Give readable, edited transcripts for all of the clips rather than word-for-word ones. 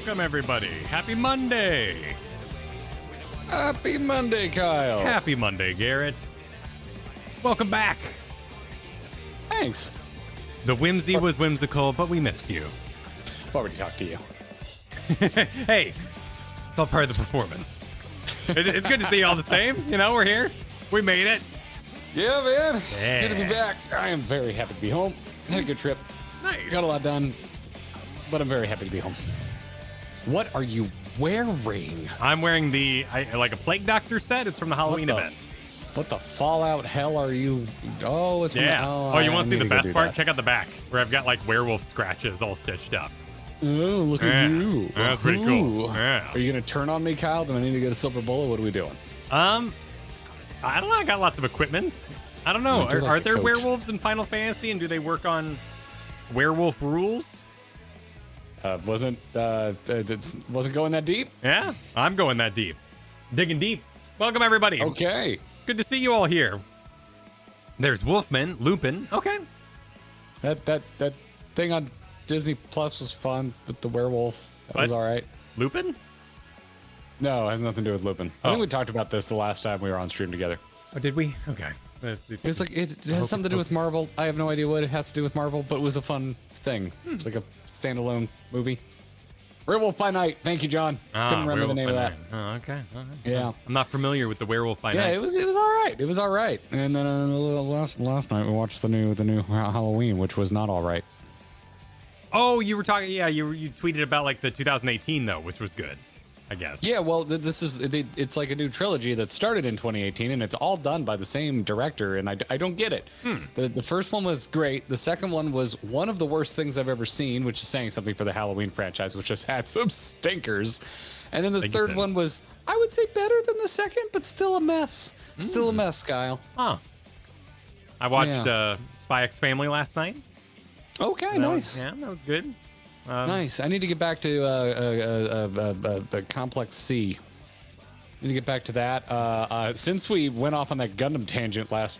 Welcome, everybody. Happy Monday. Happy Monday, Kyle. Happy Monday, Garrett. Welcome back. Thanks. The whimsy was whimsical, but we missed you. I've already talked to you. Hey, it's all part of the performance. It's good to see you all the same. You know, we're here. We made it. Yeah, man. Yeah. It's good to be back. I am very happy to be home. Had a good trip. Nice. Got a lot done, but I'm very happy to be home. What are you wearing? I'm wearing like a Plague Doctor set. It's from the Halloween event. What the Fallout hell are you? Oh, it's Yeah. From You want to see the best part? That. Check out the back, where I've got like werewolf scratches all stitched up. Oh, look at you. That's pretty cool. Yeah. Are you gonna turn on me, Kyle? Do I need to get a silver bullet? What are we doing? I don't know. I got lots of equipments. I don't know. Are there werewolves in Final Fantasy, and do they work on werewolf rules? Wasn't going that deep? Yeah, I'm going that deep. Digging deep. Welcome, everybody. Okay. Good to see you all here. There's Wolfman, Lupin. Okay. That thing on Disney Plus was fun with the werewolf. That was all right. Lupin? No, it has nothing to do with Lupin. I think we talked about this the last time we were on stream together. Oh, did we? Okay. It's like it has something to do with Marvel. I have no idea what it has to do with Marvel, but it was a fun thing. It's like a standalone movie. Werewolf by Night. Thank you, John. Couldn't remember the name of that. Oh, okay. All right. Yeah. I'm not familiar with the Werewolf by Night. Yeah, it was all right. It was all right. And then last night we watched the new Halloween, which was not all right. Oh, you were talking. Yeah, you tweeted about like the 2018 though, which was good, I guess. Yeah, well, it's like a new trilogy that started in 2018, and it's all done by the same director, and I don't get it. The first one was great. The second one was one of the worst things I've ever seen, which is saying something for the Halloween franchise, which has had some stinkers. And then the third one was, I would say, better than the second, but still a mess. Still a mess, Kyle. Huh. I watched Spy X Family last night. Okay, nice. That was good. Nice. I need to get back to Complex C. Need to get back to that. Since we went off on that Gundam tangent last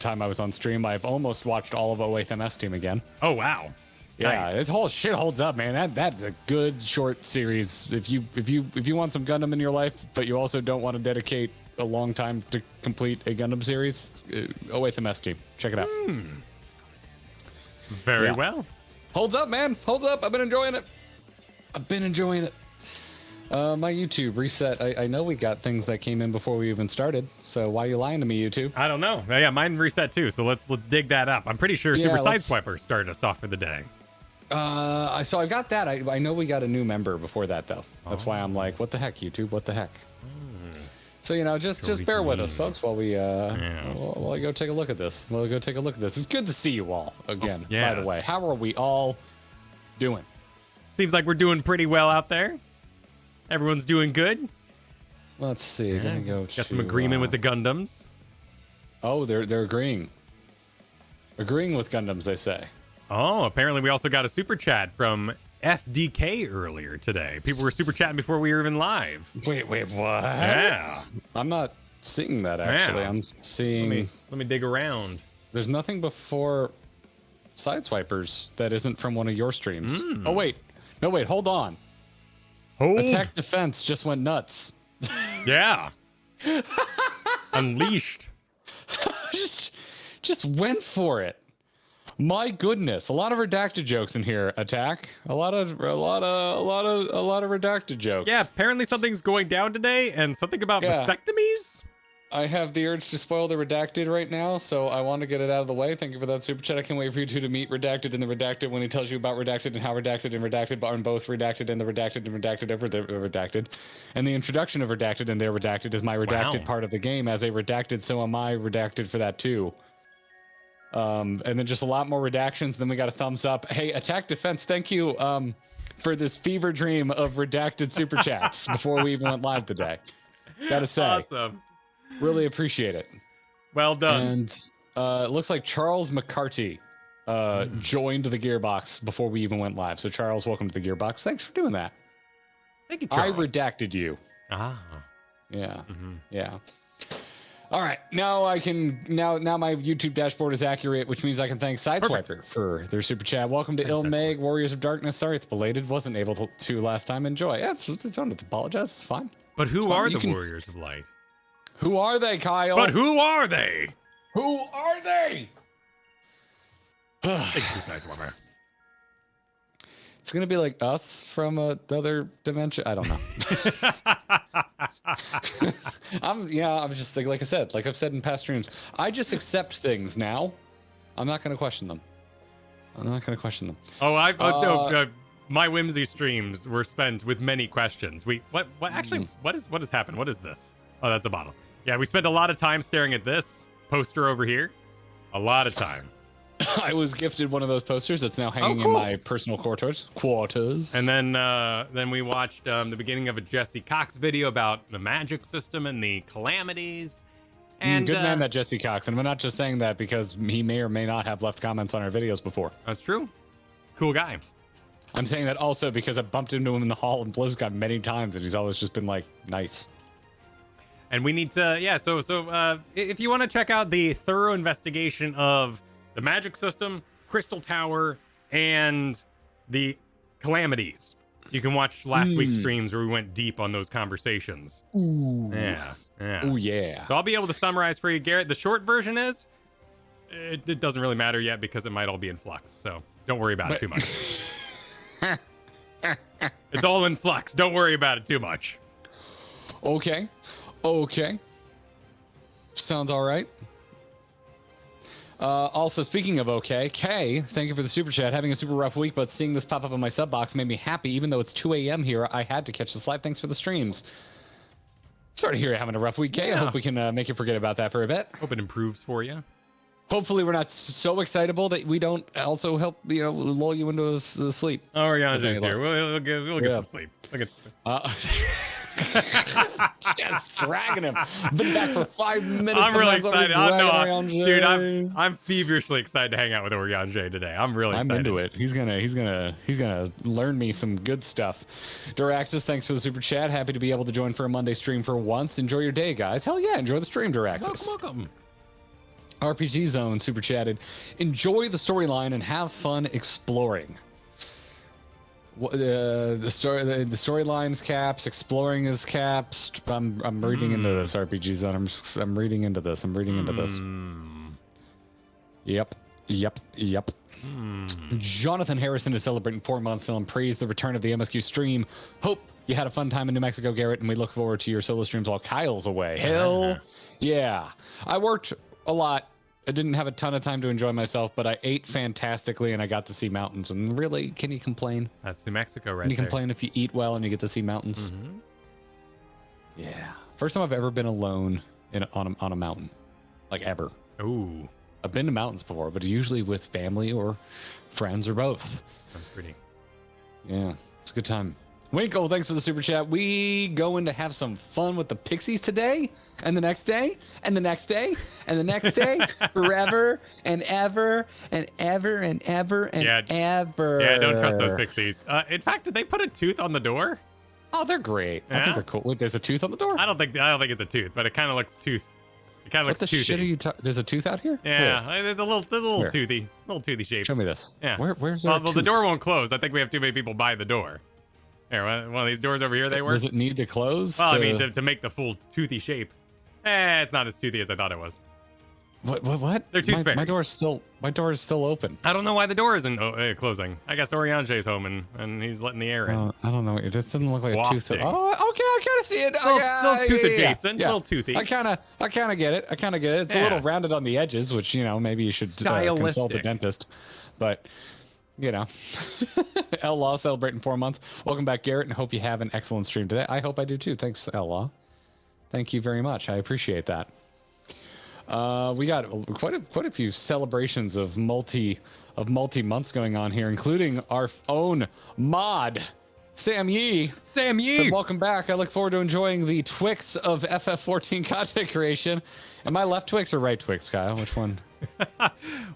time I was on stream, I've almost watched all of 08th MS Team again. Oh wow. Yeah, Nice. this whole shit holds up, man. That's a good short series. If you want some Gundam in your life, but you also don't want to dedicate a long time to complete a Gundam series, 08th MS Team. Check it out. Very well. Holds up, man. Holds up. I've been enjoying it. My YouTube reset. I know we got things that came in before we even started. So why are you lying to me, YouTube? I don't know. Yeah, mine reset too. So let's dig that up. I'm pretty sure Super Sideswiper started us off for the day. So I got that. I know we got a new member before that though. That's why I'm like, what the heck, YouTube? What the heck? So just bear with us, folks, while we while I go take a look at this. It's good to see you all again. By the way, how are we all doing? Seems like we're doing pretty well out there. Everyone's doing good. Let's see. Got some agreement with the Gundams. Oh, they're agreeing. Agreeing with Gundams, they say. Oh, apparently we also got a super chat from FDK earlier today. People were super chatting before we were even live. Wait, what? Yeah. I'm not seeing that actually. Yeah. I'm seeing. Let me dig around. There's nothing before Sideswipers that isn't from one of your streams. Oh wait, no wait, hold on. Attack Defense just went nuts. Yeah. Unleashed. just went for it. My goodness, a lot of redacted jokes in here. Attack, a lot of redacted jokes. Yeah, apparently something's going down today, and something about vasectomies. I have the urge to spoil the redacted right now, so I want to get it out of the way. Thank you for that super chat. I can't wait for you two to meet redacted and the redacted when he tells you about redacted and how redacted and redacted are both redacted and the redacted and redacted over the redacted. And the introduction of redacted and their redacted is my redacted part of the game. As a redacted, so am I redacted for that too. And then just a lot more redactions. Then we got a thumbs up. Hey, Attack Defense, thank you for this fever dream of redacted super chats before we even went live today. Gotta say. Awesome. Really appreciate it. Well done. And it looks like Charles McCarty joined the Gearbox before we even went live. So Charles, welcome to the Gearbox. Thanks for doing that. Thank you, Charles. I redacted you. Ah. Yeah. Yeah. All right, now I can now my YouTube dashboard is accurate, which means I can thank Sideswiper for their super chat. Welcome to Il Mheg, Warriors of Darkness. Sorry it's belated, wasn't able to last time. Enjoy. Yeah, don't have to apologize. It's fine. But who are the Warriors of Light? Who are they, Kyle? But who are they? Who are they? Sideswiper. It's gonna be like us from another dimension. I don't know. I'm just like I said, like I've said in past streams, I just accept things now. I'm not gonna question them. Oh, my whimsy streams were spent with many questions. What has happened? What is this? Oh, that's a bottle. Yeah, we spent a lot of time staring at this poster over here. A lot of time. I was gifted one of those posters that's now hanging in my personal quarters. And then we watched the beginning of a Jesse Cox video about the magic system and the calamities. And good man, that Jesse Cox. And I'm not just saying that because he may or may not have left comments on our videos before. That's true. Cool guy. I'm saying that also because I bumped into him in the hall in BlizzCon many times, and he's always just been like, nice. And we need to, so if you want to check out the thorough investigation of the magic system, Crystal Tower, and the calamities, you can watch last week's streams where we went deep on those conversations. Ooh. Yeah. Ooh, yeah. So I'll be able to summarize for you, Garrett. The short version is, it doesn't really matter yet because it might all be in flux. So don't worry about it too much. It's all in flux. Don't worry about it too much. Okay. Sounds all right. Also, speaking of okay, Kay, thank you for the super chat. Having a super rough week, but seeing this pop up on my sub box made me happy. Even though it's 2 a.m. here, I had to catch this live. Thanks for the streams. Sorry to hear you're having a rough week, Kay. Yeah. I hope we can make you forget about that for a bit. Hope it improves for you. Hopefully, we're not so excitable that we don't also help, lull you into sleep. Oh, Oriana's here. We'll get some sleep. Yes, dragging him. Been back for 5 minutes. I'm really excited. I'm feverishly excited to hang out with Oriange today. I'm really excited. I'm into it. He's gonna learn me some good stuff. Duraxis, thanks for the super chat. Happy to be able to join for a Monday stream for once. Enjoy your day, guys. Hell yeah, enjoy the stream, Duraxis. Welcome. RPG Zone super chatted. Enjoy the storyline and have fun exploring. The storyline's caps, exploring is caps. I'm reading into this, RPG Zone. I'm reading into this. Yep. Jonathan Harrison is celebrating 4 months still and praised the return of the MSQ stream. Hope you had a fun time in New Mexico, Garrett, and we look forward to your solo streams while Kyle's away. Hell yeah. I worked a lot. I didn't have a ton of time to enjoy myself, but I ate fantastically and I got to see mountains. And really, can you complain? That's New Mexico right there. Can you complain if you eat well and you get to see mountains? Mm-hmm. Yeah. First time I've ever been alone on a mountain. Like ever. Ooh. I've been to mountains before, but usually with family or friends or both. Sounds pretty. Yeah. It's a good time. Winkle, thanks for the super chat. We going to have some fun with the Pixies today, and the next day, and the next day, and the next day, forever and ever and ever and ever and ever. Yeah, don't trust those Pixies. In fact, did they put a tooth on the door? Oh, they're great. Yeah? I think they're cool. Wait, there's a tooth on the door? I don't think it's a tooth, but it kind of looks tooth. It kind of looks toothy. What the shit are you there's a tooth out here? Yeah, there's a little toothy shape. Show me this. Yeah. Where's that? Well, the door won't close. I think we have too many people by the door. Here, one of these doors over here, they work. Does it need to close? Well, I mean, to make the full toothy shape. It's not as toothy as I thought it was. What? They're tooth fairies. My door is still open. I don't know why the door isn't closing. I guess Oriange's home and he's letting the air in. I don't know. It just doesn't look like a tooth. Oh, okay. I kind of see it. Little tooth adjacent. Yeah. Little toothy. I kind of get it. It's a little rounded on the edges, which maybe you should consult a dentist. But L Law celebrating 4 months. Welcome back, Garrett, and hope you have an excellent stream today. I hope I do too. Thanks, L Law. Thank you very much. I appreciate that. We got quite a few celebrations of multi months going on here, including our own mod, Sam Yee. So welcome back. I look forward to enjoying the Twix of FF14 content creation. Am I left Twix or right Twix, Kyle? Which one?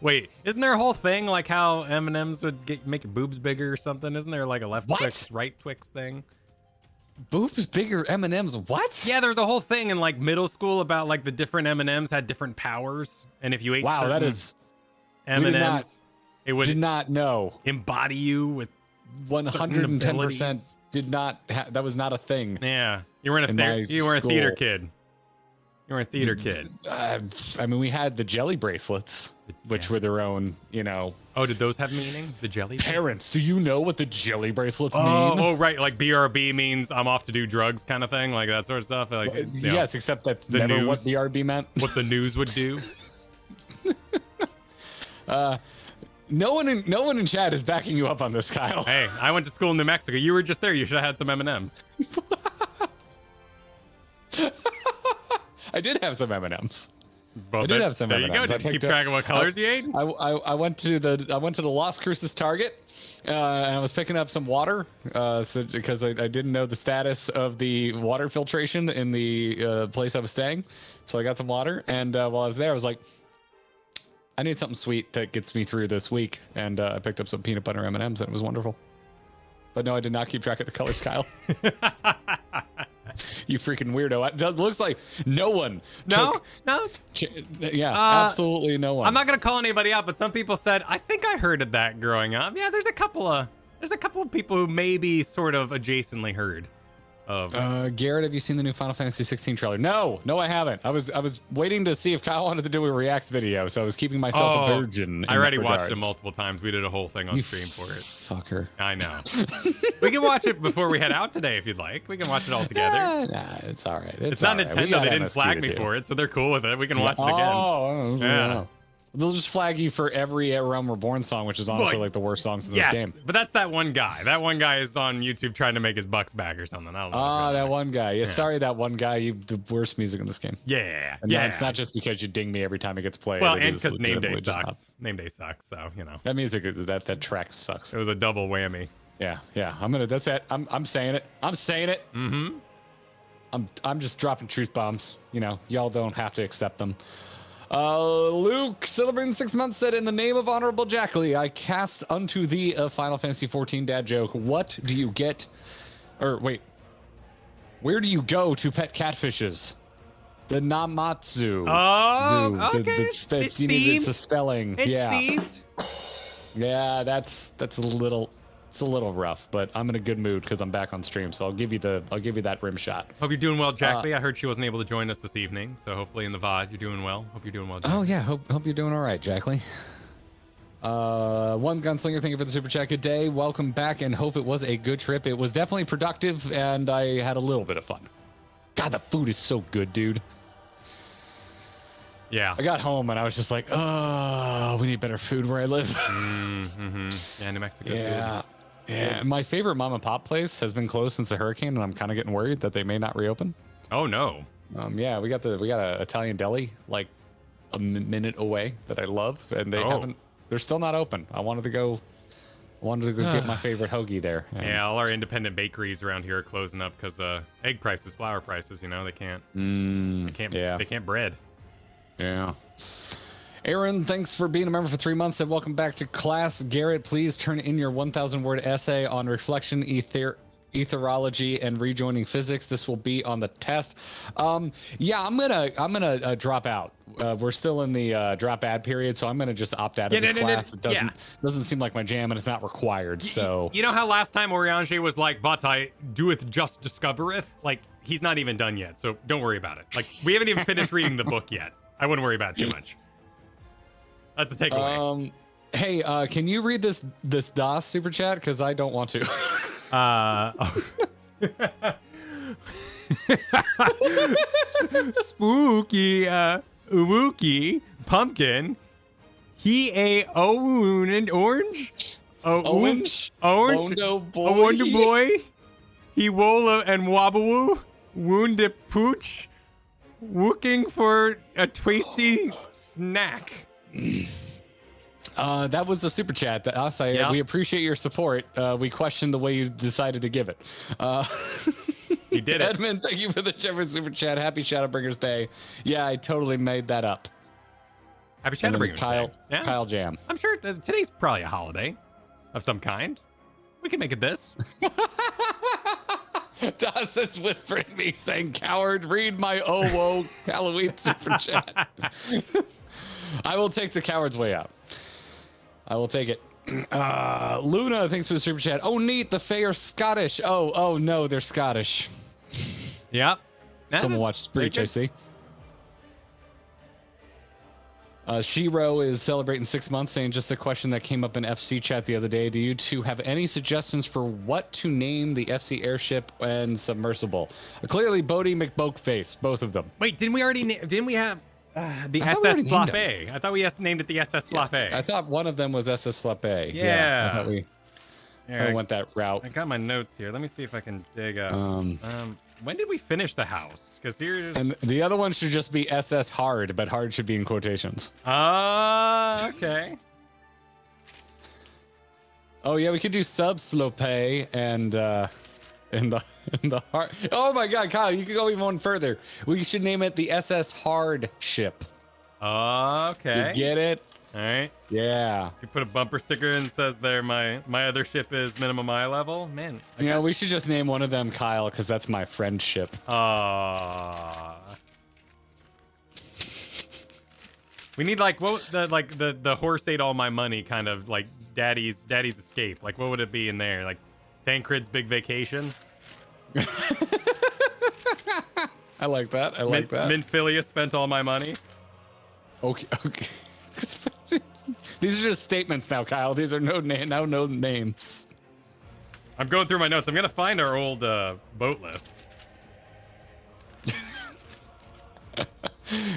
Wait, isn't there a whole thing like how M&Ms would make your boobs bigger or something? Isn't there like a left Twix, right Twix thing? Boobs bigger M&Ms. What? Yeah, there was a whole thing in like middle school about like the different M&Ms had different powers, and if you ate Wow, that certain is M&Ms, it would did not know. embody you with 110% did not. That was not a thing. Yeah, you weren't a theater kid. You weren't a theater kid. I mean, we had the jelly bracelets, which were their own, you know. Oh, did those have meaning? The jelly Parents, do you know what the jelly bracelets mean? Oh, right. Like BRB means I'm off to do drugs kind of thing, like that sort of stuff. Like, yes, except that's never news, what BRB meant. What the news would do. No one in chat is backing you up on this, Kyle. Hey, I went to school in New Mexico. You were just there. You should have had some M&Ms. I did have some M&Ms. Well, I did have some M&Ms. There you go. Did you keep track of what colors you ate? I went to the Las Cruces Target, and I was picking up some water, because I didn't know the status of the water filtration in the place I was staying. So I got some water, and while I was there, I was like, I need something sweet that gets me through this week, and I picked up some peanut butter M&Ms, and it was wonderful. But no, I did not keep track of the colors, Kyle. You freaking weirdo. It looks like no one. No. Absolutely no one. I'm not gonna call anybody out, but some people said, I think I heard of that growing up. Yeah, there's a couple of people who maybe sort of adjacently heard of. Garrett, have you seen the new Final Fantasy 16 trailer? No, I haven't. I was waiting to see if Kyle wanted to do a reacts video, so I was keeping myself a virgin. I already watched it multiple times. We did a whole thing on stream for it. Fucker. I know. We can watch it before we head out today if you'd like. We can watch it all together. Nah, it's all right. It's not Nintendo. They didn't flag me for it, so they're cool with it. We can watch it again. Oh, yeah. They'll just flag you for every Realm Reborn song, which is honestly like the worst songs in this game. But that's that one guy. That one guy is on YouTube trying to make his bucks back or something. I don't know. That one guy. Yeah, sorry, that one guy. You the worst music in this game. Yeah. And it's not just because you ding me every time it gets played. Well, and because Name Day sucks. Name Day sucks. So that music, that track sucks. It was a double whammy. Yeah. That's it. I'm saying it. Mm-hmm. I'm just dropping truth bombs. You know, y'all don't have to accept them. Luke, celebrating 6 months, said, in the name of Honorable Jackley, I cast unto thee a Final Fantasy 14 dad joke. What do you get? Or wait, where do you go to pet catfishes? The Namatsu. Oh, okay. It's a spelling. It's themed. Yeah, that's a little. It's a little rough, but I'm in a good mood because I'm back on stream, so I'll give you that rim shot. Hope you're doing well, Jackley. I heard she wasn't able to join us this evening, so hopefully in the VOD you're doing well. Hope you're doing well, Jackley. Oh yeah, hope you're doing all right, Jackley. One Gunslinger, thank you for the super chat. Good day, welcome back, and hope it was a good trip. It was definitely productive, and I had a little bit of fun. God, the food is so good, dude. Yeah. I got home and I was just like, oh, we need better food where I live. Mm-hmm. Yeah, New Mexico. Yeah. Yeah, my favorite mom and pop place has been closed since the hurricane, and I'm kind of getting worried that they may not reopen. Oh no. Yeah, we got a Italian deli like a minute away that I love, and they're still not open. I wanted to go get my favorite hoagie there. Yeah, all our independent bakeries around here are closing up because egg prices, flour prices. You know, they can't bread. Yeah. Aaron, thanks for being a member for 3 months and welcome back to class. Garrett, please turn in your 1,000-word essay on reflection, etherology, and rejoining physics. This will be on the test. Yeah, I'm gonna drop out. We're still in the drop ad period, so I'm gonna just opt out of this class. It doesn't seem like my jam, and it's not required. So you know how last time Oriange was like, "But I doeth just discovereth." Like he's not even done yet, so don't worry about it. Like we haven't even finished reading the book yet. I wouldn't worry about it too much. That's the takeaway. Hey, can you read this DOS super chat? Because I don't want to. Spooky, Uwuki, pumpkin. He a and orange. Orange. Wonder boy. He wola and wabawoo. Wounded pooch. Looking for a tasty snack. That was the super chat. We appreciate your support. We question the way you decided to give it. You did it. Edmund, thank you for the Jeffrey super chat. Happy Shadowbringers Day. Yeah, I totally made that up. Happy Shadowbringers Day. Yeah. Kyle Jam. I'm sure today's probably a holiday of some kind. We can make it this. Das is whispering me saying, "Coward, read my oh whoa Halloween super chat." I will take the coward's way out. I will take it. Luna, thanks for the super chat. Oh, neat. The Fae are Scottish. Oh no, they're Scottish. Yep. Someone watched Breach, I see. Shiro is celebrating 6 months, saying just a question that came up in FC chat the other day. Do you two have any suggestions for what to name the FC airship and submersible? Clearly, Bodie McBokeface, both of them. Wait, didn't we have the SS Slop A? I thought we named it the SS Slop A. I thought one of them was SS Slop A. Yeah. I thought we went that route. I got my notes here. Let me see if I can dig up. When did we finish the house? Because here's... And the other one should just be SS Hard, but Hard should be in quotations. Okay. Oh yeah, we could do Sub Slope and in the heart. Oh my God, Kyle, you could go even one further. We should name it the SS Hard ship. Okay. You get it? All right. Yeah. You put a bumper sticker and says there, my other ship is minimum eye level. Man. We should just name one of them Kyle because that's my friendship. We need the horse ate all my money kind of like daddy's escape. Like what would it be in there? Like Tancred's big vacation. I like that. I like that. Minfilia spent all my money. Okay. These are just statements now, Kyle. These are no names. I'm going through my notes. I'm gonna find our old boat list.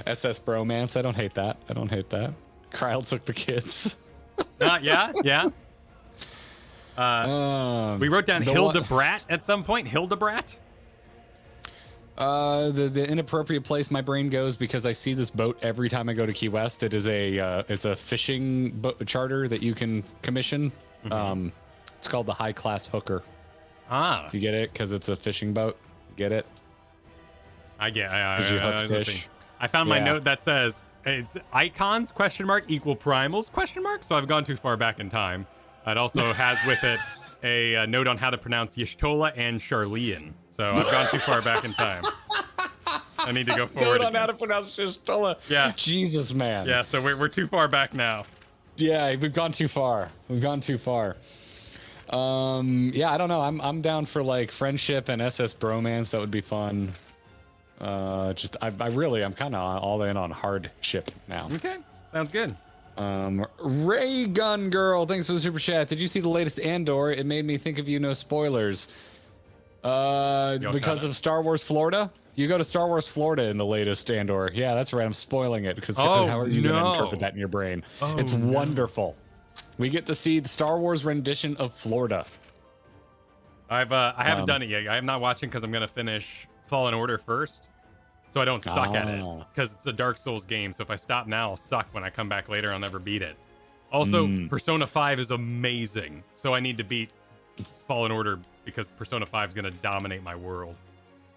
SS Bromance. I don't hate that. Kyle took the kids. Yeah. We wrote down Hildebrat at some point. Hildebrat. The inappropriate place my brain goes because I see this boat every time I go to Key West. It is it's a fishing boat charter that you can commission. Mm-hmm. It's called the High Class Hooker. You get it because it's a fishing boat. You get it? I get. You hook fish. I found my note that says it's icons ? Equal primals ? So I've gone too far back in time. It also has with it a note on how to pronounce Y'shtola and Charlean. So I've gone too far back in time. I need to go forward. Note on how to pronounce Y'shtola. Yeah. Jesus, man. Yeah, so we're too far back now. Yeah, we've gone too far. Yeah, I don't know. I'm down for like friendship and SS Bromance. That would be fun. I'm kind of all in on hardship now. Okay, sounds good. Ray Gun Girl, thanks for the super chat. Did you see the latest Andor? It made me think of you. No spoilers. Because of Star Wars Florida. You go to Star Wars Florida in the latest Andor. Yeah, that's right. I'm spoiling it because how are you going to interpret that in your brain? It's wonderful. We get to see the Star Wars rendition of Florida. I haven't done it yet. I am not watching because I'm going to finish Fallen Order first, so I don't suck at it because it's a Dark Souls game. So if I stop now, I'll suck. When I come back later, I'll never beat it. Also, Persona 5 is amazing, so I need to beat Fallen Order because Persona 5 is going to dominate my world.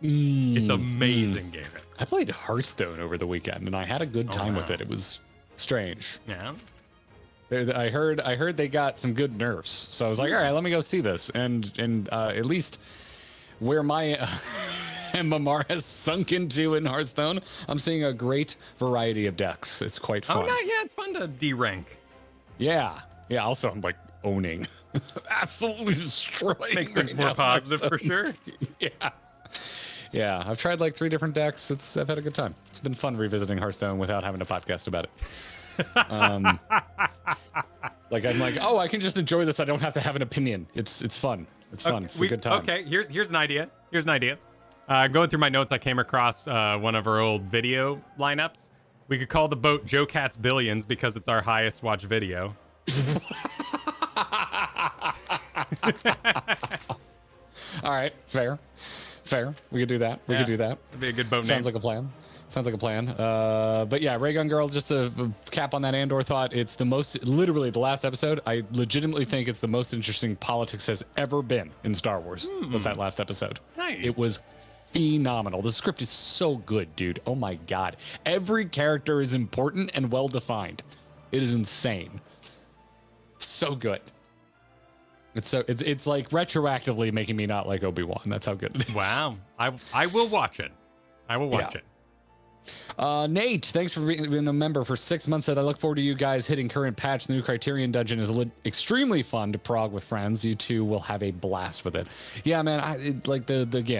It's amazing, Garrett. I played Hearthstone over the weekend, and I had a good time with it. It was strange. Yeah. I heard they got some good nerfs, so I was like, all right, let me go see this. And at least where my MMR has sunk into in Hearthstone, I'm seeing a great variety of decks. It's quite fun. Oh, no, yeah, it's fun to D-rank. Yeah. Also, I'm like owning, absolutely destroying. Makes things more positive for sure. Yeah. I've tried like 3 different decks. I've had a good time. It's been fun revisiting Hearthstone without having a podcast about it. I'm like, I can just enjoy this. I don't have to have an opinion. It's fun. It's fun. It's a good time. Okay, here's an idea. Going through my notes, I came across one of our old video lineups. We could call the boat Joe Cat's Billions because it's our highest watched video. All right, fair. We could do that. Could do that. That'd be a good boat name. Sounds like a plan. But yeah, Raygun Girl, just a cap on that Andor thought. It's literally the last episode. I legitimately think it's the most interesting politics has ever been in Star Wars. Was that last episode? Nice. It was phenomenal. The script is so good, dude. Oh my God. Every character is important and well defined. It is insane. So good. It's like retroactively making me not like Obi-Wan. That's how good it is. Wow. I will watch it. I will watch it. Nate, thanks for being a member for 6 months. Said I look forward to you guys hitting current patch. The new Criterion dungeon is extremely fun to prog with friends. You two will have a blast with it. Yeah, man.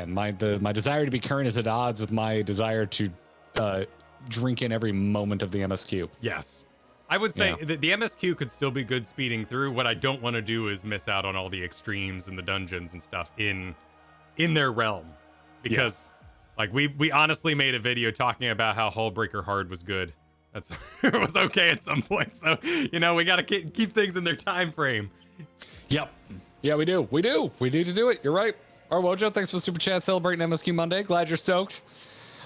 My desire to be current is at odds with my desire to drink in every moment of the MSQ. Yes. I would say that the MSQ could still be good speeding through. What I don't want to do is miss out on all the extremes and the dungeons and stuff in their realm. Because like we honestly made a video talking about how Hullbreaker Hard was good. It was okay at some point. So, we got to keep things in their time frame. Yep. Yeah, we do. We need to do it. You're right. Arwojo, thanks for the super chat celebrating MSQ Monday. Glad you're stoked.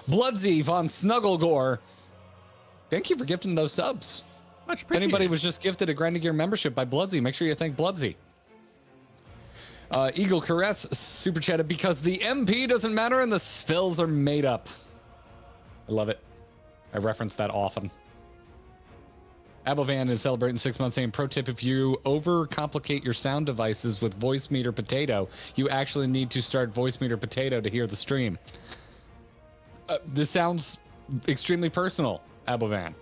Bloodsy von Snugglegore, thank you for gifting those subs. Much appreciated. If anybody was just gifted a Grinding Gear membership by Bloodsy, make sure you thank Bloodsy. Eagle Caress super chatted because the MP doesn't matter and the spells are made up. I love it. I reference that often. Abovan is celebrating 6 months saying, pro tip, if you overcomplicate your sound devices with Voice Meter Potato, you actually need to start Voice Meter Potato to hear the stream. This sounds extremely personal, Abovan.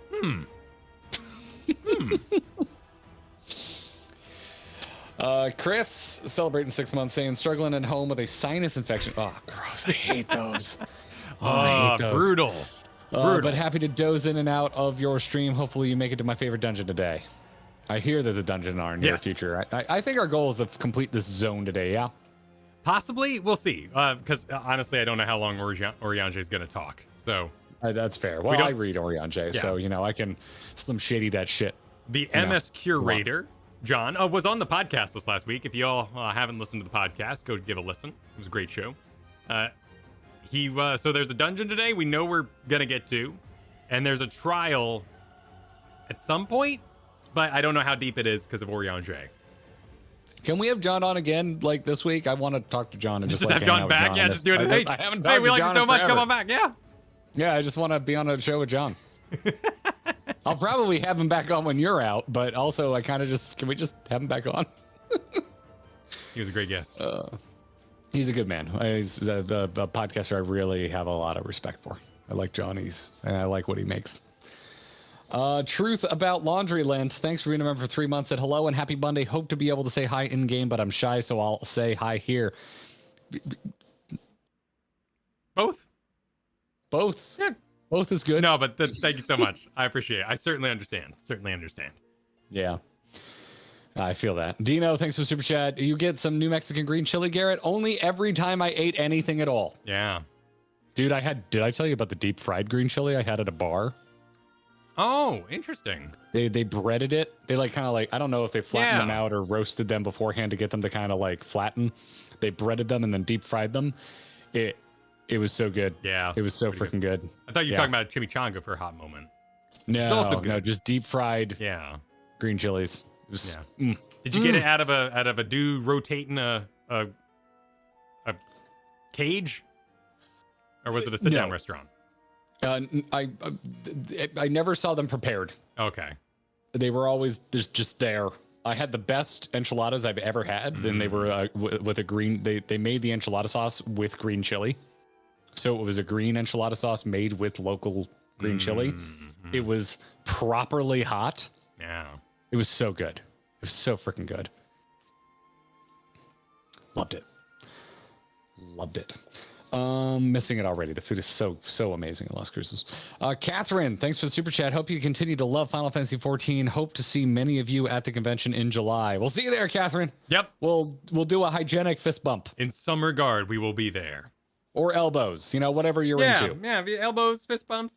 Chris celebrating 6 months saying, struggling at home with a sinus infection. Oh, gross. I hate those. I hate those. Brutal. But happy to doze in and out of your stream. Hopefully you make it to my favorite dungeon today. I hear there's a dungeon in our near future. I think our goal is to complete this zone today, yeah? Possibly. We'll see. Because honestly, I don't know how long Oriange is going to talk. So that's fair. Well, I read Oriange, so, I can Slim Shady that shit. The MS Curator, John, was on the podcast this last week. If you all haven't listened to the podcast, go give a listen. It was a great show. So there's a dungeon today we know we're going to get to, and there's a trial at some point, but I don't know how deep it is because of Oriange. Can we have John on again, like this week? I want to talk to John and just have John back. Yeah, just do it. Hey, we like you so much. Come on back. Yeah. Yeah, I just want to be on a show with John. I'll probably have him back on when you're out, but also I kind of can we just have him back on? He was a great guest. He's a good man. He's a podcaster I really have a lot of respect for. I like John. And I like what he makes. Truth about Laundry Lint. Thanks for being a member for 3 months. Said hello and happy Monday. Hope to be able to say hi in game, but I'm shy, so I'll say hi here. Both. Yeah. Both is good. No, but thank you so much. I appreciate it. I certainly understand. Yeah. I feel that. Dino, thanks for super chat. You get some New Mexican green chili, Garrett? Only every time I ate anything at all. Yeah. Dude, did I tell you about the deep fried green chili I had at a bar? Oh, interesting. They breaded it. They I don't know if they flattened them out or roasted them beforehand to get them to flatten. They breaded them and then deep fried them. It was so good. Yeah. It was so freaking good. I thought you were talking about chimichanga for a hot moment. No, just deep fried green chilies. Did you get it out of a dude rotating a cage? Or was it a sit-down restaurant? I never saw them prepared. Okay. They were always just there. I had the best enchiladas I've ever had. Then they were with a green. They made the enchilada sauce with green chili, so it was a green enchilada sauce made with local green chili. It was properly hot. Yeah. It was so good. It was so freaking good. Loved it. Missing it already. The food is so amazing at Las Cruces. Catherine, thanks for the super chat. Hope you continue to love Final Fantasy XIV. Hope to see many of you at the convention in July. We'll see you there, Catherine. Yep. We'll do a hygienic fist bump. In some regard, we will be there. Or elbows, whatever you're into. Yeah, elbows, fist bumps,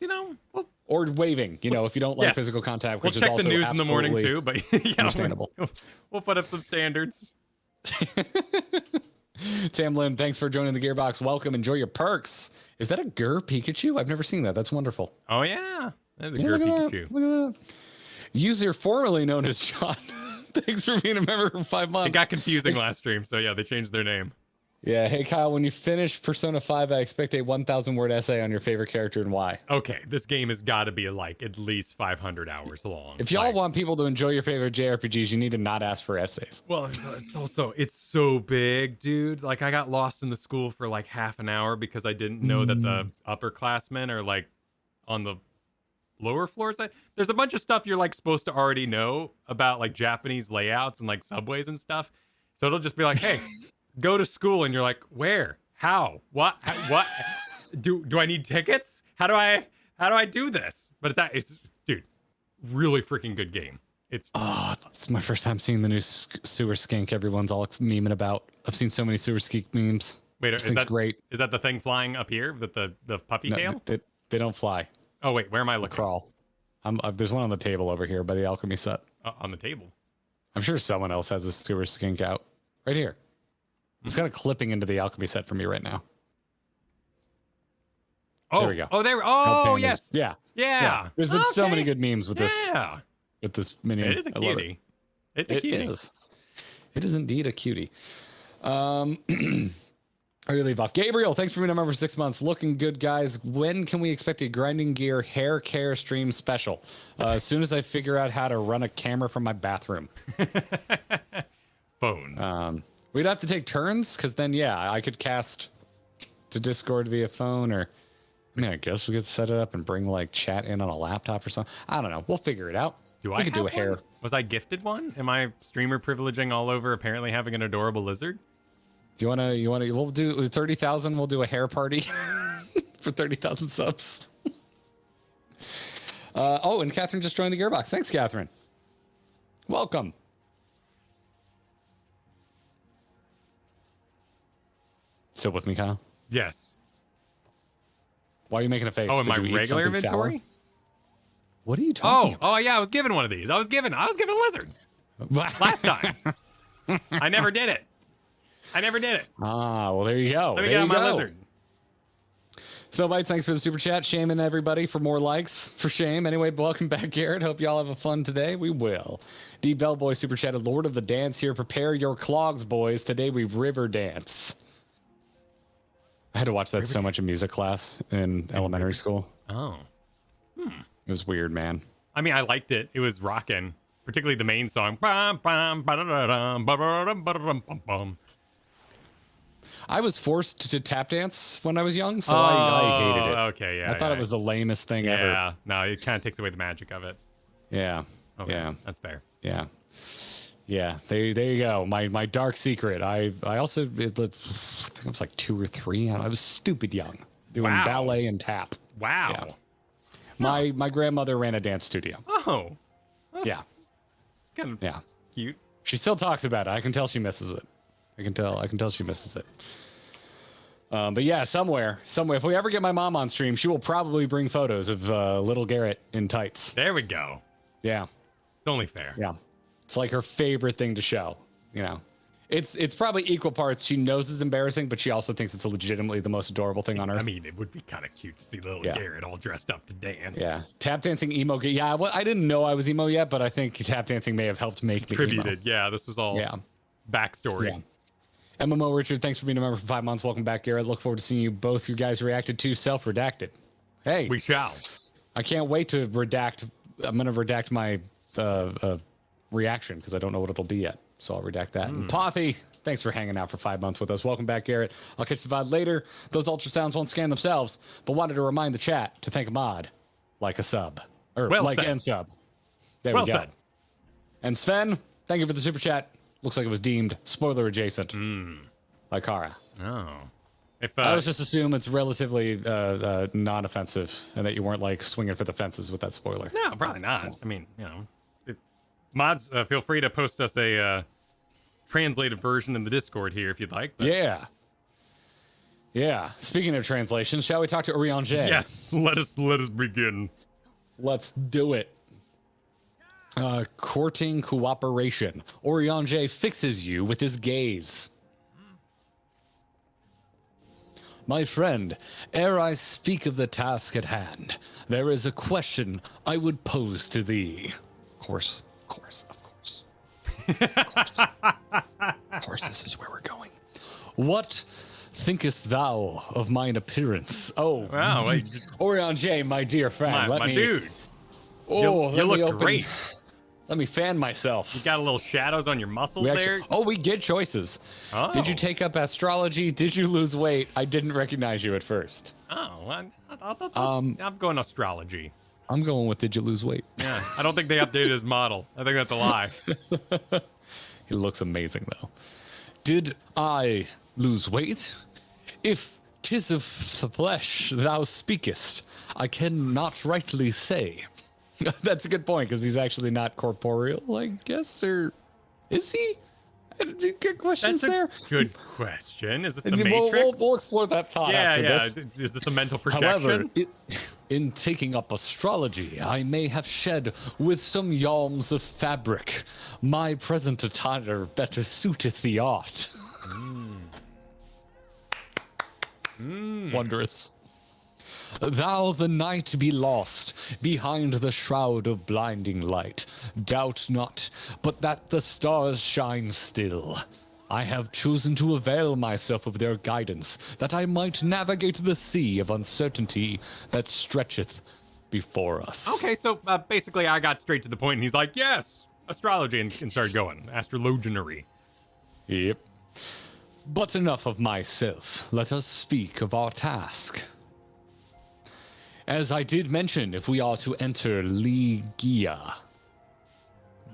or waving, if you don't like physical contact, which is also the news in the morning too, but understandable. We'll put up some standards. Sam Lim, thanks for joining the Gearbox. Welcome. Enjoy your perks. Is that a Gur Pikachu? I've never seen that. That's wonderful. Oh, yeah. That's a Gur Pikachu. Look at that. User formerly known as John. Thanks for being a member for 5 months. It got confusing last stream, so yeah, they changed their name. Yeah. Hey, Kyle, when you finish Persona 5, I expect a 1,000 word essay on your favorite character and why. Okay, this game has got to be like at least 500 hours long. If y'all want people to enjoy your favorite JRPGs, you need to not ask for essays. Well, it's so big, dude. Like I got lost in the school for like half an hour because I didn't know that the upperclassmen are like on the lower floors. There's a bunch of stuff you're like supposed to already know about like Japanese layouts and like subways and stuff. So it'll just be like, hey, go to school, and you're like, where? How? What? What? Do I need tickets? How do I do this? But it's dude, really freaking good game. It's my first time seeing the new sewer skink everyone's all memeing about. I've seen so many sewer skink memes. Wait, is that great? Is that the thing flying up here with the puffy tail? They don't fly. Oh wait, where am I looking? They crawl. There's one on the table over here by the alchemy set. On the table. I'm sure someone else has a sewer skink out right here. It's kind of clipping into the alchemy set for me right now. Oh, there we go. Oh, there. Oh, yes. Yeah. There's been so many good memes with this. Yeah. With this minion. It is a cutie. It's a cutie. It is indeed a cutie. I really leave off. Gabriel, thanks for being a member for 6 months. Looking good, guys. When can we expect a Grinding Gear hair care stream special? As soon as I figure out how to run a camera from my bathroom. Phones. We'd have to take turns, because then, I could cast to Discord via phone, or I guess we could set it up and bring like chat in on a laptop or something. I don't know. We'll figure it out. We could do a hair. Was I gifted one? Am I streamer privileging all over apparently having an adorable lizard? Do you want to, we'll do 30,000. We'll do a hair party for 30,000 subs. And Catherine just joined the Gearbox. Thanks, Catherine. Welcome. Still with me, Kyle? Yes. Why are you making a face? Oh, in my regular inventory? Sour? What are you talking about? Oh, yeah, I was given one of these. I was given a lizard last time. I never did it. Well, there you go. Let me get on my lizard. Snowbite, thanks for the super chat. Shaming everybody for more likes. For shame. Anyway, welcome back, Garrett. Hope y'all have a fun today. We will. D Bellboy super chatted. Lord of the Dance here. Prepare your clogs, boys. Today we river dance. I had to watch that so much in music class in elementary school. Oh. It was weird, man. I mean, I liked it. It was rocking. Particularly the main song. I was forced to tap dance when I was young, so I hated it. Okay, yeah. I thought it was the lamest thing ever. Yeah, no, it kind of takes away the magic of it. Yeah. Okay, yeah. That's fair. Yeah. Yeah, there you go. My dark secret. I also, I think I was like 2 or 3. I was stupid young, doing ballet and tap. Wow. Yeah. My grandmother ran a dance studio. Oh. Yeah. Kind of cute. She still talks about it. I can tell she misses it. I can tell she misses it. But yeah, somewhere, if we ever get my mom on stream, she will probably bring photos of little Garrett in tights. There we go. Yeah. It's only fair. Yeah. It's like her favorite thing to show, you know. It's probably equal parts. She knows it's embarrassing, but she also thinks it's legitimately the most adorable thing on earth. I mean, it would be kind of cute to see little Garrett all dressed up to dance. Yeah, tap dancing emo. Yeah, well, I didn't know I was emo yet, but I think tap dancing may have helped make me emo. Yeah, this was all backstory. Yeah. MMO Richard, thanks for being a member for 5 months. Welcome back, Garrett. Look forward to seeing you both. You guys reacted to Self-Redacted. Hey, we shall. I can't wait to redact. I'm going to redact my reaction because I don't know what it'll be yet. So I'll redact that. And Pothy, thanks for hanging out for 5 months with us. Welcome back, Garrett. I'll catch the VOD later. Those ultrasounds won't scan themselves, but wanted to remind the chat to thank a mod like a sub. Or like an sub. There we go. Said. And Sven, thank you for the super chat. Looks like it was deemed spoiler adjacent by Kara. Oh. I was just assume it's relatively non-offensive and that you weren't like swinging for the fences with that spoiler. No, probably not. I mean, you know. Mods, feel free to post us a translated version in the Discord here if you'd like. But... Yeah. Speaking of translations, shall we talk to Urianger? Yes. Let us begin. Let's do it. Courting cooperation. Urianger fixes you with his gaze. My friend, ere I speak of the task at hand, there is a question I would pose to thee. Of course. Of course, this is where we're going. What thinkest thou of mine appearance? Oh, Wow, wait, Orion J, my dear friend. my dude. Oh, You look great. Let me fan myself. You got a little shadows on your muscles there. We get choices. Oh. Did you take up astrology? Did you lose weight? I didn't recognize you at first. Oh, I'm going astrology. I'm going with did you lose weight? Yeah, I don't think they updated his model. I think that's a lie. He looks amazing though. Did I lose weight? If 'tis of the flesh thou speakest, I cannot rightly say. That's a good point, because he's actually not corporeal, I guess, or is he? Good questions there. Good question. Is this the Matrix? We'll explore that thought after this. Is this a mental projection? However, in taking up astrology, I may have shed with some yalms of fabric. My present attire better suiteth the art. Wondrous. Thou the night be lost behind the shroud of blinding light. Doubt not, but that the stars shine still. I have chosen to avail myself of their guidance, that I might navigate the sea of uncertainty that stretcheth before us. Okay, so basically I got straight to the point, and he's like, yes, astrology, and started going. Astrologianary. Yep. But enough of myself. Let us speak of our task. As I did mention, if we are to enter Ligia,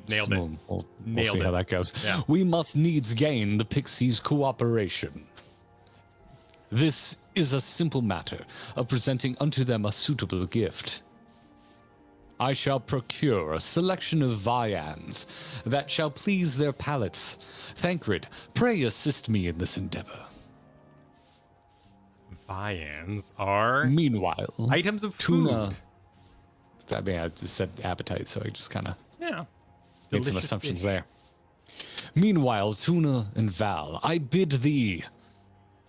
Nailed it. We'll Nailed see it. how that goes. Yeah. We must needs gain the Pixies' cooperation. This is a simple matter of presenting unto them a suitable gift. I shall procure a selection of viands that shall please their palates. Thancred, pray assist me in this endeavor. Viands are Meanwhile, items of tuna. food. I mean, I just said appetite, so I just kind of Yeah. made some Delicious assumptions dish. there. Meanwhile, Tuna and Val, I bid thee,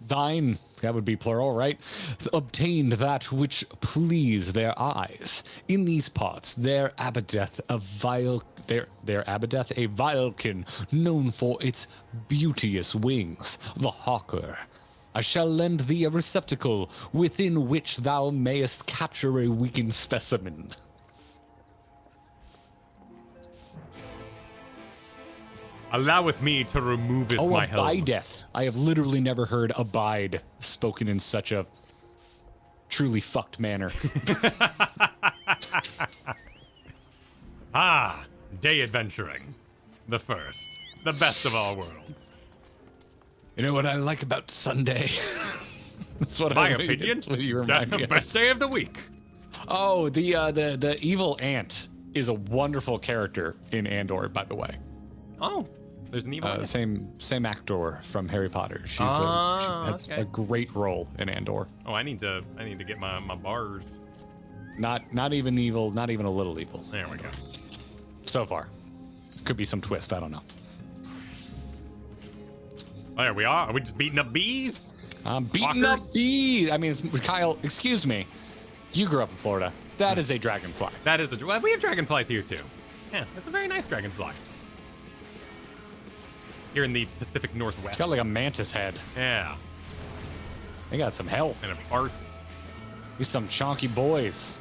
thine, that would be plural, right? Obtain that which please their eyes. In these parts, there abideth a vilekin known for its beauteous wings, the hawker. I shall lend thee a receptacle within which thou mayest capture a weakened specimen. Alloweth me to remove it my helm. Abideth. I have literally never heard abide spoken in such a truly fucked manner. Ah, day adventuring. The first. The best of all worlds. You know what I like about Sunday? That's what My I opinion, That's what you remind me the of. best day of the week. Oh, the evil ant is a wonderful character in Andor, by the way. Oh, there's an evil. Same actor from Harry Potter. She has okay. a great role in Andor. Oh, I need to get my bars. Not even evil, not even a little evil. There we go. So far. Could be some twist, I don't know. There we are. Are we just beating up bees? I'm beating up Walkers? bees. I mean, Kyle, excuse me. You grew up in Florida. That is a dragonfly. That is well, we have dragonflies here too. Yeah, that's a very nice dragonfly. Here in the Pacific It's Northwest. got like a mantis head. Yeah, They got some health. and it farts. These some chonky boys.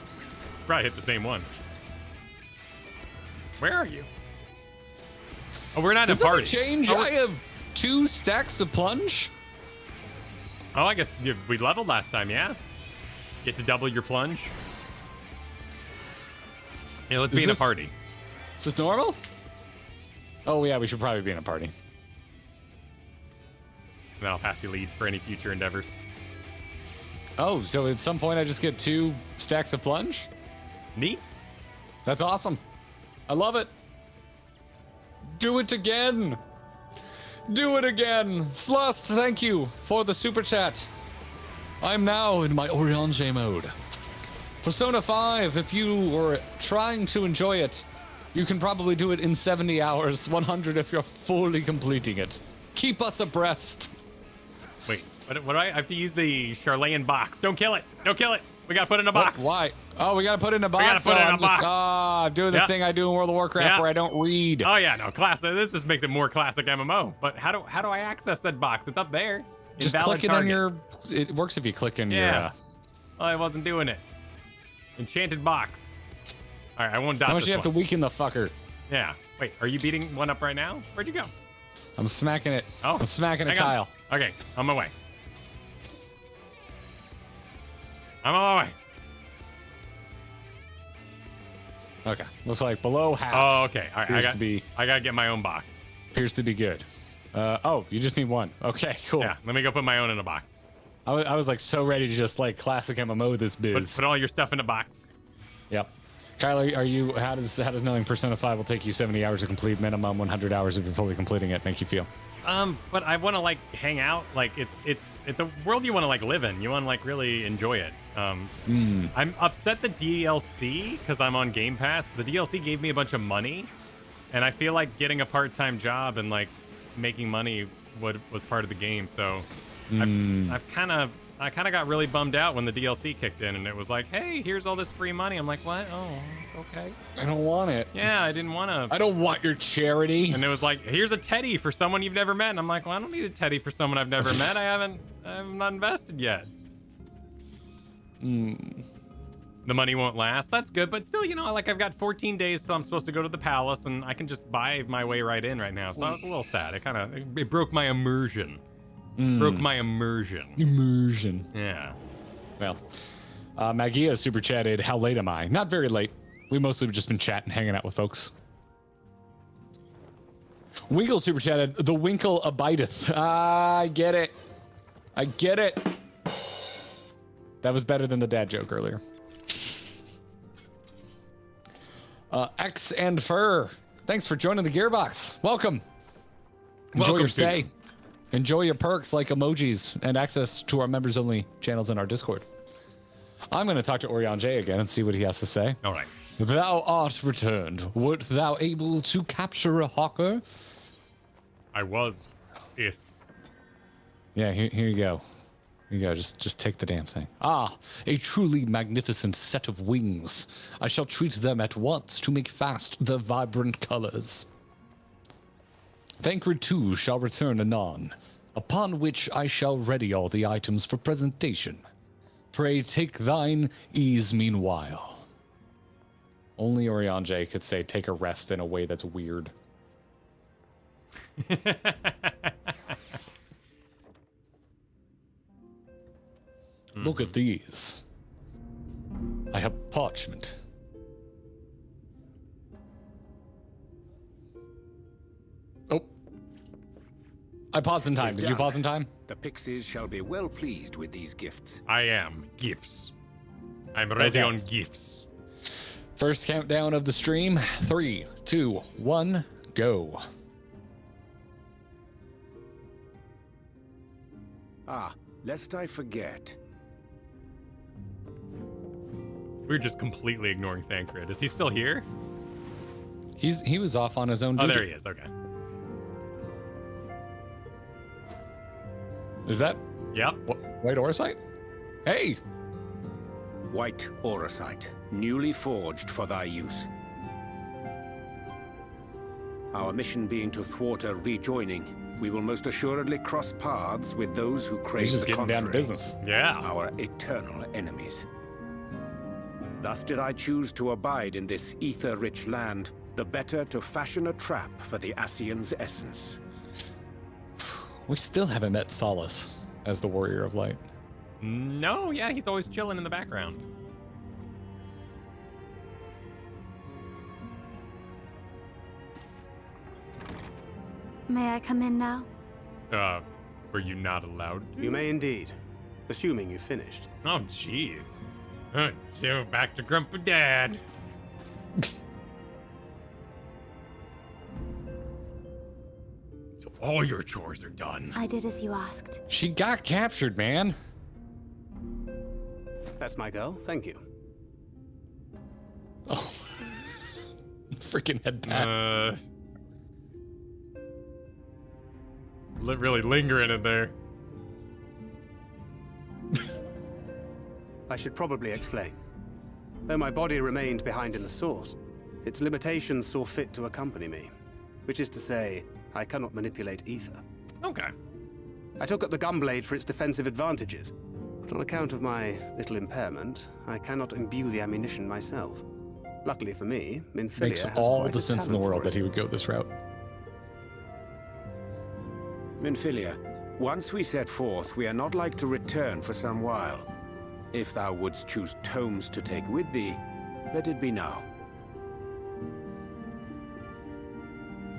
Probably hit the same one. Where are you? Oh, we're not in Does a that party. change? Oh, I have 2 stacks of plunge. oh, I guess we leveled last time, yeah? Get to double your plunge. Yeah, let's be in a party. Is this normal? Oh yeah, we should probably be in a party. And then I'll pass you lead for any future endeavors. Oh, so at some point I just get 2 stacks of plunge? Neat. That's awesome. I love it. Do it again. Do it again. Slust, thank you for the super chat. I'm now in my Oriange mode. Persona 5, if you were trying to enjoy it, you can probably do it in 70 hours, 100 if you're fully completing it. Keep us abreast. Wait, what do I have to use the Charlene box? Don't kill it. Don't kill it. We gotta put it in a box. Why? Oh, we gotta put it in a box. gotta put it in a I'm just- box. I'm doing the Yeah. thing I do in World of Warcraft Yeah. where I don't read. Oh yeah, no, classic. This just makes it more classic MMO. But how do I access that box? It's up there. Just Invalid click it target. on your. It works if you click in your. Yeah. Well, I wasn't doing it. Enchanted box. All right, I won't dot How much this you have to one. weaken the fucker? Yeah. Wait, are you beating one up right now? Where'd you go? I'm smacking it. Oh, I'm smacking it, hang on. Kyle. Okay, on my way. I'm on my way. Okay, looks like below half. Oh, okay. All right, I gotta get my own box. Appears to be good. Oh, you just need one. Okay, cool. Yeah, let me go put my own in a box. I was like so ready to just like classic MMO this biz. Put all your stuff in a box. Yep. Kyle, are you? How does knowing Persona 5 will take you 70 hours to complete, minimum 100 hours if you're fully completing it, make you feel? But I want to like hang out. Like it's a world you want to like live in. You want to like really enjoy it. I'm upset the DLC because I'm on Game Pass. The DLC gave me a bunch of money, and I feel like getting a part-time job and like making money was part of the game. So I kind of got really bummed out when the DLC kicked in and it was like, hey, here's all this free money. I'm like, what? Oh, okay. I don't want it. Yeah, I didn't want to. I don't want your charity. And it was like, here's a teddy for someone you've never met. And I'm like, well, I don't need a teddy for someone I've never met. I'm not invested yet. The money won't last. That's good, but still, you know, like I've got 14 days till I'm supposed to go to the palace, and I can just buy my way right in right now. So I was a little sad. It broke my immersion. Broke my immersion. Immersion. Yeah. Well, Magia super chatted, how late am I? Not very late. We mostly have just been chatting, hanging out with folks. Winkle super chatted, the winkle abideth. I get it. I get it. That was better than the dad joke earlier. X and Fur, thanks for joining the Gearbox. Welcome. Enjoy your stay. Enjoy your perks like emojis and access to our members only channels in our Discord. I'm going to talk to Orion J again and see what he has to say. All right. Thou art returned. Wert thou able to capture a hawker? I was. If. Yeah, here you go. Here you go. Just take the damn thing. Ah, a truly magnificent set of wings. I shall treat them at once to make fast the vibrant colors. Thancred too shall return anon, upon which I shall ready all the items for presentation. Pray take thine ease meanwhile. Only Orion J could say take a rest in a way that's weird. Look at these. I have parchment. Oh. I paused in time. Did you pause in time? The pixies shall be well pleased with these gifts. I am. Gifts. I'm ready Okay. on gifts. First countdown of the stream. 3, 2, 1, go. Ah, lest I forget. We're just completely ignoring Thancred. Is he still here? He was off on his own Oh, duty. there he is. Okay. Is that Yep. White Orsite? Hey! White Orisite, newly forged for thy use. Our mission being to thwart a rejoining, we will most assuredly cross paths with those who crave He's just the getting contrary. down to business. Yeah. Our eternal enemies. Thus did I choose to abide in this ether-rich land, the better to fashion a trap for the Ascian's essence. We still haven't met Solace as the Warrior of Light. No, yeah, he's always chilling in the background. May I come in now? Were you not allowed to? You may indeed, assuming you finished. Oh, jeez. So back to Grumpy Dad. So all your chores are done. I did as you asked. She got captured, man. That's my girl, thank you. Oh. Freaking head pat. Really lingering in there. I should probably explain. Though my body remained behind in the source, its limitations saw fit to accompany me. Which is to say, I cannot manipulate ether. Okay. I took up the gunblade for its defensive advantages, but on account of my little impairment, I cannot imbue the ammunition myself. Luckily for me, Minfilia Makes has all quite the a sense in the talent world for that it. he would go this route. Minfilia, once we set forth, we are not like to return for some while. If thou wouldst choose tomes to take with thee, let it be now.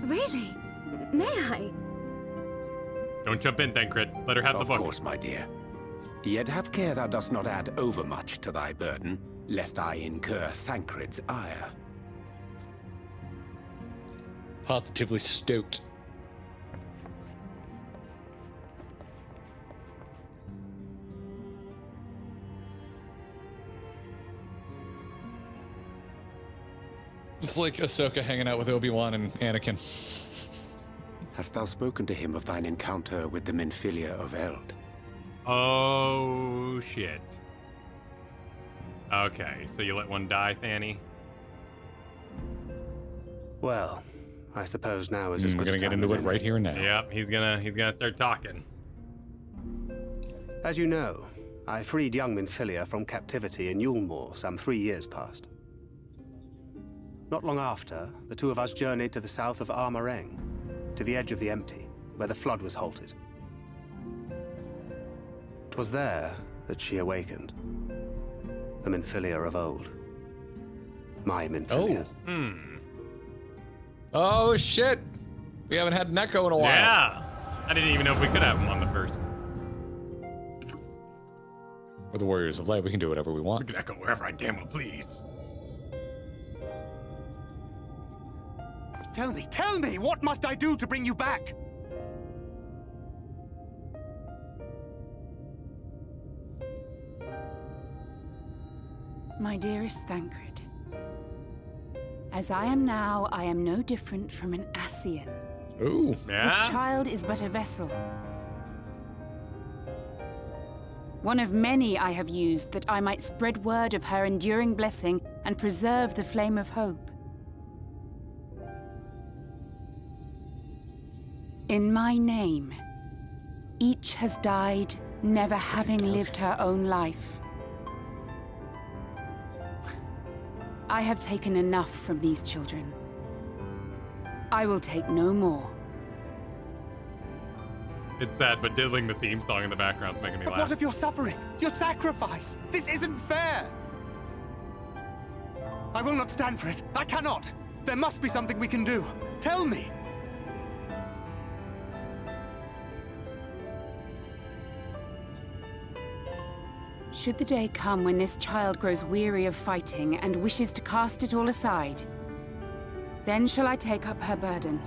Really? May I? Don't jump in, Thancred. Let her have the Of book. course, my dear. Yet have care thou dost not add overmuch to thy burden, lest I incur Thancred's ire. Positively stoked. It's like Ahsoka hanging out with Obi-Wan and Anakin. Hast thou spoken to him of thine encounter with the Minfilia of Eld? Oh, shit. Okay, so you let one die, Fanny? Well, I suppose now is as We're good gonna a get time into as it any. right here and now. Yep, he's gonna start talking. As you know, I freed young Minfilia from captivity in Yulmore some 3 years past. Not long after, the two of us journeyed to the south of Armareng, to the edge of the Empty, where the flood was halted. It was there that she awakened. The Minfilia of old. My Minfilia. Oh shit! We haven't had an echo in a while. Yeah! I didn't even know if we could have him on the first. We're the Warriors of Light. We can do whatever we We want. can echo wherever I damn well please. Tell me, what must I do to bring you back? My dearest Thancred, as I am now, I am no different from an Ascian. Ooh. Yeah? This child is but a vessel. One of many I have used that I might spread word of her enduring blessing and preserve the flame of hope. In my name, each has died, never having lived her own life. I have taken enough from these children. I will take no more. It's sad, but diddling the theme song in the background's making me But laugh. what of your suffering? Your sacrifice? This isn't fair! I will not stand for it. I cannot! There must be something we can do. Tell me! Should the day come when this child grows weary of fighting and wishes to cast it all aside, then shall I take up her burden.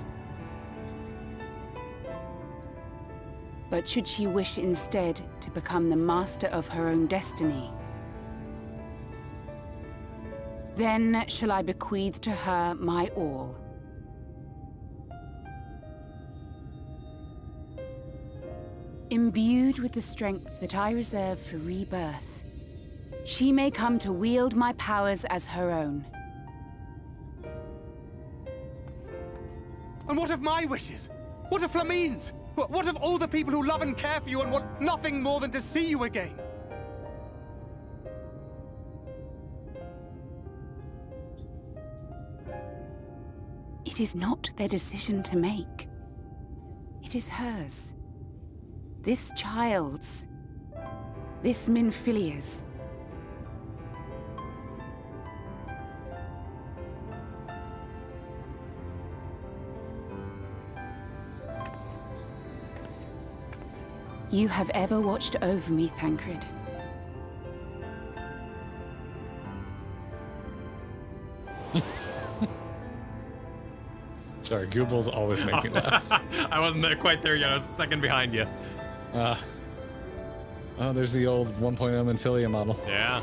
But should she wish instead to become the master of her own destiny, then shall I bequeath to her my all. Imbued with the strength that I reserve for rebirth, she may come to wield my powers as her own. And what of my wishes? What of Flamine's? What of all the people who love and care for you and want nothing more than to see you again? It is not their decision to make. It is hers. This child's. This Minfilia's. You have ever watched over me, Thancred. Sorry, Google's always make me laugh. I wasn't there quite there yet. I was a second behind you. Oh, there's the old 1.0 Minfilia model. Yeah.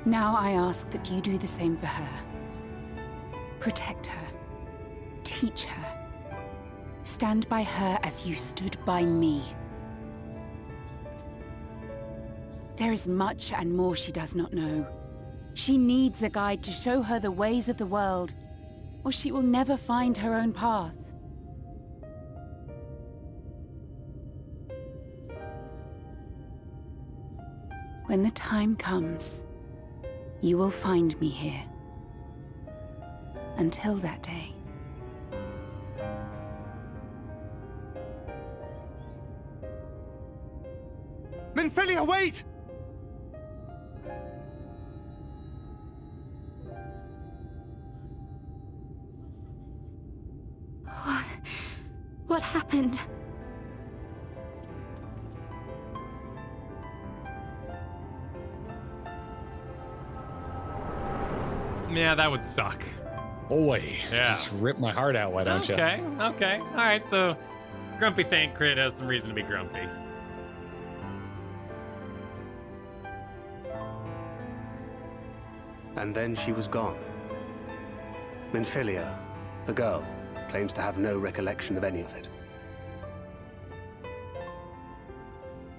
Now I ask that you do the same for her. Protect her. Teach her. Stand by her as you stood by me. There is much and more she does not know. She needs a guide to show her the ways of the world, or she will never find her own path. When the time comes, you will find me here. Until that day. Minfilia, wait! What happened? Yeah, that would suck. Boy, Yeah. just rip my heart out, why don't you? Okay. All right, so Grumpy Thancred has some reason to be grumpy. And then she was gone. Minfilia, the girl, claims to have no recollection of any of it.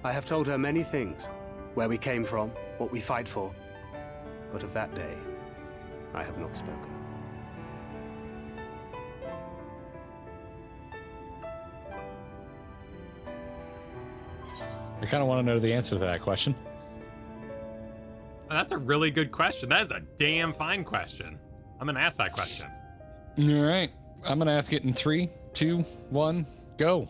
I have told her many things, where we came from, what we fight for, but of that day, I have not spoken. I kind of want to know the answer to that question. Oh, that's a really good question. That is a damn fine question. I'm gonna ask that question. All right. I'm going to ask it in 3, 2, 1, go.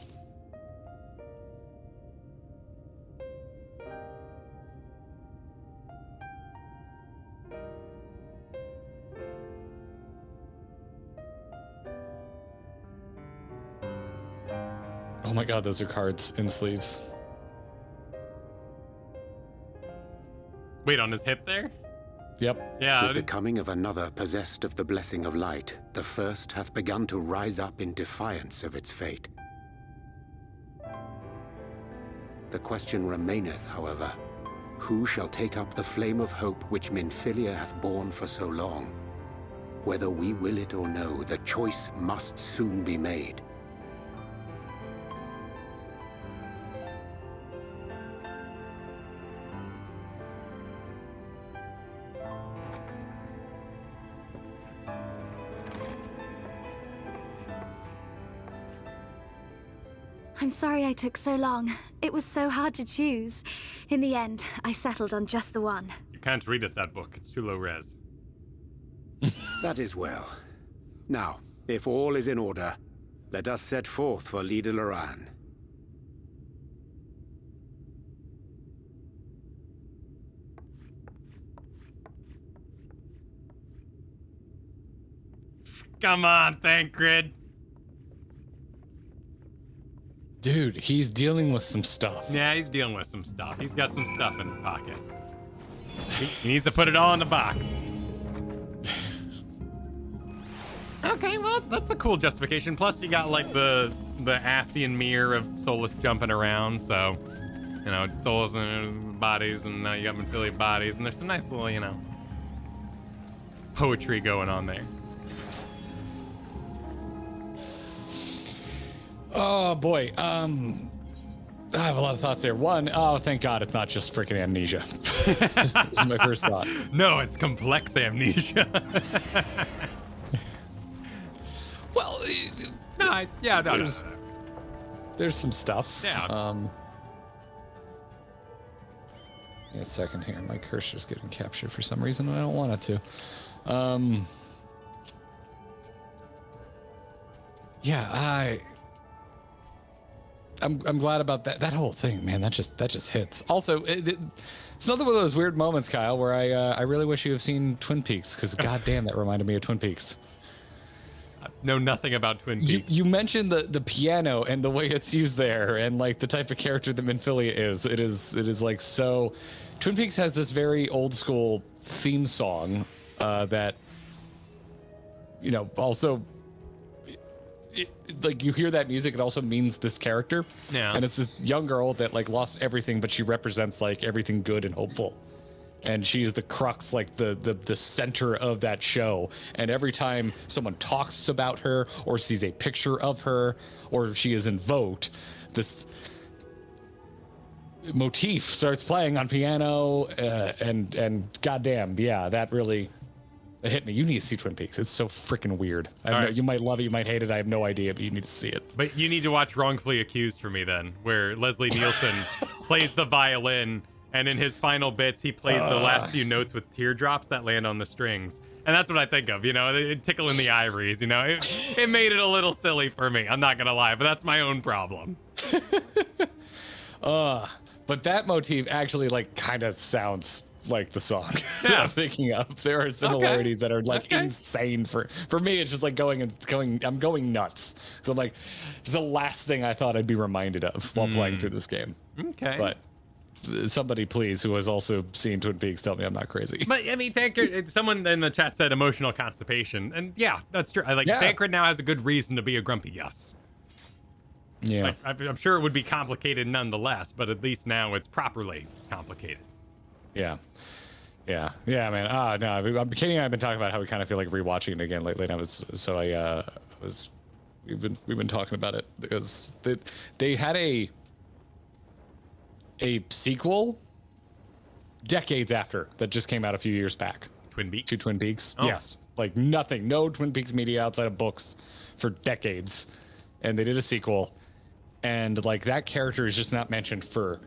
Oh my god, those are cards in sleeves. Wait, on his hip there? Yep. Yeah. With the coming of another possessed of the blessing of light, the first hath begun to rise up in defiance of its fate. The question remaineth, however, who shall take up the flame of hope which Minfilia hath borne for so long? Whether we will it or no, the choice must soon be made. I'm sorry I took so long. It was so hard to choose. In the end, I settled on just the one. You can't read it, that book. It's too low res. That is well. Now, if all is in order, let us set forth for Leader Loran. Come on, Thancred. Dude, he's dealing with some stuff. Yeah, he's dealing with some stuff. He's got some stuff in his pocket. He needs to put it all in the box. Okay, well, that's a cool justification. Plus, you got like the Asian mirror of Solus jumping around, so you know, Solus and bodies, and now you got Minfilia bodies, and there's some nice little, you know, poetry going on there. Oh boy, I have a lot of thoughts there. One, oh thank God it's not just freaking amnesia. This is my first thought. No, it's complex amnesia. Well, no. There's some stuff. Yeah. Give me a second here. My cursor's getting captured for some reason, and I don't want it to. Yeah, I'm glad about that. That whole thing, man. That just hits. Also, it's another one of those weird moments, Kyle, where I really wish you have seen Twin Peaks, because goddamn, that reminded me of Twin Peaks. I know nothing about Twin Peaks. You mentioned the piano and the way it's used there, and like the type of character that Minfilia is. It is like so. Twin Peaks has this very old school theme song that, you know, also. Like you hear that music, it also means this character. Yeah. And it's this young girl that like lost everything, but she represents like everything good and hopeful. And she's the crux, like the center of that show. And every time someone talks about her or sees a picture of her or she is invoked, this motif starts playing on piano, and goddamn, yeah, that really It hit me. You need to see Twin Peaks. It's so freaking weird. Right. You might love it, you might hate it. I have no idea, but you need to see it. But you need to watch Wrongfully Accused for me then, where Leslie Nielsen plays the violin, and in his final bits, he plays the last few notes with teardrops that land on the strings. And that's what I think of, it tickling the ivories, It made it a little silly for me. I'm not going to lie, but that's my own problem. But that motif actually, like, kind of sounds like the song that Yeah. I'm thinking of. There are similarities that are like insane for me. It's just like I'm going nuts. So I'm like, it's the last thing I thought I'd be reminded of while playing through this game. Okay. But somebody, please, who has also seen Twin Peaks, tell me I'm not crazy. But I mean, Tancred, someone in the chat said emotional constipation, and yeah, that's true. Tancred now has a good reason to be a grumpy Gus. Yeah. I'm sure it would be complicated nonetheless, but at least now it's properly complicated. Yeah, man. No, I'm kidding. I've been talking about how we kind of feel like rewatching it again lately. And we've been talking about it because they had a sequel decades after that just came out a few years back. Twin Peaks? To Twin Peaks. Oh. Yes. Like nothing. No Twin Peaks media outside of books for decades. And they did a sequel. And like that character is just not mentioned for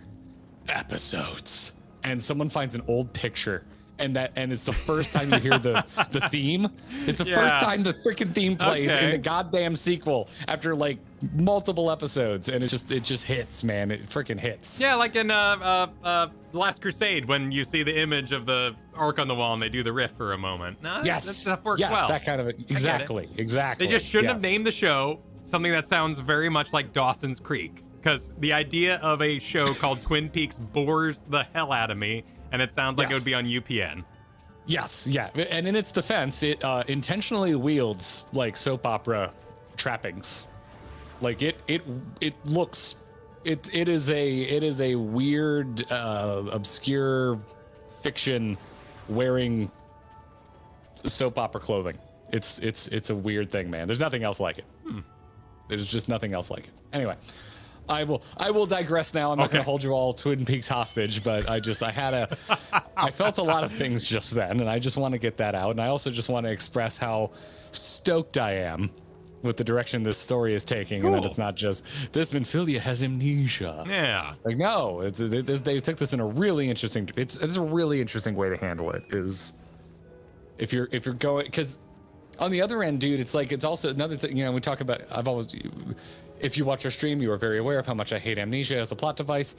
episodes. And someone finds an old picture and it's the first time you hear the theme. It's the first time the freaking theme plays in the goddamn sequel after like multiple episodes, and it just hits, man. It freaking hits. Yeah, like in The Last Crusade when you see the image of the Ark on the wall and they do the riff for a moment. No, Yes, that stuff works yes, well. that kind of exactly. They just shouldn't have named the show something that sounds very much like Dawson's Creek, because the idea of a show called Twin Peaks bores the hell out of me, and it sounds like it would be on UPN. Yes, yeah, and in its defense, it intentionally wields like soap opera trappings. Like it looks, it is a weird, obscure fiction wearing soap opera clothing. It's a weird thing, man. There's nothing else like it. There's just nothing else like it. Anyway, I will digress now. I'm not going to hold you all Twin Peaks hostage, but I felt a lot of things just then, and I just want to get that out. And I also just want to express how stoked I am with the direction this story is taking, and that it's not just this Minfilia has amnesia. Yeah. Like no, they took this in a really interesting. It's a really interesting way to handle it. Is if you're going, because on the other end, dude, it's also another thing. We talk about. If you watch our stream, you are very aware of how much I hate amnesia as a plot device.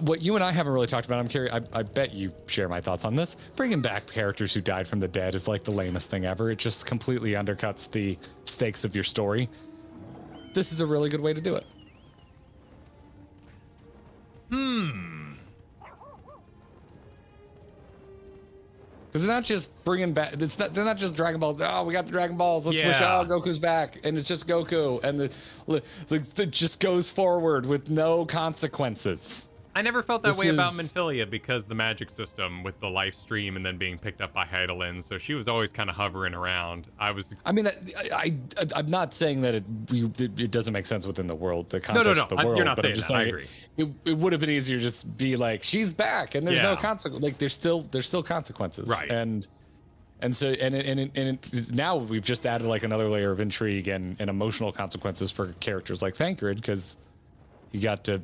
What you and I haven't really talked about, I'm curious, I bet you share my thoughts on this. Bringing back characters who died from the dead is like the lamest thing ever. It just completely undercuts the stakes of your story. This is a really good way to do it. Because they're not just bringing back. They're not just Dragon Ball. Oh, we got the Dragon Balls. Let's wish. Oh, Goku's back, and it's just Goku, and it just goes forward with no consequences. I never felt that way about Minfilia because the magic system with the life stream and then being picked up by Heidelin, so she was always kind of hovering around. I mean, I'm not saying that it doesn't make sense within the world, the context of the world. You're not but saying I'm just that. saying I agree. It would have been easier to just be like, she's back, and there's no consequence. Like there's still consequences, right? And so now we've just added like another layer of intrigue and emotional consequences for characters like Thancred, because you got to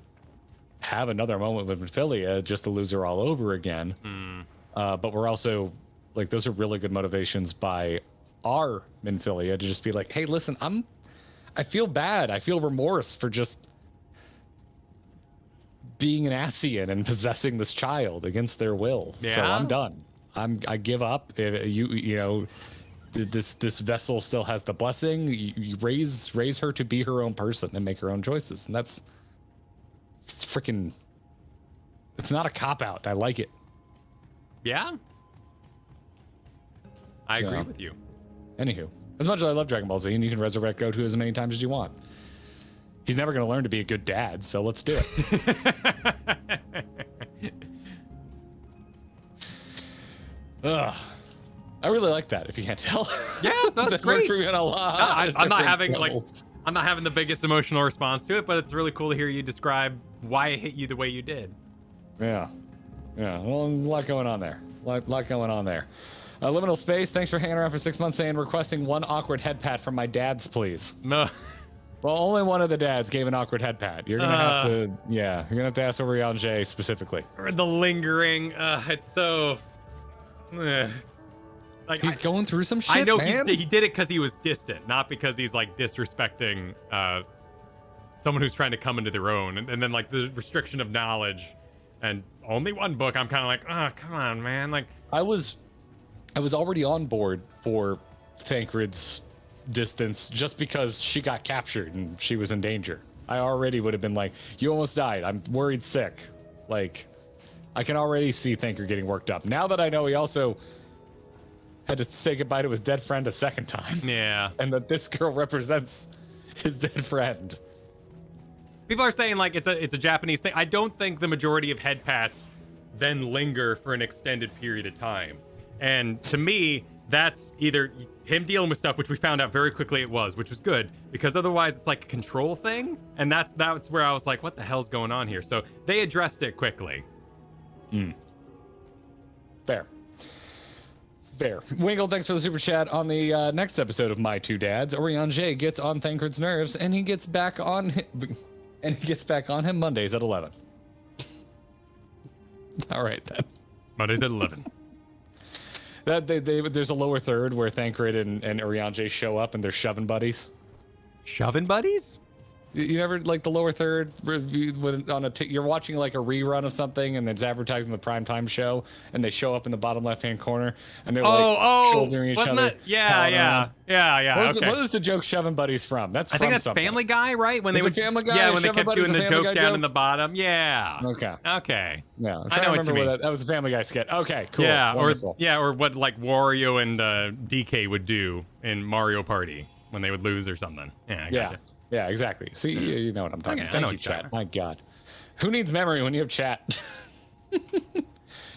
have another moment with Minfilia just to lose her all over again. But we're also like, those are really good motivations by our Minfilia to just be like, hey, listen, I feel bad. I feel remorse for just being an Ascian and possessing this child against their will. Yeah. So I'm done. I give up. This vessel still has the blessing. You raise her to be her own person and make her own choices. And it's not a cop-out. I like it. Yeah. I agree with you. Anywho, as much as I love Dragon Ball Z, and you can resurrect Goku as many times as you want. He's never going to learn to be a good dad, so let's do it. Ugh. I really like that, if you can't tell. Yeah, that's great. A lot I'm not having the biggest emotional response to it, but it's really cool to hear you describe why it hit you the way you did. Yeah. Well, there's a lot going on there. A lot going on there. Liminal Space, thanks for hanging around for 6 months, saying requesting one awkward head pat from my dads, please. No. Well, only one of the dads gave an awkward head pat. You're gonna have to, you're gonna have to ask Orion J specifically. Or the lingering, it's so. Like he's going through some shit, I know man. he did it because he was distant, not because he's like disrespecting someone who's trying to come into their own. And then like the restriction of knowledge and only one book. I'm kind of like, oh, come on, man. Like I was already on board for Thancred's distance just because she got captured and she was in danger. I already would have been like, you almost died. I'm worried sick. Like, I can already see Thancred getting worked up. Now that I know he also had to say goodbye to his dead friend a second time. Yeah. And that this girl represents his dead friend. People are saying like it's a Japanese thing. I don't think the majority of head pats then linger for an extended period of time. And to me, that's either him dealing with stuff, which we found out very quickly it was, which was good, because otherwise it's like a control thing. And that's where I was like, what the hell's going on here? So they addressed it quickly. Fair. Wingle, thanks for the super chat. On the next episode of My Two Dads, Orion J gets on Thancred's nerves, and he gets back on him Mondays at 11. All right then. Mondays at 11. There's a lower third where Thancred and Orion J show up and they're shoving buddies. Shoving buddies? You never like the lower third you're watching like a rerun of something and it's advertising the primetime show and they show up in the bottom left hand corner and they're shouldering each other. Yeah. What is the joke shoving buddies from? I think that's something. Family Guy, right? When Family Guy? Yeah, when they kept doing the joke down joke? in the bottom. Yeah. Okay. Yeah, I'm trying I know to remember what you mean. that was a Family Guy sketch. Okay, cool. Yeah, wonderful. or what like Wario and DK would do in Mario Party when they would lose or something. Yeah, I gotcha. Yeah, exactly. See, you know what I'm talking about. Thank you, chat. My God. Who needs memory when you have chat?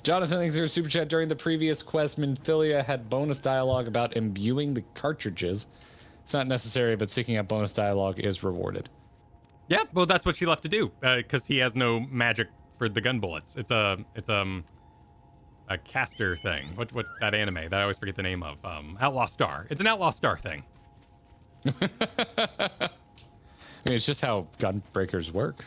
Jonathan thinks there's a super chat. During the previous quest, Minfilia had bonus dialogue about imbuing the cartridges. It's not necessary, but seeking out bonus dialogue is rewarded. Yeah, well, that's what she left to do, because he has no magic for the gun bullets. It's a caster thing. What that anime that I always forget the name of? Outlaw Star. It's an Outlaw Star thing. I mean, it's just how gunbreakers work.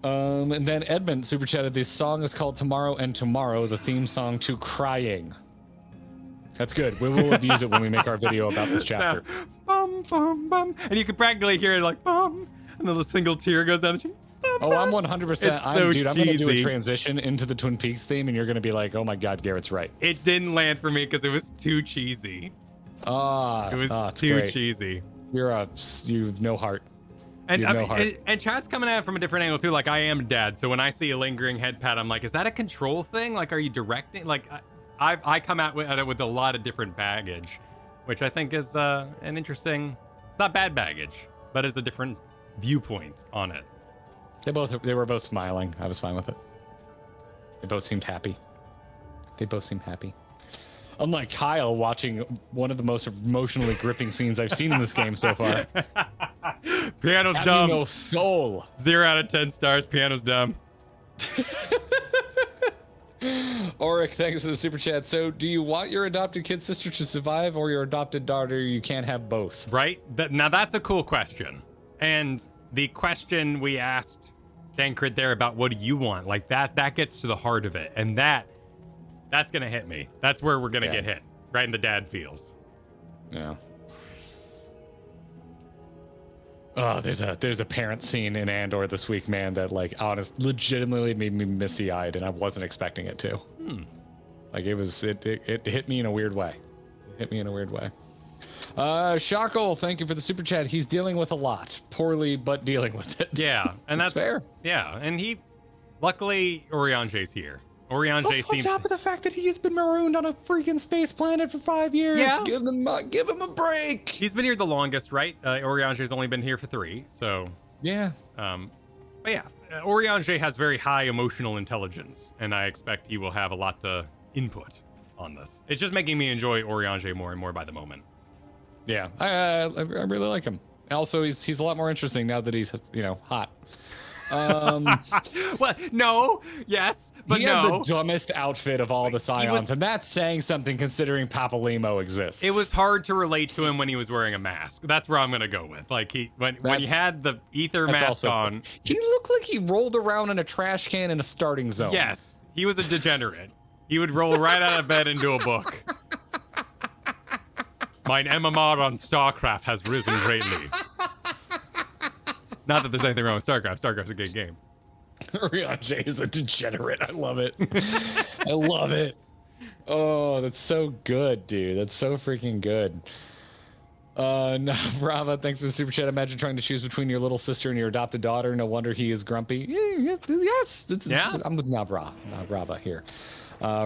And then Edmund super chatted, this song is called Tomorrow and Tomorrow, the theme song to Crying. That's good. We will abuse it when we make our video about this chapter. Bum, bum, bum. And you can practically hear it like, bum, and then a single tear goes down the cheek. Oh, I'm 100%. Dude, I'm going to do a transition into the Twin Peaks theme, and you're going to be like, oh my God, Garrett's right. It didn't land for me because it was too cheesy. It was too great. Cheesy. You've no heart. And and chat's coming at it from a different angle too. Like I am dad, so when I see a lingering head pat, I'm like, is that a control thing? Like, are you directing? Like, I come at it with a lot of different baggage, which I think is an interesting. It's not bad baggage, but it's a different viewpoint on it. They were both smiling. I was fine with it. They both seemed happy. Unlike Kyle watching one of the most emotionally gripping scenes I've seen in this game so far. Piano's Having dumb. no soul. 0 out of 10 stars. Piano's dumb. Auric, thanks for the super chat. So, do you want your adopted kid sister to survive, or your adopted daughter? You can't have both. Right? Now that's a cool question. And the question we asked Thancred there about what do you want, like that gets to the heart of it, and that's gonna hit me. That's where we're gonna get hit, right in the dad feels. Yeah. Oh, there's a parent scene in Andor this week, man, that like legitimately made me misty-eyed, and I wasn't expecting it to. Like it hit me in a weird way. Shackle, thank you for the super chat. He's dealing with a lot, poorly, but dealing with it. Yeah, and that's fair. Yeah, and luckily Oriange's here. Oriange seems on top of the fact that he's been marooned on a freaking space planet for 5 years. Yeah. Give him a break. He's been here the longest, right? Oriange's only been here for 3, so yeah. But yeah, Oriange has very high emotional intelligence, and I expect he will have a lot to input on this. It's just making me enjoy Oriange more and more by the moment. Yeah, I really like him. Also, he's a lot more interesting now that he's hot. Well, no, yes, but he no. had the dumbest outfit of all the Scions, was- and that's saying something considering Papalymo exists. It was hard to relate to him when he was wearing a mask. That's where I'm gonna go with. Like when he had the ether That's mask also on. He looked like he rolled around in a trash can in a starting zone. Yes, he was a degenerate. He would roll right out of bed into a book. Mine MMR on StarCraft has risen greatly. Not that there's anything wrong with StarCraft. StarCraft's a good game. Rianjay is a degenerate. I love it. I love it. Oh, that's so good, dude. That's so freaking good. No, Brava, thanks for the super chat. Imagine trying to choose between your little sister and your adopted daughter. No wonder he is grumpy. Yes. I'm with Brava here.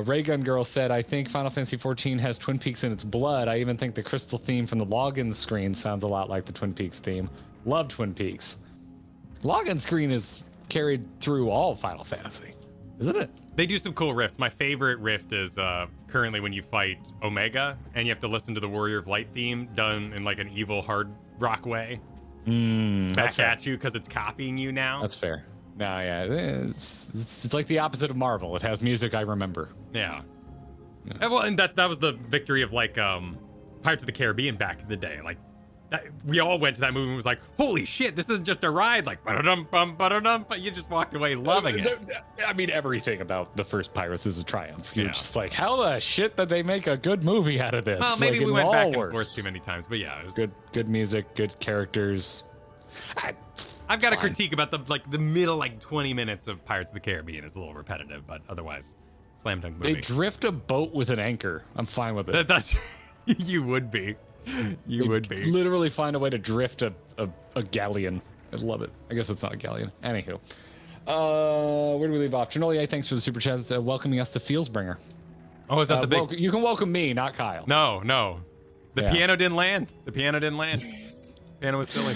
Raygun Girl said, I think Final Fantasy XIV has Twin Peaks in its blood. I even think the crystal theme from the login screen sounds a lot like the Twin Peaks theme. Love Twin Peaks. Login screen is carried through all Final Fantasy, isn't it? They do some cool riffs. My favorite riff is currently when you fight Omega and you have to listen to the Warrior of Light theme done in like an evil hard rock way. That's fair. At you because it's copying you now. That's fair. No, yeah, it's like the opposite of Marvel. It has music I remember. Yeah. Well, and that was the victory of like Pirates of the Caribbean back in the day. Like we all went to that movie and was like, holy shit, this isn't just a ride. Like, ba-da-dum, bum, ba-da-dum. You just walked away loving it. I mean, everything about the first Pirates is a triumph. You're Yeah. just like, how the shit did they make a good movie out of this? Well, maybe like, we it went all back and works. forth too many times, but yeah, it was Good music, good characters. I've got a fine. critique about the middle 20 minutes of Pirates of the Caribbean is a little repetitive, but otherwise, slam dunk movie. They drift a boat with an anchor. I'm fine with it. That's you would be. You would be. Literally find a way to drift a galleon. I love it. I guess it's not a galleon. Anywho. Where do we leave off? Trinoli, thanks for the super chat. It's, welcoming us to Fieldsbringer. Oh, is that the big? You can welcome me, not Kyle. No. The Yeah. piano didn't land. Piano was silly.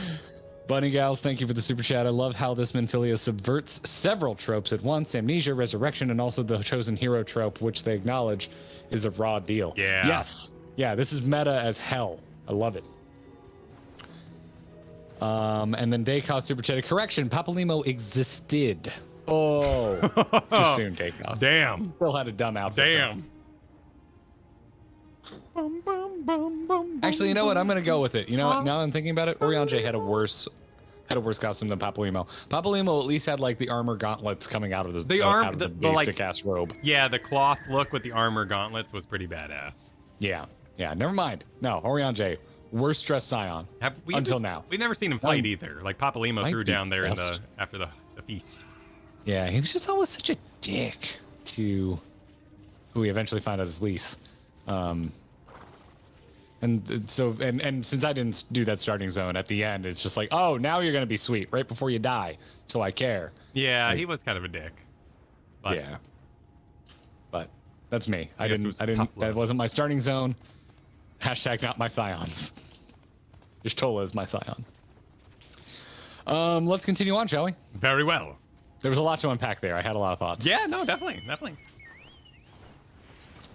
Bunny Gals, thank you for the super chat. I love how this Minfilia subverts several tropes at once: amnesia, resurrection, and also the chosen hero trope, which they acknowledge is a raw deal. Yeah. Yes. Yeah, this is meta as hell. I love it. And then Daykoff super chat. Correction, Papalymo existed. Oh, too soon, Daykoff. Damn. Still had a dumb outfit. Damn. Actually, you know what? I'm gonna go with it. You know what? Now that I'm thinking about it, Orianjay had a worse costume than Papalymo. Papalymo at least had like the armor gauntlets coming out of the basic ass robe. Yeah, the cloth look with the armor gauntlets was pretty badass. Yeah. Never mind. No, Orianjay, worst dressed Scion until now. We've never seen him fight either. Like Papalymo Might threw be down there best. after the feast. Yeah, he was just always such a dick to who we eventually found out as Lise. And since I didn't do that starting zone at the end, it's just like, oh, now you're gonna be sweet right before you die, so I care. Yeah, he was kind of a dick. But Yeah, but that's me. I guess it was didn't. tough That love. wasn't my starting zone. Hashtag not my Scions. Y'shtola is my Scion. Let's continue on, shall we? Very well. There was a lot to unpack there. I had a lot of thoughts. Yeah, no, definitely.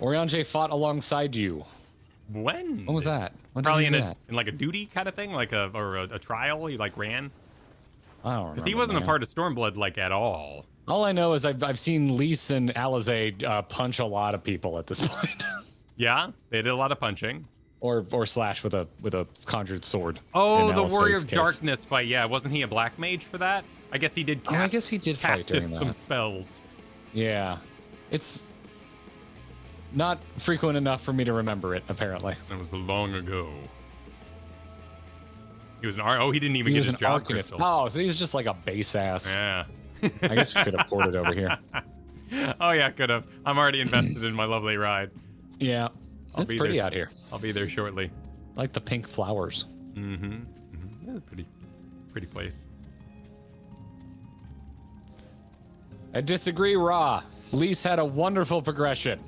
Orianjay fought alongside you. When was that? When did Probably he in do a that? like a duty kind of thing, like a trial. He like ran. I don't remember. Because he wasn't man. a part of Stormblood like at all. All I know is I've seen Lise and Alizé punch a lot of people at this point, Yeah, they did a lot of punching. or slash with a conjured sword. Oh, in the Alizé's Warrior of case. Darkness fight. Yeah, wasn't he a black mage for that? I guess he did. Oh, I guess he did fight during some that. spells. Yeah, it's not frequent enough for me to remember it. Apparently, It was long ago. He was an Oh, he didn't even he get was his an job arcanist. crystal. Oh, so he's just like a base ass. Yeah. I guess we could have ported over here. Oh yeah, could have. I'm already invested in my lovely ride. Yeah, it's be pretty there. out here. I'll be there shortly. Like the pink flowers. Yeah, pretty place. I disagree, Ra. Lise had a wonderful progression.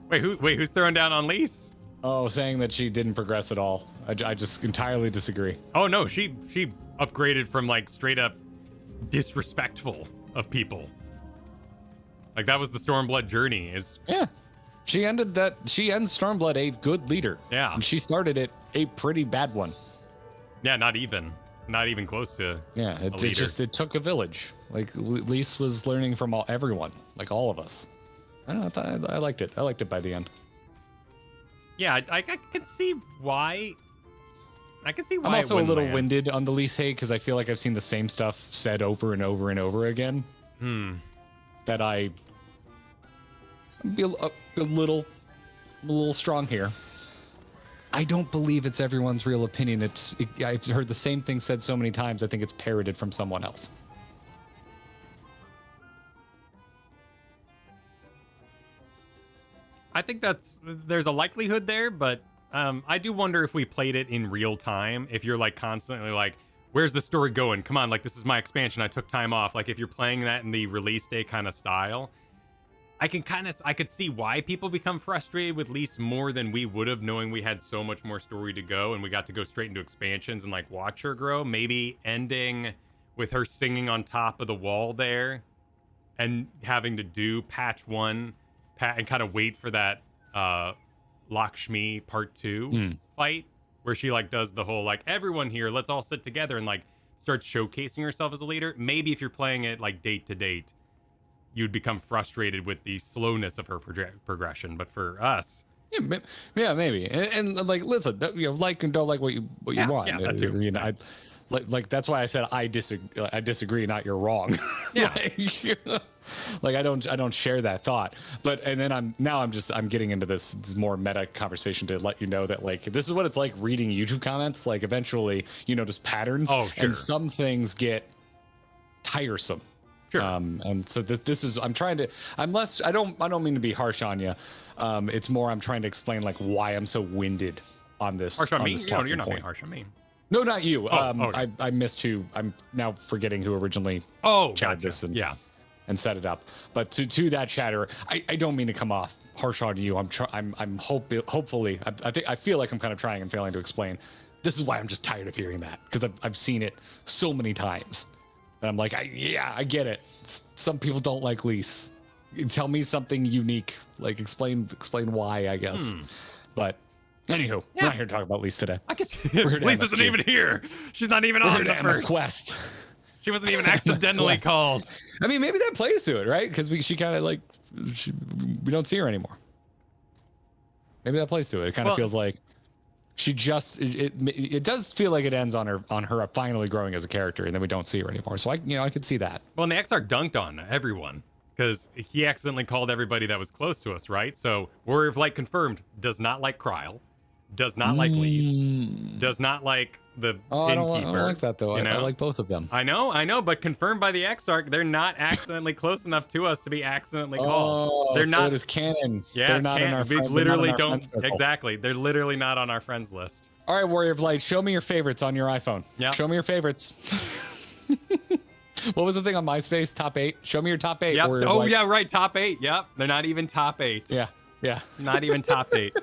Wait, who's throwing down on Lise? Oh, saying that she didn't progress at all. I just entirely disagree. Oh no, she upgraded from like straight up disrespectful of people. Like that was the Stormblood journey. Is Yeah. She ends Stormblood a good leader. Yeah. And she started it a pretty bad one. yeah, not even. not even close to. Yeah, a leader. it took a village. Like Lise was learning from everyone, like all of us. I don't know. I liked it. I liked it by the end. Yeah, I can see why. I can see why. I'm also a little land. winded on the Lise hate because I feel like I've seen the same stuff said over and over and over again. That I be a little strong here. I don't believe it's everyone's real opinion. I've heard the same thing said so many times. I think it's parroted from someone else. I think there's a likelihood there, but I do wonder if we played it in real time, if you're like constantly like, where's the story going? Come on, like this is my expansion. I took time off. Like if you're playing that in the release day kind of style, I could see why people become frustrated with Lise more than we would have, knowing we had so much more story to go and we got to go straight into expansions and like watch her grow. Maybe ending with her singing on top of the wall there and having to do patch 1 and kind of wait for that Lakshmi part 2 fight where she like does the whole like everyone here, let's all sit together and like starts showcasing herself as a leader. Maybe if you're playing it like date to date, you'd become frustrated with the slowness of her progression. But for us, yeah, maybe. And like, listen, like and don't like what you want. Yeah, that too. You know, like that's why I said I disagree, not you're wrong. Yeah. Like I don't share that thought. But and then I'm getting into this more meta conversation to let you know that like this is what it's like reading YouTube comments. Like eventually you notice patterns. Oh, sure. And some things get tiresome. Sure. And so this is I don't mean to be harsh on you. It's more I'm trying to explain like why I'm so winded on this. Harsh on me? This You're not point. being harsh on me. No, not you. Okay. I missed who. I'm now forgetting who originally chatted this and set it up. But to that chatter, I don't mean to come off harsh on you. Hopefully I feel like I'm kind of trying and failing to explain. This is why I'm just tired of hearing that because I've seen it so many times. And I'm like, I get it. Some people don't like Lise. Tell me something unique. Like explain why, I guess. But anywho, we're not here to talk about Lise today. Lise isn't even here. She's not even on the MS first Quest. She wasn't even accidentally called. I mean, maybe that plays to it, right? Because she kind of like we don't see her anymore. Maybe that plays to it. It kind of feels like she just it does feel like it ends on her finally growing as a character, and then we don't see her anymore. So I could see that. Well, and the Exarch dunked on everyone because he accidentally called everybody that was close to us, right? So Warrior of Light confirmed does not like Coeurl, does not like Lise, does not like the innkeeper. I don't like that though. You know? I like both of them. I know, but confirmed by the Exarch, they're not accidentally close enough to us to be accidentally called. They're not. It is canon. Yeah, they're it's not canon. in our We friend, literally not in our don't. friend circle. Exactly, they're literally not on our friends list. All right, Warrior of Light, show me your favorites on your iPhone. Yeah. Show me your favorites. What was the thing on MySpace? Top 8. Show me your top 8. Yep. Warrior of Oh Light. yeah, right. Top 8. Yep. They're not even top 8. Yeah. Not even top 8.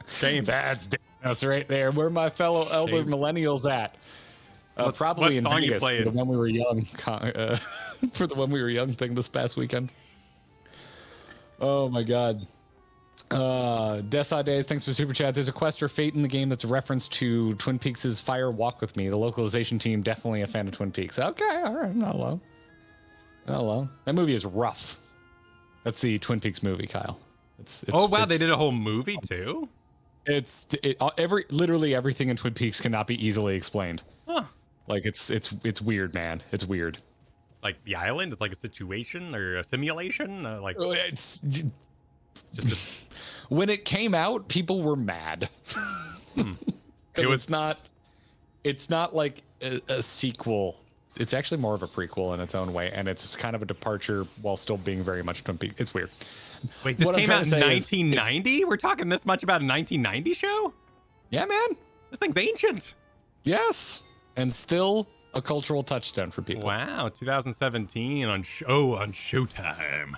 Shame. That's us right there. Where my fellow elder millennials at? Probably in what song you Vegas played? for the When We Were Young. For the When We Were Young thing this past weekend. Oh my God. Desa Days, thanks for super chat. There's a quest or fate in the game that's a reference to Twin Peaks' Fire Walk With Me. The localization team definitely a fan of Twin Peaks. Okay, all right, not alone. That movie is rough. That's the Twin Peaks movie, Kyle. It's They did a whole movie too. Literally everything in Twin Peaks cannot be easily explained. Huh. Like it's weird, man. It's weird. Like the island, it's like a situation or a simulation. It's just when it came out, people were mad. It's not like a sequel. It's actually more of a prequel in its own way, and it's kind of a departure while still being very much Twin Peaks. It's weird. Wait, this came out in 1990? We're talking this much about a 1990 show? Yeah, man. This thing's ancient. Yes, and still a cultural touchstone for people. Wow, 2017 on Showtime.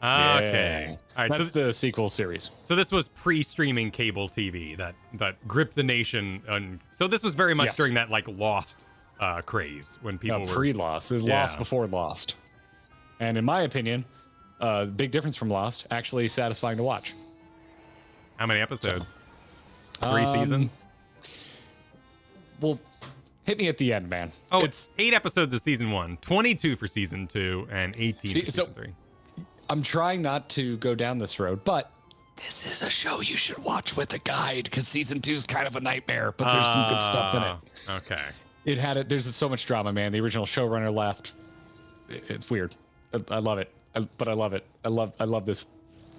Okay. All right, that's the sequel series. So this was pre-streaming cable TV that gripped the nation. So this was very much during that like Lost craze when people were pre-Lost. There's Lost before Lost, and in my opinion, big difference from Lost. Actually, satisfying to watch. How many episodes? 3 seasons. Well, Hit me at the end, man. Oh, it's 8 episodes of season 1, 22 for season 2, and 18 for season 3. I'm trying not to go down this road, but this is a show you should watch with a guide because season 2 is kind of a nightmare, but there's some good stuff in it. Okay. There's so much drama, man. The original showrunner left. It's weird. I love it. But I love it. I love this.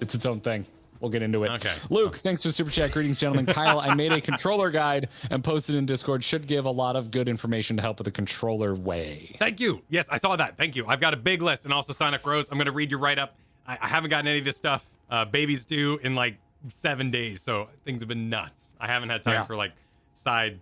It's its own thing. We'll get into it. Okay. Luke, thanks for super chat. Greetings, gentlemen. Kyle, I made a controller guide and posted in Discord. Should give a lot of good information to help with the controller way. Thank you. Yes, I saw that. Thank you. I've got a big list, and also Sonic Rose. I'm going to read your write-up. I haven't gotten any of this stuff. Baby's due in like 7 days, so things have been nuts. I haven't had time for like side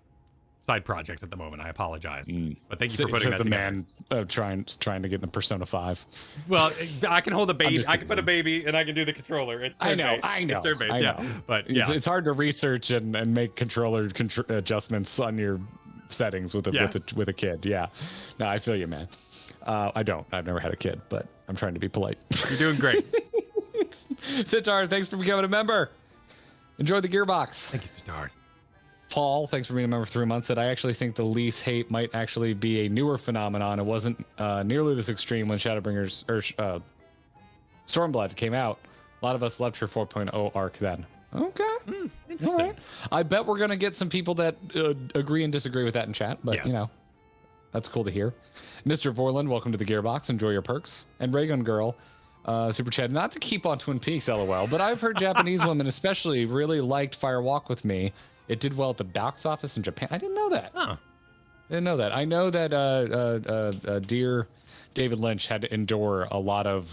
projects at the moment. I apologize, but thank you for putting that the together. Man trying to get into Persona 5. Well, I can hold a baby. I can put a baby, and I can do the controller. It's I know. It's turn-based, yeah. But yeah, it's hard to research and make controller adjustments on your settings with a kid. Yeah, no, I feel you, man. I don't. I've never had a kid, but I'm trying to be polite. You're doing great. Sitar, thanks for becoming a member. Enjoy the gearbox. Thank you, Sitar. Paul, thanks for being a member for 3 months. Said I actually think the lease hate might actually be a newer phenomenon. It wasn't nearly this extreme when Shadowbringers or Stormblood came out. A lot of us loved her 4.0 arc then. Okay. Interesting. All right. I bet we're gonna get some people that agree and disagree with that in chat, but you know, that's cool to hear. Mr. Vorland, welcome to the Gearbox. Enjoy your perks. And Raygun Girl, super chat. Not to keep on Twin Peaks, lol, but I've heard Japanese women especially really liked Fire Walk with Me. It did well at the box office in Japan. I didn't know that. Oh. I didn't know that. I know that dear David Lynch had to endure a lot of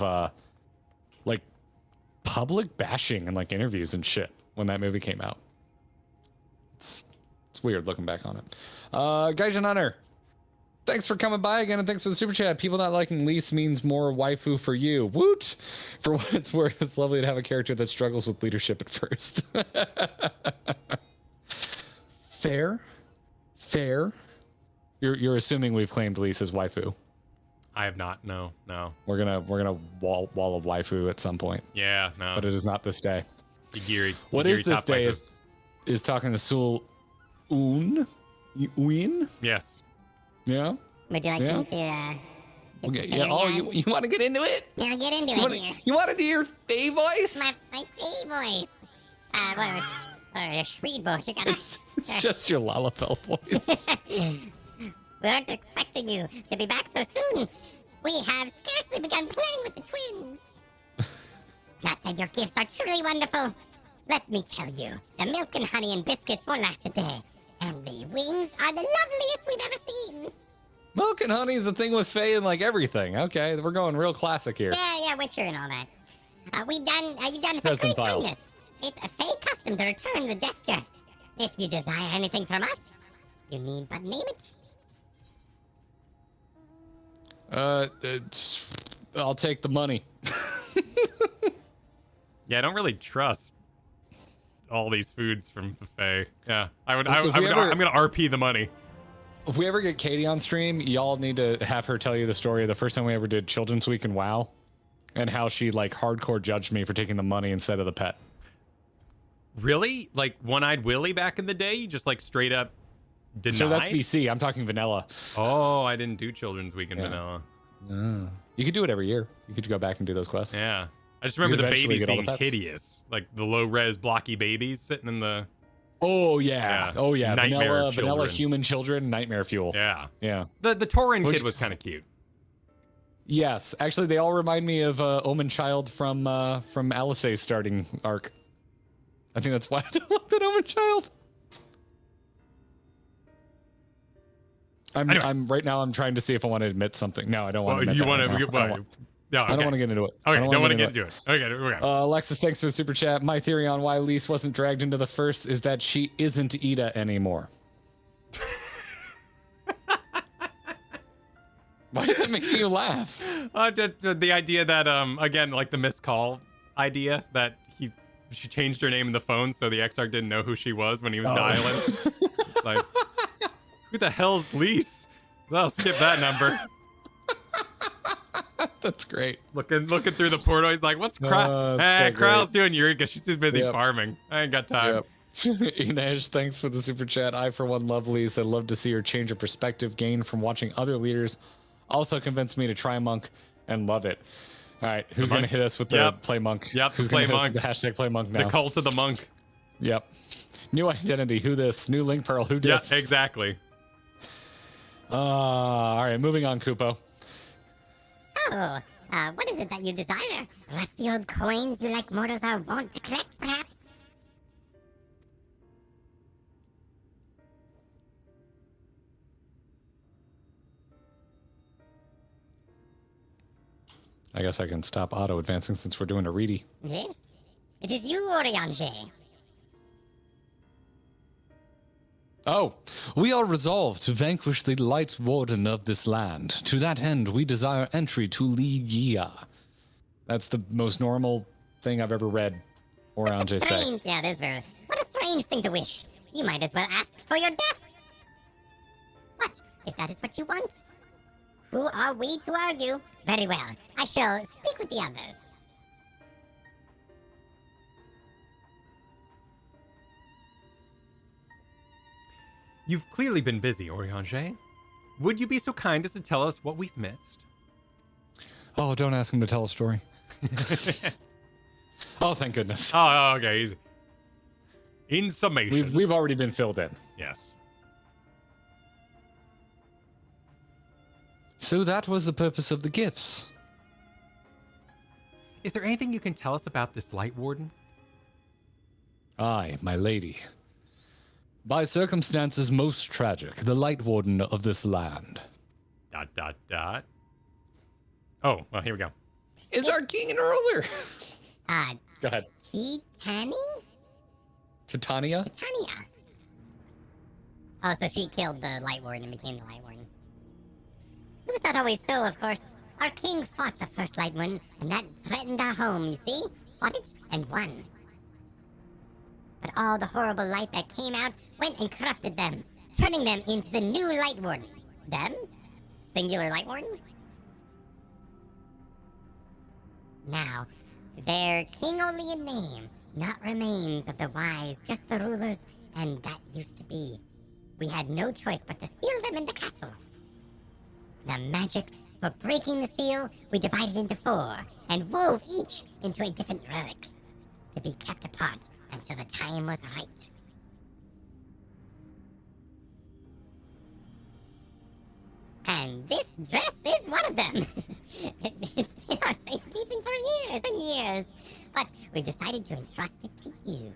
like public bashing and like interviews and shit when that movie came out. It's weird looking back on it. Gaijin Hunter, thanks for coming by again, and thanks for the super chat. People not liking Lise means more waifu for you. Woot! For what it's worth, it's lovely to have a character that struggles with leadership at first. Fair. You're assuming we've claimed Lise as waifu. I have not. No. We're gonna wall of waifu at some point. Yeah, no. But it is not this day. Igiri. What Igiri is this day? waifu. Is talking to Sul Un? Yes. Yeah. Would you like me to? Okay. Yeah. Oh, you want to get into it? Yeah, get into it here. You want to do your Fae voice? My Fae voice. Or a Shreed voice. You gotta. It's just your Lalafell voice. We weren't expecting you to be back so soon. We have scarcely begun playing with the twins. That said, your gifts are truly wonderful. Let me tell you, the milk and honey and biscuits won't last a day, and the wings are the loveliest we've ever seen. Milk and honey is the thing with Fae and like everything. Okay, we're going real classic here. Yeah, Witcher and all that. You've done such President great Files. kindness. It's a Fae custom to return the gesture. If you desire anything from us, you need but name it. I'll take the money. Yeah, I don't really trust all these foods from the Fae. Yeah, I'm gonna RP the money. If we ever get Katie on stream, y'all need to have her tell you the story of the first time we ever did Children's Week in WoW, and how she like hardcore judged me for taking the money instead of the pet. Really? Like One-Eyed Willy back in the day? You just like straight up denied? So that's BC. I'm talking vanilla. Oh, I didn't do Children's Week in vanilla. You could do it every year. You could go back and do those quests. Yeah. I just remember the eventually babies get all the being pets. hideous. Like the low-res blocky babies sitting in the... Oh, yeah. Oh, yeah. Nightmare Vanilla children. human children, nightmare fuel. Yeah. Yeah. The Tauren kid was kind of cute. Yes. Actually, they all remind me of Omen Child from Alisae's starting arc. I think that's why I don't like that Omen Child. I'm right now. I'm trying to see if I want to admit something. No, I don't want to. You want to? I don't want to get into it. Okay, don't want to get into it. Okay. Alexis, thanks for the super chat. My theory on why Lise wasn't dragged into the first is that she isn't Ida anymore. Why is it making you laugh? The idea that again, like the missed call idea that she changed her name in the phone so the Exarch didn't know who she was when he was dialing. Like, who the hell's Lise? I'll skip that number. That's great. Looking through the portal, he's like, "What's Crow? So Crowell's doing Eureka. She's too busy Yep. farming. I ain't got time." Yep. Inej, thanks for the super chat. I, for one, love Lee. Said, love to see her change her perspective, gain from watching other leaders. Also convinced me to try Monk and love it. All right, who's going to hit us with the play Monk? Yep, who's play gonna hit us Monk. with the hashtag play Monk now? The cult of the monk. Yep. New identity. Who this? New link pearl. Who this? Yeah, exactly. All right, moving on, Kupo. So, what is it that you desire? Rusty old coins you like mortals are wont to collect, perhaps? I guess I can stop auto advancing since we're doing a reedy. Yes. It is you, Oriange. Oh, we are resolved to vanquish the Light Warden of this land. To that end, we desire entry to Ligia. That's the most normal thing I've ever read Oriange say. Strange. Yeah, it is very... What a strange thing to wish. You might as well ask for your death. What, if that is what you want? Who are we to argue? Very well. I shall speak with the others. You've clearly been busy, Oriange. Would you be so kind as to tell us what we've missed? Oh, don't ask him to tell a story. Oh, thank goodness. Oh, okay. Easy. In summation. We've already been filled in. Yes. So that was the purpose of the gifts. Is there anything you can tell us about this Light Warden? Aye, my lady. By circumstances most tragic, the Light Warden of this land. ... Oh, well, here we go. Is our king an earlier? Go ahead. Titania? Titania? Titania. Oh, so she killed the Light Warden and became the Light Warden. It was not always so, of course. Our king fought the first Light Warden, and that threatened our home, you see? Fought it and won. But all the horrible light that came out went and corrupted them, turning them into the new Light Warden. Them? Singular Light Warden? Now, they're king only in name, not remains of the wise, just the rulers, and that used to be. We had no choice but to seal them in the castle. The magic for breaking the seal, we divided into 4, and wove each into a different relic, to be kept apart until the time was right. And this dress is one of them. It's been our safekeeping for years and years, but we decided to entrust it to you.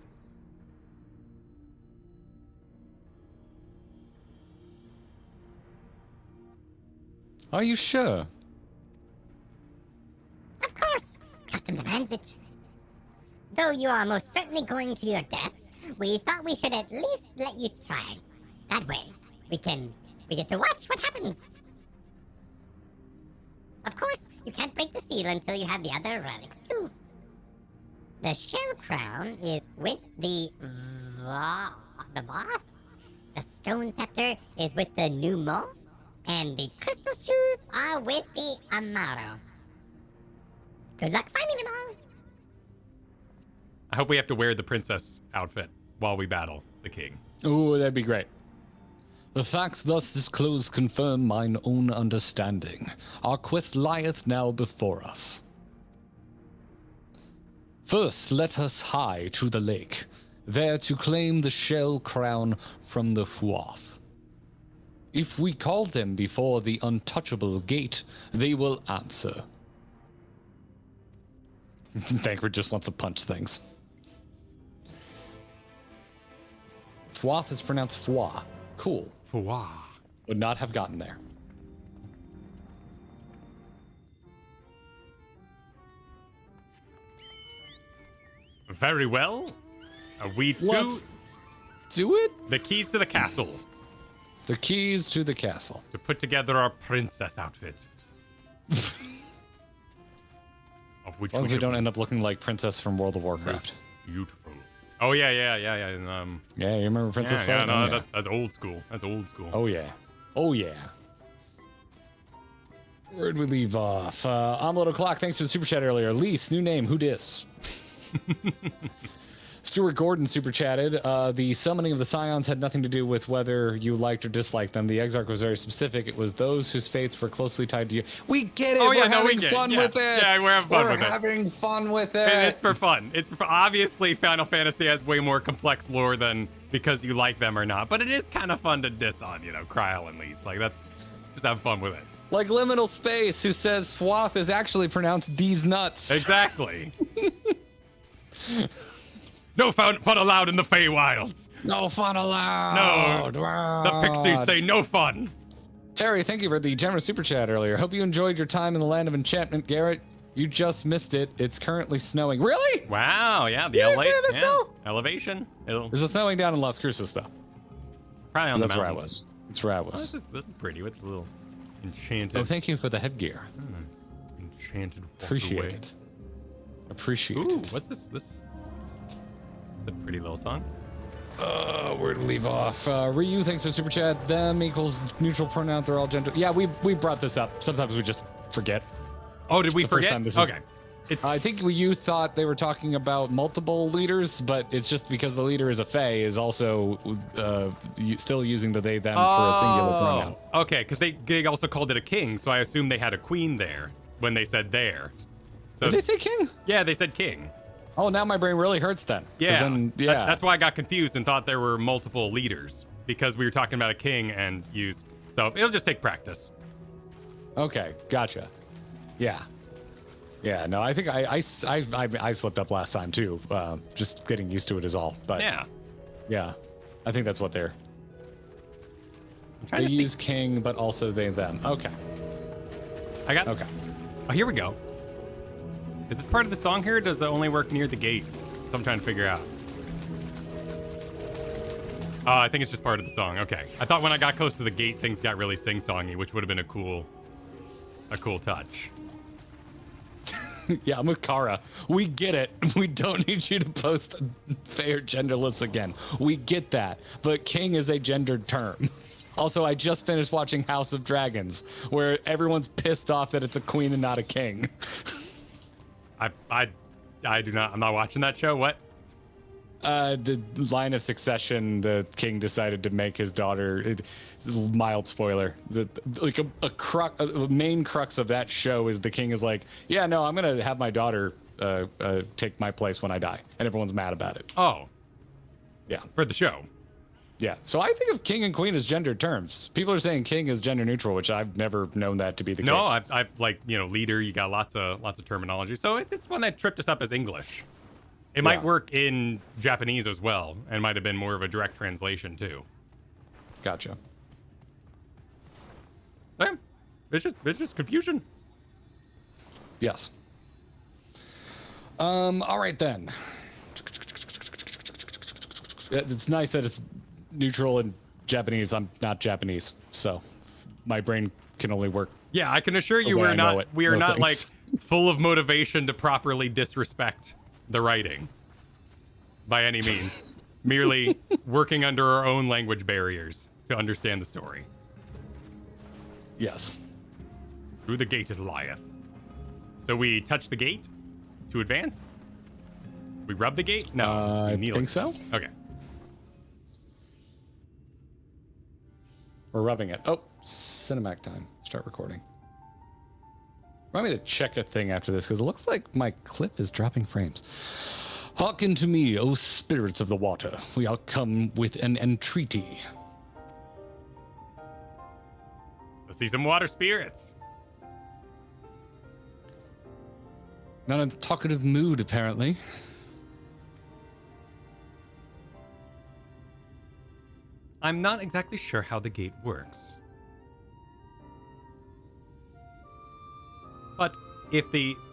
Are you sure? Of course, custom demands it. Though you are most certainly going to your deaths, we thought we should at least let you try. That way, we get to watch what happens. Of course, you can't break the seal until you have the other relics too. The shell crown is with the Voth. The stone scepter is with the Numo, and the crystal shoes are with the Amaro. Good luck finding them all. I hope we have to wear the princess outfit while we battle the king. Ooh, that'd be great. The facts thus disclosed confirm mine own understanding. Our quest lieth now before us. First, let us hie to the lake, there to claim the shell crown from the Fuath. If we call them before the untouchable gate, they will answer. Thancred just wants to punch things. Fuath is pronounced Foie. Cool. Foie. Would not have gotten there. Very well. We two... Let's do it. The keys to the castle. The keys to the castle. To put together our princess outfit. Of which As long as we don't end up looking like Princess from World of Warcraft. Beautiful. Oh, yeah. Yeah, you remember Princess Fight? No, Oh, yeah. that's old school. That's old school. Oh, yeah. Oh, yeah. Where'd we leave off? Omelette O'Clock, thanks for the super chat earlier. Lise, new name, who dis? Stuart Gordon super chatted. The summoning of the Scions had nothing to do with whether you liked or disliked them. The Exarch was very specific. It was those whose fates were closely tied to you. We get it. Oh, we're yeah, no, we having get fun it. with it. Yeah, we're having fun with it. We're having fun with it. It's for fun. Obviously, Final Fantasy has way more complex lore than because you like them or not. But it is kind of fun to diss on, Cryle and Lease. Like, that's just have fun with it. Like Liminal Space, who says Swath is actually pronounced D's nuts. Exactly. No fun allowed in the Feywilds. No fun allowed. No. The pixies say no fun. Terry, thank you for the generous super chat earlier. Hope you enjoyed your time in the land of enchantment, Garrett. You just missed it. It's currently snowing. Really? Wow, yeah, the elevation. Is it snowing down in Las Cruces, though? Probably on the That's where I mountains. was. That's where I was. Oh, this is pretty with the little enchanted. Oh, thank you for the headgear. Enchanted. Appreciate it. Appreciate Ooh, it. what's this? This is a pretty little song. Where to leave off? Ryu, thanks for super chat. Them equals neutral pronoun. They're all gender. Yeah, we brought this up. Sometimes we just forget. Oh, did we It's the first forget? time this is- Okay. I think you thought they were talking about multiple leaders, but it's just because the leader is a fae is also still using the they them for a singular pronoun. Okay, because they also called it a king, so I assume they had a queen there when they said there. So Did they say king? yeah, they said king. Oh, now my brain really hurts then. 'Cause Yeah, then, that's why I got confused and thought there were multiple leaders because we were talking about a king and used. So it'll just take practice. Okay, gotcha. Yeah. Yeah, no, I think I slipped up last time too. Just getting used to it is all. But yeah, I think that's what they're. I'm trying They to use see. king, but also they them. Okay. Okay. Oh, here we go. Is this part of the song here, or does it only work near the gate? So I'm trying to figure out. I think it's just part of the song. Okay. I thought when I got close to the gate, things got really sing-songy, which would have been a cool touch. Yeah, I'm with Kara. We get it. We don't need you to post fair genderless again. We get that. But king is a gendered term. Also, I just finished watching House of Dragons, where everyone's pissed off that it's a queen and not a king. I do not. I'm not watching that show. What? The line of succession, the king decided to make his daughter. Mild spoiler. A main crux of that show is the king is like, yeah, no, I'm gonna have my daughter take my place when I die, and everyone's mad about it. Oh. Yeah. For the show. Yeah. So I think of king and queen as gendered terms. People are saying king is gender neutral, which I've never known that to be the case. No, I've like leader. You got lots of terminology. So it's one that tripped us up as English. It might work in Japanese as well, and might have been more of a direct translation too. Gotcha. Yeah, it's just confusion. Yes. All right then. It's nice that it's neutral in Japanese. I'm not Japanese, so my brain can only work. Yeah, I can assure you we are not like full of motivation to properly disrespect the writing by any means. Merely working under our own language barriers to understand the story. Yes. Through the gate it lieth. So we touch the gate to advance? We rub the gate? No. I think so. Okay. We're rubbing it. Oh, Cinemac time. Start recording. Remind me to check a thing after this, because it looks like my clip is dropping frames. Hearken to me, O spirits of the water. We are come with an entreaty. Let's see some water spirits. Not in a talkative mood, apparently. I'm not exactly sure how the gate works. But if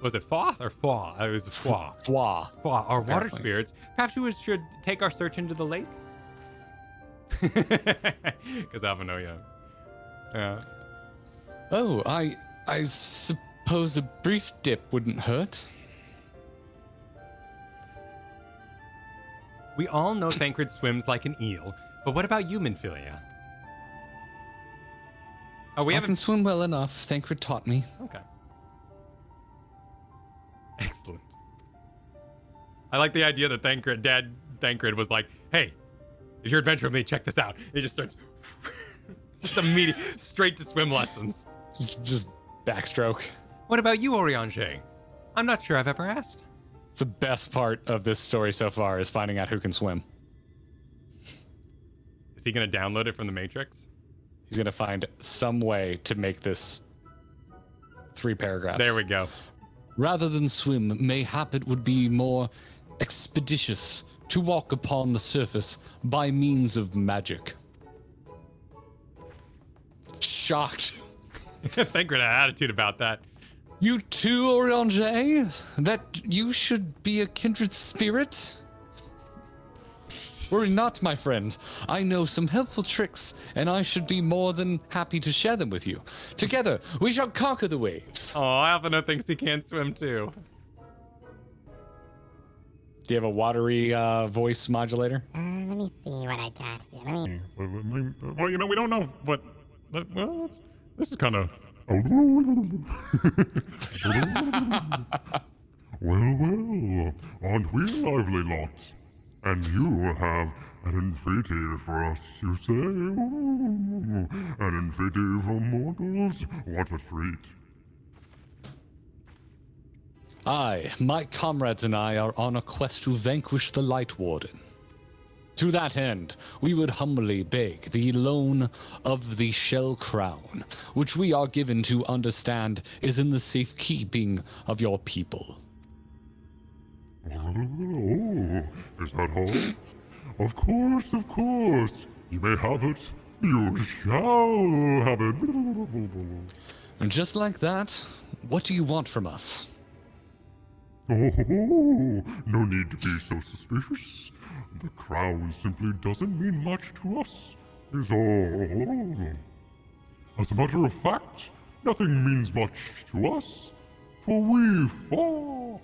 was it Foth or Fwa? It was Fwa. Fwa. Fwa are water Apparently. spirits. Perhaps we should take our search into the lake? Because I don't know yet. Yeah. Oh, I suppose a brief dip wouldn't hurt. We all know Thancred swims like an eel, but what about you, Minfilia? Oh, we I haven't. can swim well enough. Thancred taught me. Okay. Excellent. I like the idea that Dad Thancred was like, hey, if you're adventuring with me, check this out. He just starts just immediate straight to swim lessons. Just backstroke. What about you, Oriange? I'm not sure I've ever asked. It's the best part of this story so far is finding out who can swim. Is he going to download it from the Matrix? He's going to find some way to make this 3 paragraphs. There we go. Rather than swim, mayhap it would be more expeditious to walk upon the surface by means of magic. Shocked. Thancred had an attitude about that. You too, Oriange? That you should be a kindred spirit? Worry not, my friend. I know some helpful tricks, and I should be more than happy to share them with you. Together, we shall conquer the waves. Oh, Alphino thinks he can't swim too. Do you have a watery voice modulator? Let me see what I got here. Let me... Well, you know, we don't know what. Well, this is kind of. Well, aren't we a lively lot? And you have an entreaty for us, you say? An entreaty from mortals? What a treat. Aye, my comrades and I are on a quest to vanquish the Light Warden. To that end, we would humbly beg the loan of the Shell Crown, which we are given to understand is in the safekeeping of your people. Oh, is that all? Of course, of course. You may have it. You shall have it. And just like that, what do you want from us? Oh, no need to be so suspicious. The crown simply doesn't mean much to us, is all. As a matter of fact, nothing means much to us, for we fall.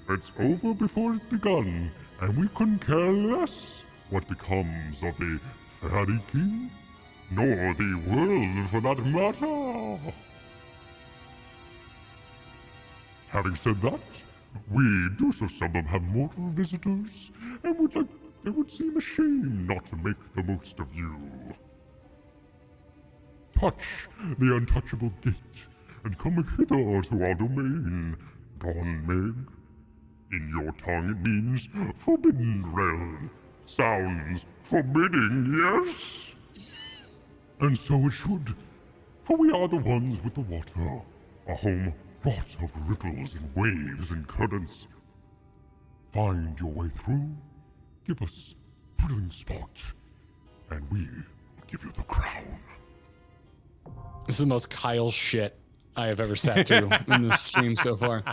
It's over before it's begun, and we couldn't care less what becomes of the Fairy King, nor the world for that matter. Having said that, we do so seldom have mortal visitors, and it would seem a shame not to make the most of you. Touch the untouchable gate, and come hither to our domain, Don Meg. In your tongue it means forbidden realm. Sounds forbidding, yes? And so it should, for we are the ones with the water, a home wrought of ripples and waves and currents. Find your way through, give us thrilling sport, and we will give you the crown. This is the most Kyle shit I have ever sat through in this stream so far.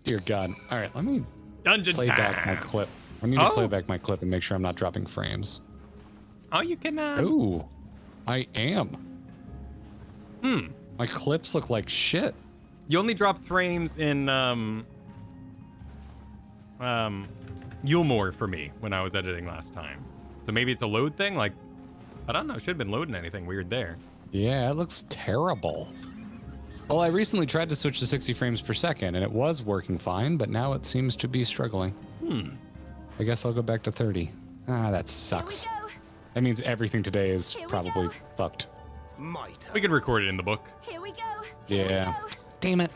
Dear God. All right, let me play back my clip. I need to play back my clip and make sure I'm not dropping frames. Oh, you can. Ooh, I am. My clips look like shit. You only dropped frames in Yulmore for me when I was editing last time. So maybe it's a load thing. Like, I don't know. Should have been loading anything weird there. Yeah, it looks terrible. Well, I recently tried to switch to 60 frames per second, and it was working fine, but now it seems to be struggling. I guess I'll go back to 30. Ah, that sucks. That means everything today is probably fucked. We could record it in the book. Here we go. Yeah. Damn it.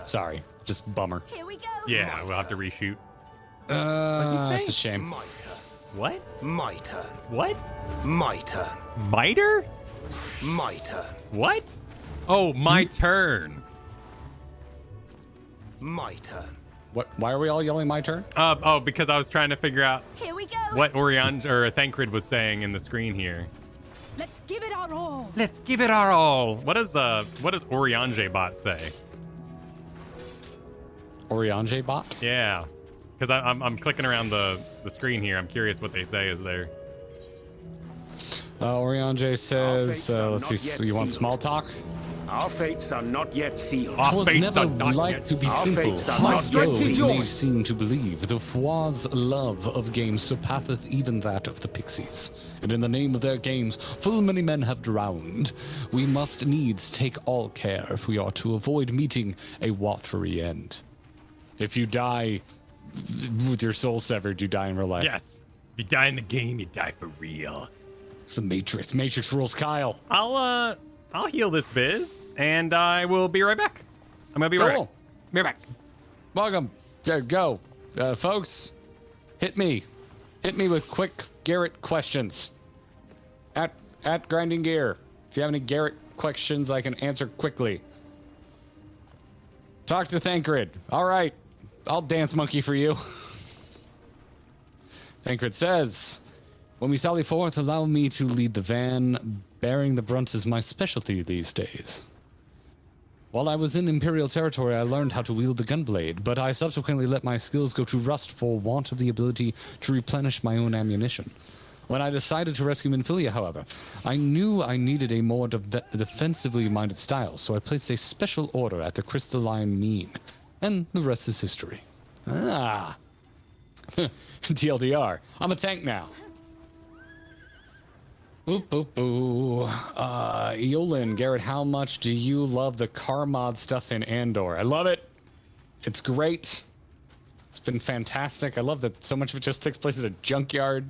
Sorry. Just bummer. Here we go. Yeah, we'll have to reshoot. It's a shame. What? Mitre. What? Mitre. Miter? Mitre. What? Oh, my turn. Mitre. What? Why are we all yelling my turn? Oh, because I was trying to figure out Here we go. what Oriange or Thancred was saying in the screen here. Let's give it our all. Let's give it our all. What does Oriange bot say? Oriange bot? Yeah, because I'm clicking around the screen here. I'm curious what they say is there. Oriange says, let's see, so you want small talk? Our fates are not yet sealed. Our Was fates never are not like yet to be Our simple. fates are My not yet strength sealed. may seem to believe the Foi's love of games surpasseth even that of the Pixies. And in the name of their games, full many men have drowned. We must needs take all care if we are to avoid meeting a watery end. If you die with your soul severed, you die in real life. Yes. If you die in the game, you die for real. It's the Matrix. Matrix rules, Kyle. I'll heal this biz, and I will be right back. I'm gonna be right Cool. back. Be right back. Welcome. Go. Folks, hit me. Hit me with quick Garrett questions. At Grinding Gear. If you have any Garrett questions, I can answer quickly. Talk to Thancred. All right. I'll dance monkey for you. Thancred says, when we sally forth, allow me to lead the van. Bearing the brunt is my specialty these days. While I was in Imperial territory, I learned how to wield the gunblade, but I subsequently let my skills go to rust for want of the ability to replenish my own ammunition. When I decided to rescue Minfilia, however, I knew I needed a more defensively minded style, so I placed a special order at the Crystalline Mean, and the rest is history. Ah. TLDR, I'm a tank now. Boop, boop, boo. Eolin, Garrett, how much do you love the car mod stuff in Andor? I love it. It's great. It's been fantastic. I love that so much of it just takes place at a junkyard.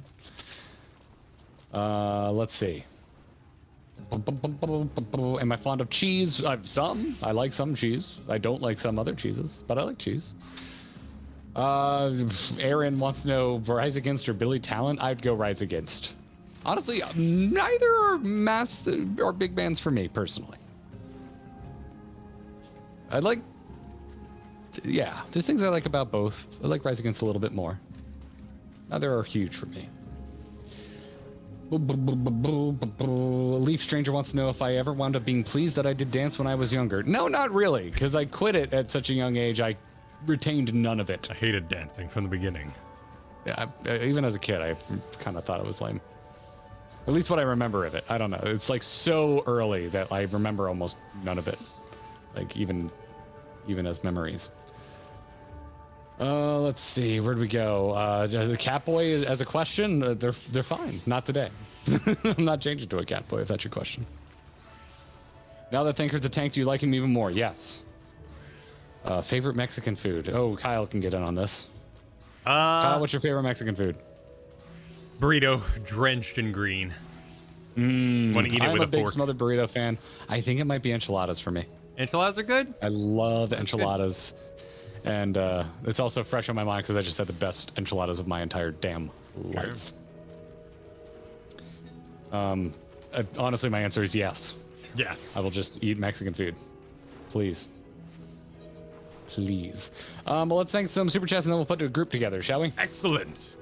Let's see. Am I fond of cheese? Some. I like some cheese. I don't like some other cheeses, but I like cheese. Aaron wants to know Rise Against or Billy Talent. I'd go Rise Against. Honestly, neither are big bands for me personally. I like, yeah, there's things I like about both. I like Rise Against a little bit more. Neither are huge for me. Leaf Stranger wants to know if I ever wound up being pleased that I did dance when I was younger. No, not really, because I quit it at such a young age. I retained none of it. I hated dancing from the beginning. Yeah, even as a kid, I kind of thought it was lame. At least what I remember of it. I don't know. It's like so early that I remember almost none of it. Like even as memories. Let's see. Where'd we go? As a Catboy as a question, they're fine. Not today. I'm not changing to a Catboy if that's your question. Now that Thancred's a tank, do you like him even more? Yes. Favorite Mexican food? Oh, Kyle can get in on this. Kyle, what's your favorite Mexican food? Burrito drenched in green. Want to eat it with a fork. I'm a big smothered burrito fan. I think it might be enchiladas for me. Enchiladas are good? I love enchiladas. And it's also fresh on my mind because I just had the best enchiladas of my entire damn life. Honestly, my answer is yes. Yes. I will just eat Mexican food. Please. Please. Well, let's thank some super chats and then we'll put a group together, shall we? Excellent.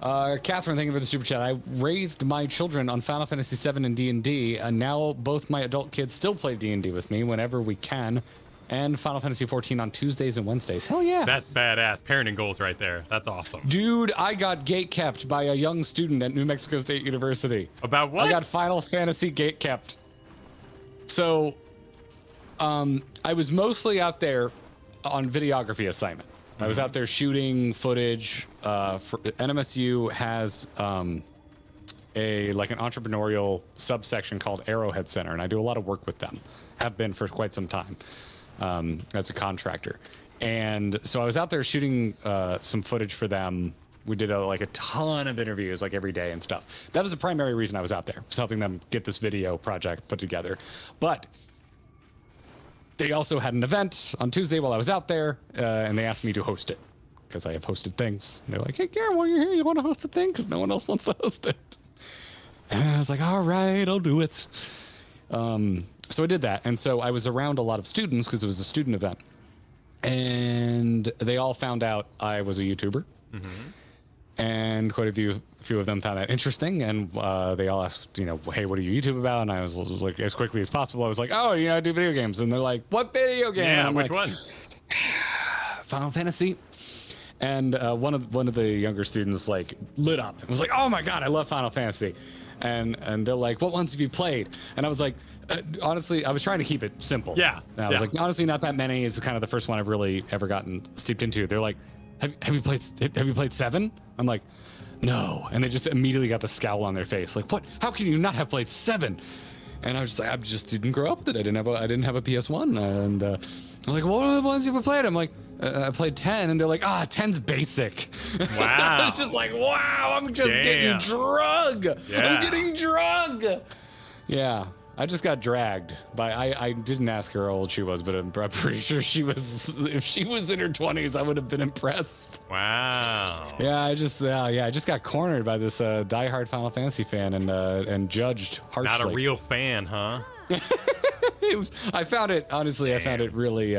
Catherine, thank you for the super chat. I raised my children on Final Fantasy VII and D&D, and now both my adult kids still play D&D with me whenever we can, and Final Fantasy XIV on Tuesdays and Wednesdays. Hell yeah. That's badass. Parenting goals right there. That's awesome. Dude, I got gate-kept by a young student at New Mexico State University. About what? I got Final Fantasy gate-kept. So, I was mostly out there on videography assignment. I was out there shooting footage. NMSU has an entrepreneurial subsection called Arrowhead Center, and I do a lot of work with them. Have been for quite some time as a contractor. And so I was out there shooting some footage for them. We did a ton of interviews every day and stuff. That was the primary reason I was out there, was helping them get this video project put together. But they also had an event on Tuesday while I was out there, and they asked me to host it because I have hosted things. And they're like, hey, Garrett, while you're here, you want to host the thing? Because no one else wants to host it. And I was like, all right, I'll do it. So I did that. And so I was around a lot of students because it was a student event. And they all found out I was a YouTuber. Mm-hmm. And quite a few of them found that interesting, and they all asked, hey, what do you YouTube about? And I was like, as quickly as possible, I was like, oh, I do video games. And they're like, what video game? Yeah, and which one? Final Fantasy. And one of the younger students lit up and was like, oh my god, I love Final Fantasy. and they're like, what ones have you played? And I was like, honestly, I was trying to keep it simple. Yeah. And I was like, honestly, not that many. It's kind of the first one I've really ever gotten steeped into. They're like, have you played 7? I'm like, no. And they just immediately got the scowl on their face. Like, what? How can you not have played 7? And I was just like, I just didn't grow up with it. I didn't have a PS1. And I'm like, what are the ones you ever played? I'm like, I played 10. And they're like, 10's basic. Wow. I was just like, wow, I'm just getting drug. Yeah. I'm getting drug. Yeah. I just got dragged by, I didn't ask her how old she was, but I'm pretty sure if she was in her 20s, I would have been impressed. Wow. Yeah, I just got cornered by this diehard Final Fantasy fan and judged harshly. Not a real fan, huh? I found it really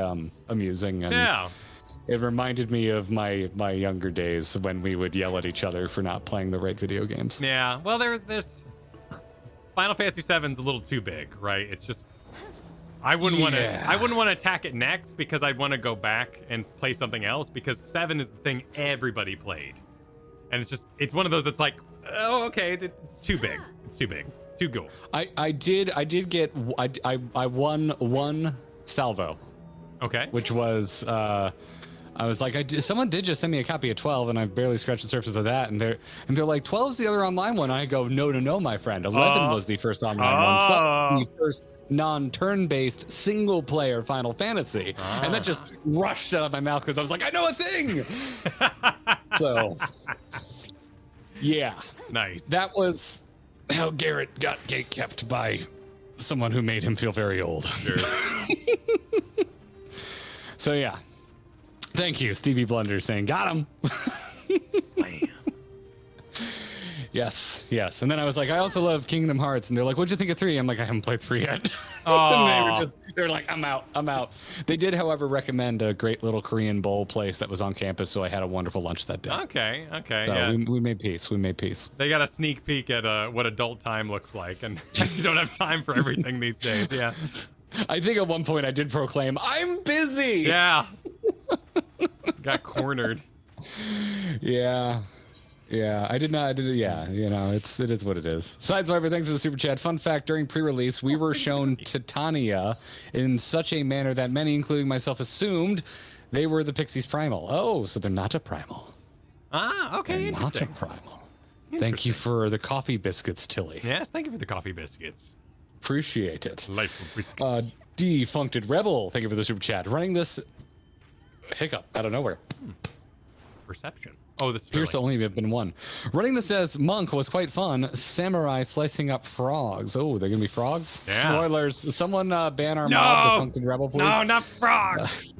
amusing. And Yeah. it reminded me of my younger days when we would yell at each other for not playing the right video games. Yeah. Well, there's Final Fantasy VII's a little too big, right? It's just I wouldn't want to attack it next because I'd want to go back and play something else because 7 is the thing everybody played. And it's one of those that's like, oh, okay, it's too big. It's too big. Too cool. I won one salvo. Okay. Which was I was like, someone did just send me a copy of 12, and I've barely scratched the surface of that. And they're like, 12's the other online one. And I go, no, my friend. 11 was the first online one. 12 was the first non-turn-based single-player Final Fantasy. And that just rushed out of my mouth because I was like, I know a thing. So, yeah. Nice. That was how Garrett got gatekept by someone who made him feel very old. Sure. So, yeah. Thank you, Stevie Blunder, saying, got him. Slam. Yes. And then I was like, I also love Kingdom Hearts. And they're like, what'd you think of 3? I'm like, I haven't played 3 yet. And they're like, I'm out. They did, however, recommend a great little Korean bowl place that was on campus. So I had a wonderful lunch that day. Okay. So Yeah. we made peace. They got a sneak peek at what adult time looks like. And you don't have time for everything these days. Yeah. I think at one point I did proclaim, I'm busy. Yeah. Got cornered. Yeah, I did not. Yeah, it is what it is. Sideswiper, thanks for the super chat. Fun fact: during pre-release, we were shown Titania in such a manner that many, including myself, assumed they were the Pixies Primal. Oh, so they're not a Primal. Okay. They're not a Primal. Thank you for the coffee biscuits, Tilly. Yes, thank you for the coffee biscuits. Appreciate it. Delightful biscuits. Defuncted Rebel, thank you for the super chat. Running this hiccup out of nowhere. Perception. Oh, this appears to only have been one. Running this as Monk was quite fun. Samurai slicing up frogs. Oh, they're gonna be frogs? Yeah. Spoilers. Someone ban our mob, Defuncted Rebel, please. No, not frogs.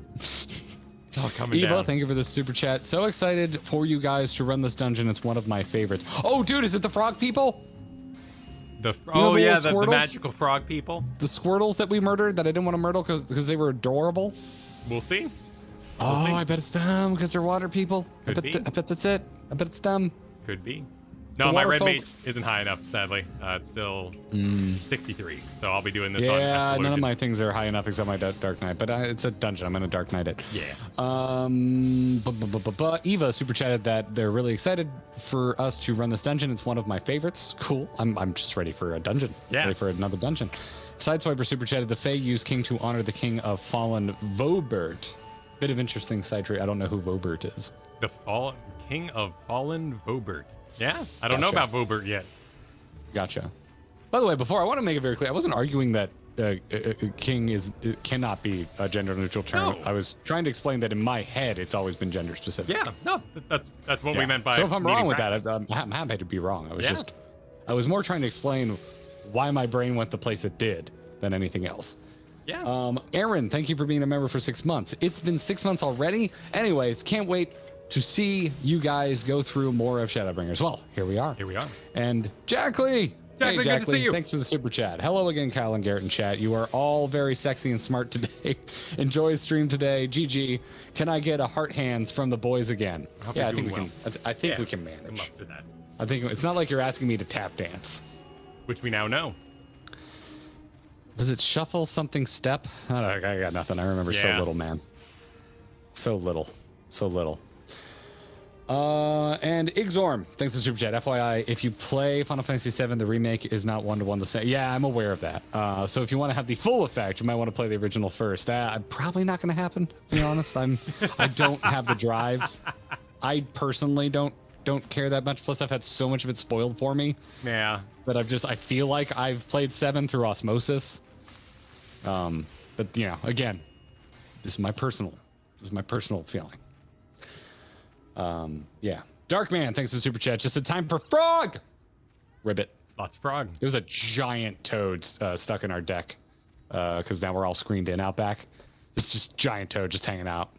Coming Eva, down. thank you for the super chat. So excited for you guys to run this dungeon. It's one of my favorites. Oh, dude, is it the frog people? The Squirtles? magical frog people. The Squirtles that we murdered that I didn't want to murder because they were adorable. We'll see. Oh, I bet it's them because they're water people. I bet that's it. I bet it's them. Could be. No, my red mage isn't high enough, sadly. It's still 63, so I'll be doing this on Yeah, none of my things are high enough except my Dark Knight, but it's a dungeon. I'm going to Dark Knight it. Yeah. Eva super chatted that they're really excited for us to run this dungeon. It's one of my favorites. Cool. I'm just ready for a dungeon. Yeah. Ready for another dungeon. Sideswiper super chatted the Fae use King to honor the King of Fallen Vobert. Bit of interesting side tree. I don't know who Vobert is. The King of Fallen Vobert. Yeah, I don't know about Vobert yet. Gotcha. By the way, before, I want to make it very clear, I wasn't arguing that king cannot be a gender neutral term. No. I was trying to explain that in my head, it's always been gender specific. Yeah, no, that's what we meant by. So if I'm wrong with practice. that, I'm happy to be wrong. I was more trying to explain why my brain went the place it did than anything else. Yeah. Aaron, thank you for being a member for 6 months. It's been 6 months already. Anyways, can't wait to see you guys go through more of Shadowbringers. Well, here we are. And Jack Lee. Hey, good Jack to see Lee, you. thanks for the super chat. Hello again, Kyle and Garrett in chat. You are all very sexy and smart today. Enjoy stream today. GG. Can I get a heart hands from the boys again? Yeah, I think we can. I think we can manage. I'm up for that. I think it's not like you're asking me to tap dance. Which we now know. Was it shuffle something step? I got nothing. I remember so little, man. So little. And Igzorm, thanks for Super Chat. FYI, if you play Final Fantasy VII, the remake is not one-to-one the same. Yeah, I'm aware of that. So if you want to have the full effect, you might want to play the original first. That probably not going to happen, to be honest. I don't have the drive. I personally don't care that much. Plus, I've had so much of it spoiled for me. Yeah. That I feel like I've played 7 through osmosis. But you know, again, this is my personal feeling. Yeah. Darkman, thanks for Super Chat. Just a time for frog. Ribbit. Lots of frog. There's a giant toad stuck in our deck because now we're all screened in out back. It's just giant toad just hanging out.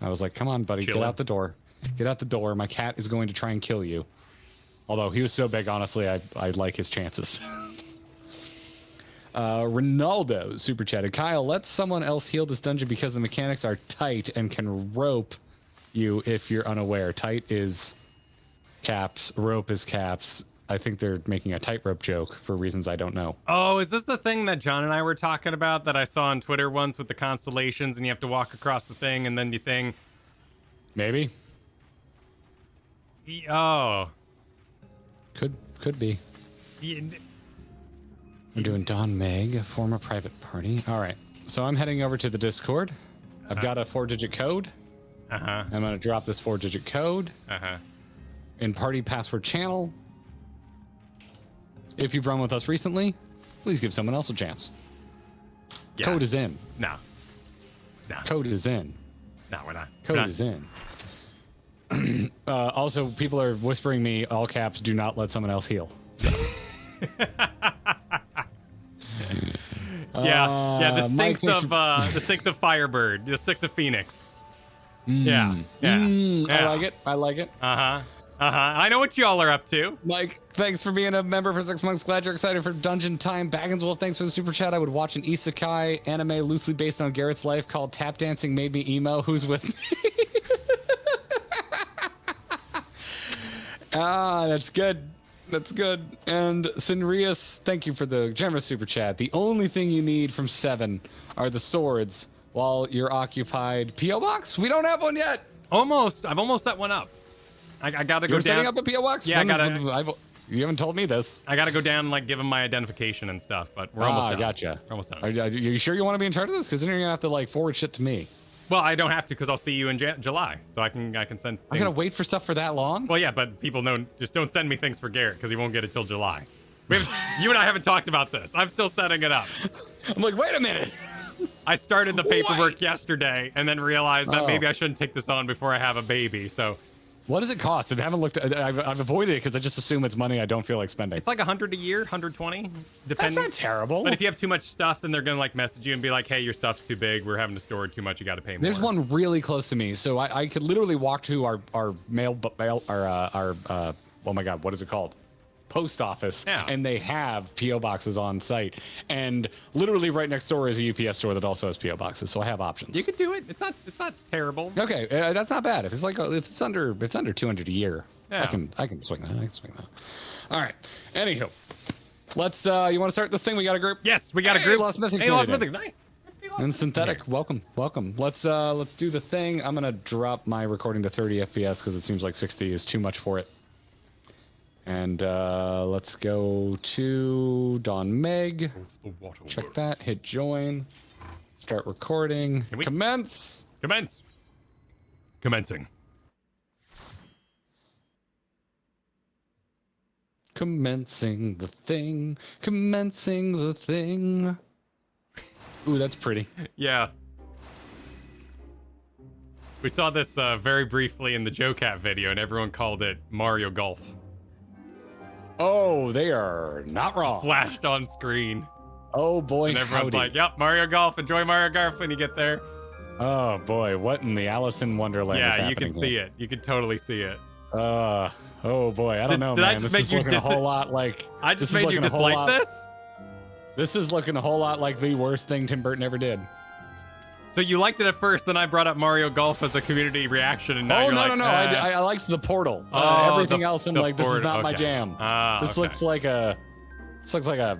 I was like, come on, buddy, Chilling. get out the door. Get out the door. My cat is going to try and kill you. Although he was so big, honestly, I like his chances. Ronaldo super chatted. Kyle, let someone else heal this dungeon because the mechanics are tight and can rope you if you're unaware. Tight is caps, rope is caps. I think they're making a tightrope joke for reasons I don't know. Oh, is this the thing that John and I were talking about that I saw on Twitter once with the constellations and you have to walk across the thing and then the thing? Maybe. Oh. Could be. Yeah. We're doing Don Meg, form a private party. All right. So I'm heading over to the Discord. I've got a 4-digit code. Uh-huh. I'm going to drop this 4-digit code in party password channel. If you've run with us recently, please give someone else a chance. Yeah. Code is in. No. Code is in. No, we're not. Code is in. Also, people are whispering me, all caps, do not let someone else heal. So. Yeah, the stinks of Firebird, the stinks of Phoenix. Yeah. I like it. I know what y'all are up to. Mike, thanks for being a member for 6 months. Glad you're excited for Dungeon Time. Baggins, thanks for the super chat. I would watch an isekai anime loosely based on Garrett's life called Tap Dancing Made Me Emo. Who's with me? That's good. That's good. And Sinrius, thank you for the generous super chat. The only thing you need from 7 are the swords while you're occupied. P.O. Box? We don't have one yet. Almost. I've almost set one up. I gotta go You're down. setting up a P.O. Box? Yeah, you haven't told me this. I gotta go down and like give him my identification and stuff, but we're almost done. Gotcha. We're almost done. Are you sure you want to be in charge of this? Because then you're gonna have to like forward shit to me. Well, I don't have to because I'll see you in July, so I can send. Things. I'm gonna wait for stuff for that long. Well, yeah, but people know. Just don't send me things for Garrett because he won't get it till July. You and I haven't talked about this. I'm still setting it up. I'm like, wait a minute. I started the paperwork yesterday and then realized that maybe I shouldn't take this on before I have a baby. So, what does it cost? I haven't looked. I've avoided it because I just assume it's money I don't feel like spending. It's like $100 a year, 120, depending. That's not terrible. But if you have too much stuff, then they're gonna like message you and be like, "Hey, your stuff's too big. We're having to store it too much. You got to pay more." There's one really close to me, so I could literally walk to our oh my god, what is it called? Post office, and they have P.O. boxes on site, and literally right next door is a UPS store that also has P.O. boxes, so I have options. You could do it. It's not terrible. Okay, that's not bad. If it's under 200 a year, I can swing that. All right. Anywho, let's. You want to start this thing? We got a group. Yes, we got a group. Lost Mythics. Nice. And Synthetic, welcome. Let's do the thing. I'm gonna drop my recording to 30 FPS because it seems like 60 is too much for it. And let's go to Don Meg. Check that. Hit join. Start recording. Commence. Commencing. Commencing the thing. Commencing the thing. Ooh, that's pretty. Yeah. We saw this very briefly in the JoCat video, and everyone called it Mario Golf. Oh, they are not wrong. Flashed on screen. Oh boy, and everyone's like, "Yep, Mario Golf. Enjoy Mario Golf when you get there." Oh boy, what in the Alice in Wonderland is happening? Yeah, you can see it. You can totally see it. Oh boy, I don't know, man. This is looking a whole lot like. I just made you dislike this? This is looking a whole lot like the worst thing Tim Burton ever did. So you liked it at first, then I brought up Mario Golf as a community reaction, and now you're like, no. I liked the Portal. Everything else, I'm like, this is not my jam. This looks like a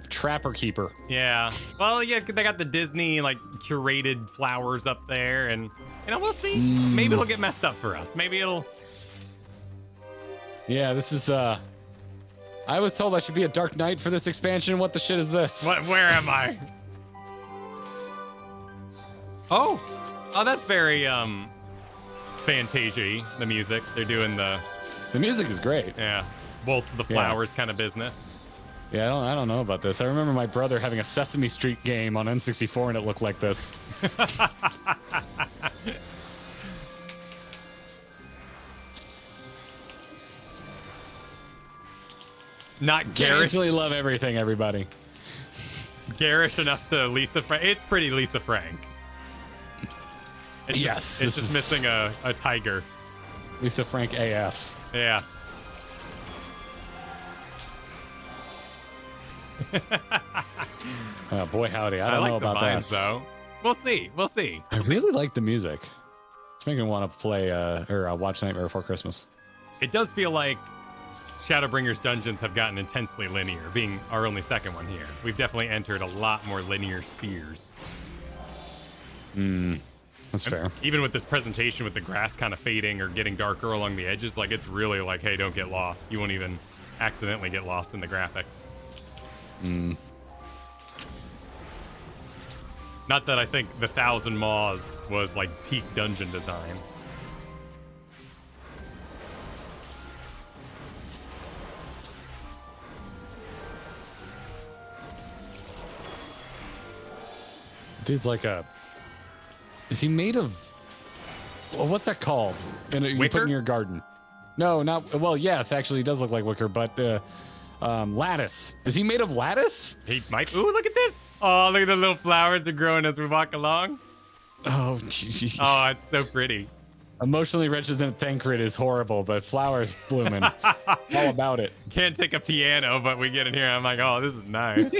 trapper keeper. Yeah. Well, yeah, they got the Disney like curated flowers up there, and we'll see. Maybe it'll get messed up for us. Maybe it'll. Yeah, this is I was told I should be a Dark Knight for this expansion. What the shit is this? Where am I? Oh, that's very Fantasia. The music they're doing the music is great. Yeah, Waltz of the Flowers kind of business. Yeah, I don't know about this. I remember my brother having a Sesame Street game on N64 and it looked like this. Not Can't garish. easily love everything, everybody. Garish enough to Lisa Frank. It's pretty Lisa Frank. It's Yes, it's this just is- missing a tiger. Lisa Frank AF. Yeah. Oh boy, howdy! I don't like know the about vines, that. though. We'll see. We'll see. I really like the music. It's making me want to play or watch Nightmare Before Christmas. It does feel like Shadowbringers dungeons have gotten intensely linear, being our only second one here. We've definitely entered a lot more linear spheres. That's fair. Even with this presentation with the grass kind of fading or getting darker along the edges, like it's really like, hey, don't get lost. You won't even accidentally get lost in the graphics. Not that I think the Thousand Maws was like peak dungeon design. Dude's like a. Is he made of? Well, what's that called? And you put Wicker? in your garden. No, not. Well, yes, actually, he does look like wicker, but lattice. Is he made of lattice? He might. Ooh, look at this. Oh, look at the little flowers are growing as we walk along. Oh, geez. Oh, it's so pretty. Emotionally resident Thancred is horrible, but flowers blooming. All about it. Can't take a piano, but we get in here. I'm like, oh, this is nice.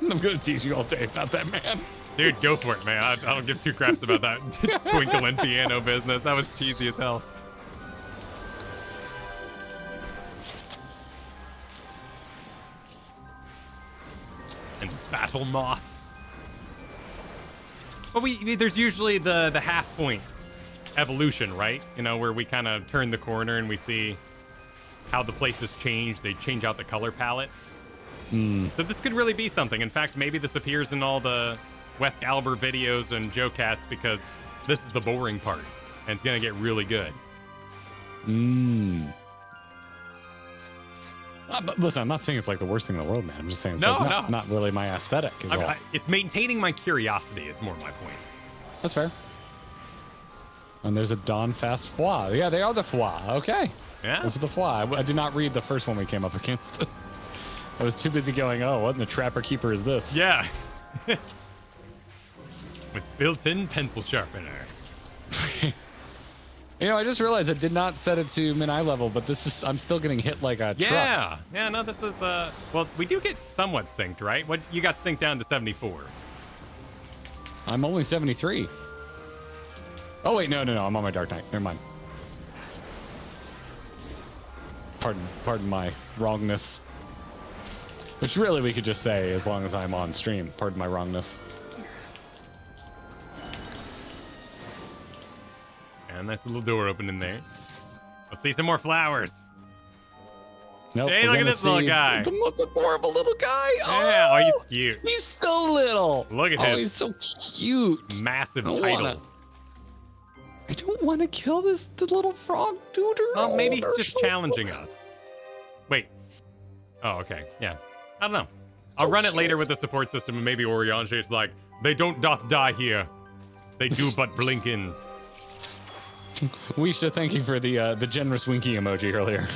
I'm gonna teach you all day about that, man. Dude, go for it, man. I don't give two craps about that twinkle and piano business. That was cheesy as hell. And battle moths. But there's usually the half point evolution, right? You know, where we kind of turn the corner and we see how the place has changed. They change out the color palette. So this could really be something. In fact, maybe this appears in all the West Galber videos and Joe Cats because this is the boring part and it's gonna get really good. But listen, I'm not saying it's like the worst thing in the world, man. I'm just saying it's No, like no. not really my aesthetic. Is all. It's maintaining my curiosity is more my point. That's fair. And there's a Dawn Fast Foie. Yeah, they are the Foie. Okay. Yeah. Those are the Foie. I did not read the first one we came up against. I was too busy going, oh, what in the Trapper Keeper is this? Yeah. With built-in pencil sharpener. You know, I just realized I did not set it to min-eye level, but this is, I'm still getting hit like a truck. Yeah. Yeah, no, this is, well, we do get somewhat synced, right? What you got synced down to 74. I'm only 73. Oh, wait, no, I'm on my Dark Knight. Never mind. Pardon my wrongness. Which really we could just say as long as I'm on stream. Pardon my wrongness. And nice little door open in there. Let's see some more flowers. Nope. Hey, we're look at gonna this little see guy. The most adorable little guy. Yeah, oh, he's cute. He's still little. Look at Oh, him. he's so cute. Massive I don't title. I don't want to kill the little frog dude. Well, maybe he's they're just so challenging us. Wait. Oh, okay. Yeah. I don't know. I'll run it later with the support system, and maybe Oriange's like, they don't doth die here. They do but blink in. Weisha, thank you for the generous winky emoji earlier.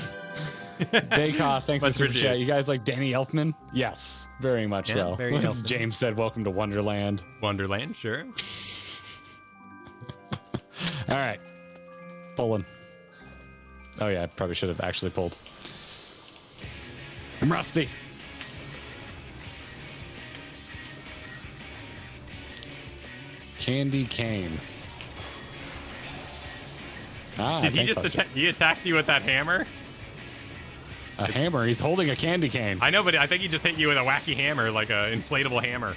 Dayka, thanks for Much super chat. appreciated. You guys like Danny Elfman? Yes, very much Yeah, so. very Elfman. James said, "Welcome to Wonderland." Wonderland, sure. All right, pulling. Oh yeah, I probably should have actually pulled. I'm rusty. Candy cane. Ah, Did he tank just buster. he attacked you with that hammer? A hammer? He's holding a candy cane. I know, but I think he just hit you with a wacky hammer, like an inflatable hammer.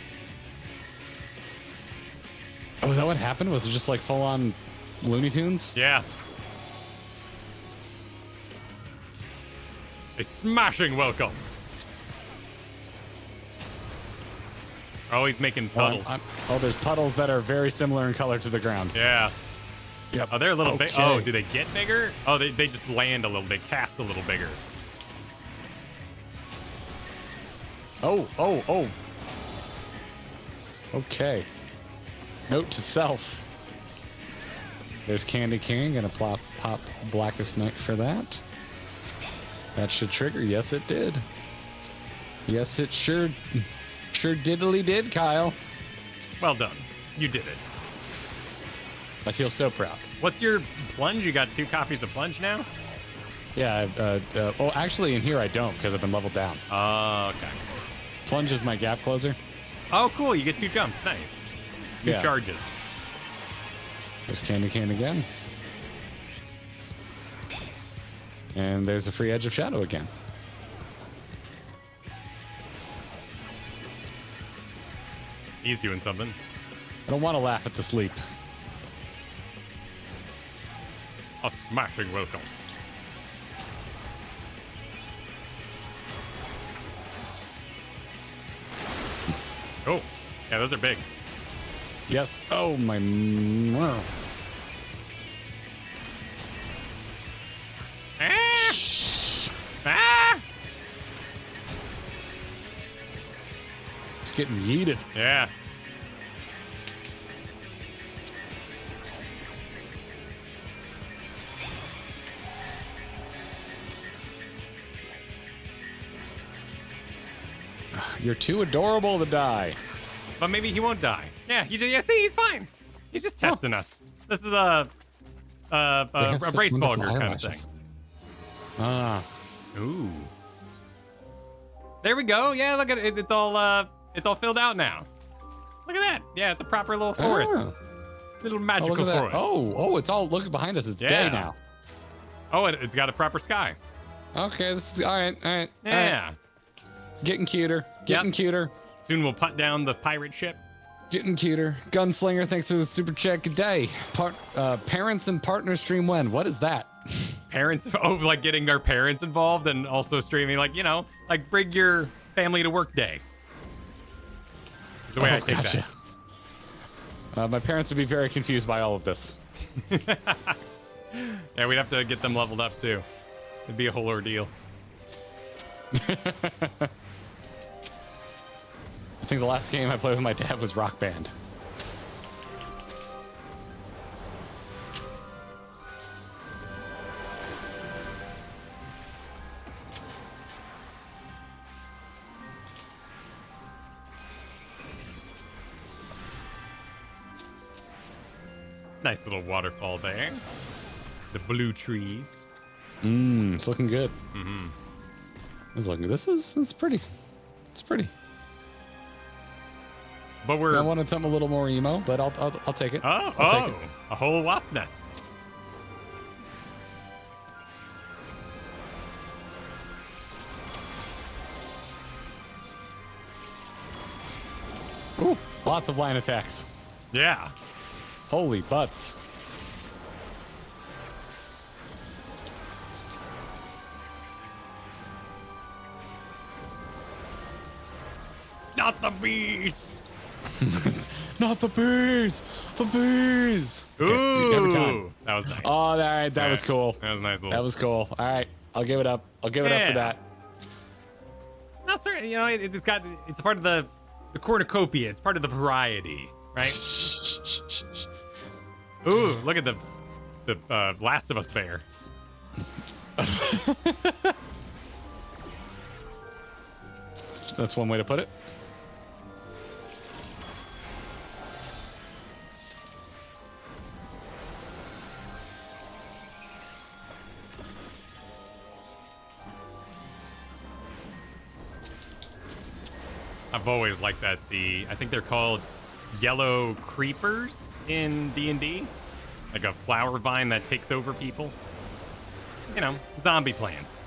Oh, is that what happened? Was it just like full on Looney Tunes? Yeah. A smashing welcome. Always making puddles. There's puddles that are very similar in color to the ground. Yeah. Yep. Oh, they're a little big. Okay. Oh, do they get bigger? Oh, they just land a little. They cast a little bigger. Oh. Okay. Note to self. There's Candy King. Gonna pop Blackest Night for that. That should trigger. Yes, it did. Yes, it sure diddly did, Kyle. Well done. You did it. I feel so proud. What's your plunge? You got 2 copies of plunge now? Yeah. Oh, actually, in here I don't because I've been leveled down. Oh, okay. Plunge is my gap closer. Oh, cool. You get 2 jumps. Nice. 2 Yeah. charges. There's Candy Cane again. And there's a free Edge of Shadow again. He's doing something. I don't want to laugh at the sleep. A smashing welcome. Oh, yeah, those are big. Yes. Oh, my... Ah! Ah! It's getting yeeted. Yeah. You're too adorable to die. But maybe he won't die. Yeah, see, he's fine. He's just testing us. This is a brace vulgar kind of thing. Ah. Ooh. There we go. Yeah, look at it. It's all filled out now. Look at that. Yeah, it's a proper little forest. Ah. Little Oh, magical look at that. forest. Oh, it's all, look behind us. It's Yeah. day now. Oh, it's got a proper sky. Okay, this is, all right. Yeah. Getting cuter. Getting cuter. Soon we'll putt down the pirate ship. Getting cuter. Gunslinger, thanks for the super chat. Good day. Parents and partner stream when? What is that? Parents, like getting our parents involved and also streaming, like, like bring your family to work day. Is the way I take gotcha. My parents would be very confused by all of this. that. Yeah, we'd have to get them leveled up too. It'd be a whole ordeal. I think the last game I played with my dad was Rock Band. Nice little waterfall there. The blue trees. It's looking good. Mm-hmm. This is pretty. It's pretty. But I wanted something a little more emo, but I'll take it. I'll take it. A whole wasp nest. Ooh, lots of line attacks. Yeah. Holy butts. Not the bees. Not the bees! The bees! Ooh, every time. that was nice. Oh, all right, that was cool. That was nice. That was cool. All right, I'll give it up. I'll give it up for that. Not certain. It's part of the cornucopia. It's part of the variety, right? Ooh, look at the Last of Us bear. That's one way to put it. I've always liked that. I think they're called yellow creepers in D&D, like a flower vine that takes over people. Zombie plants.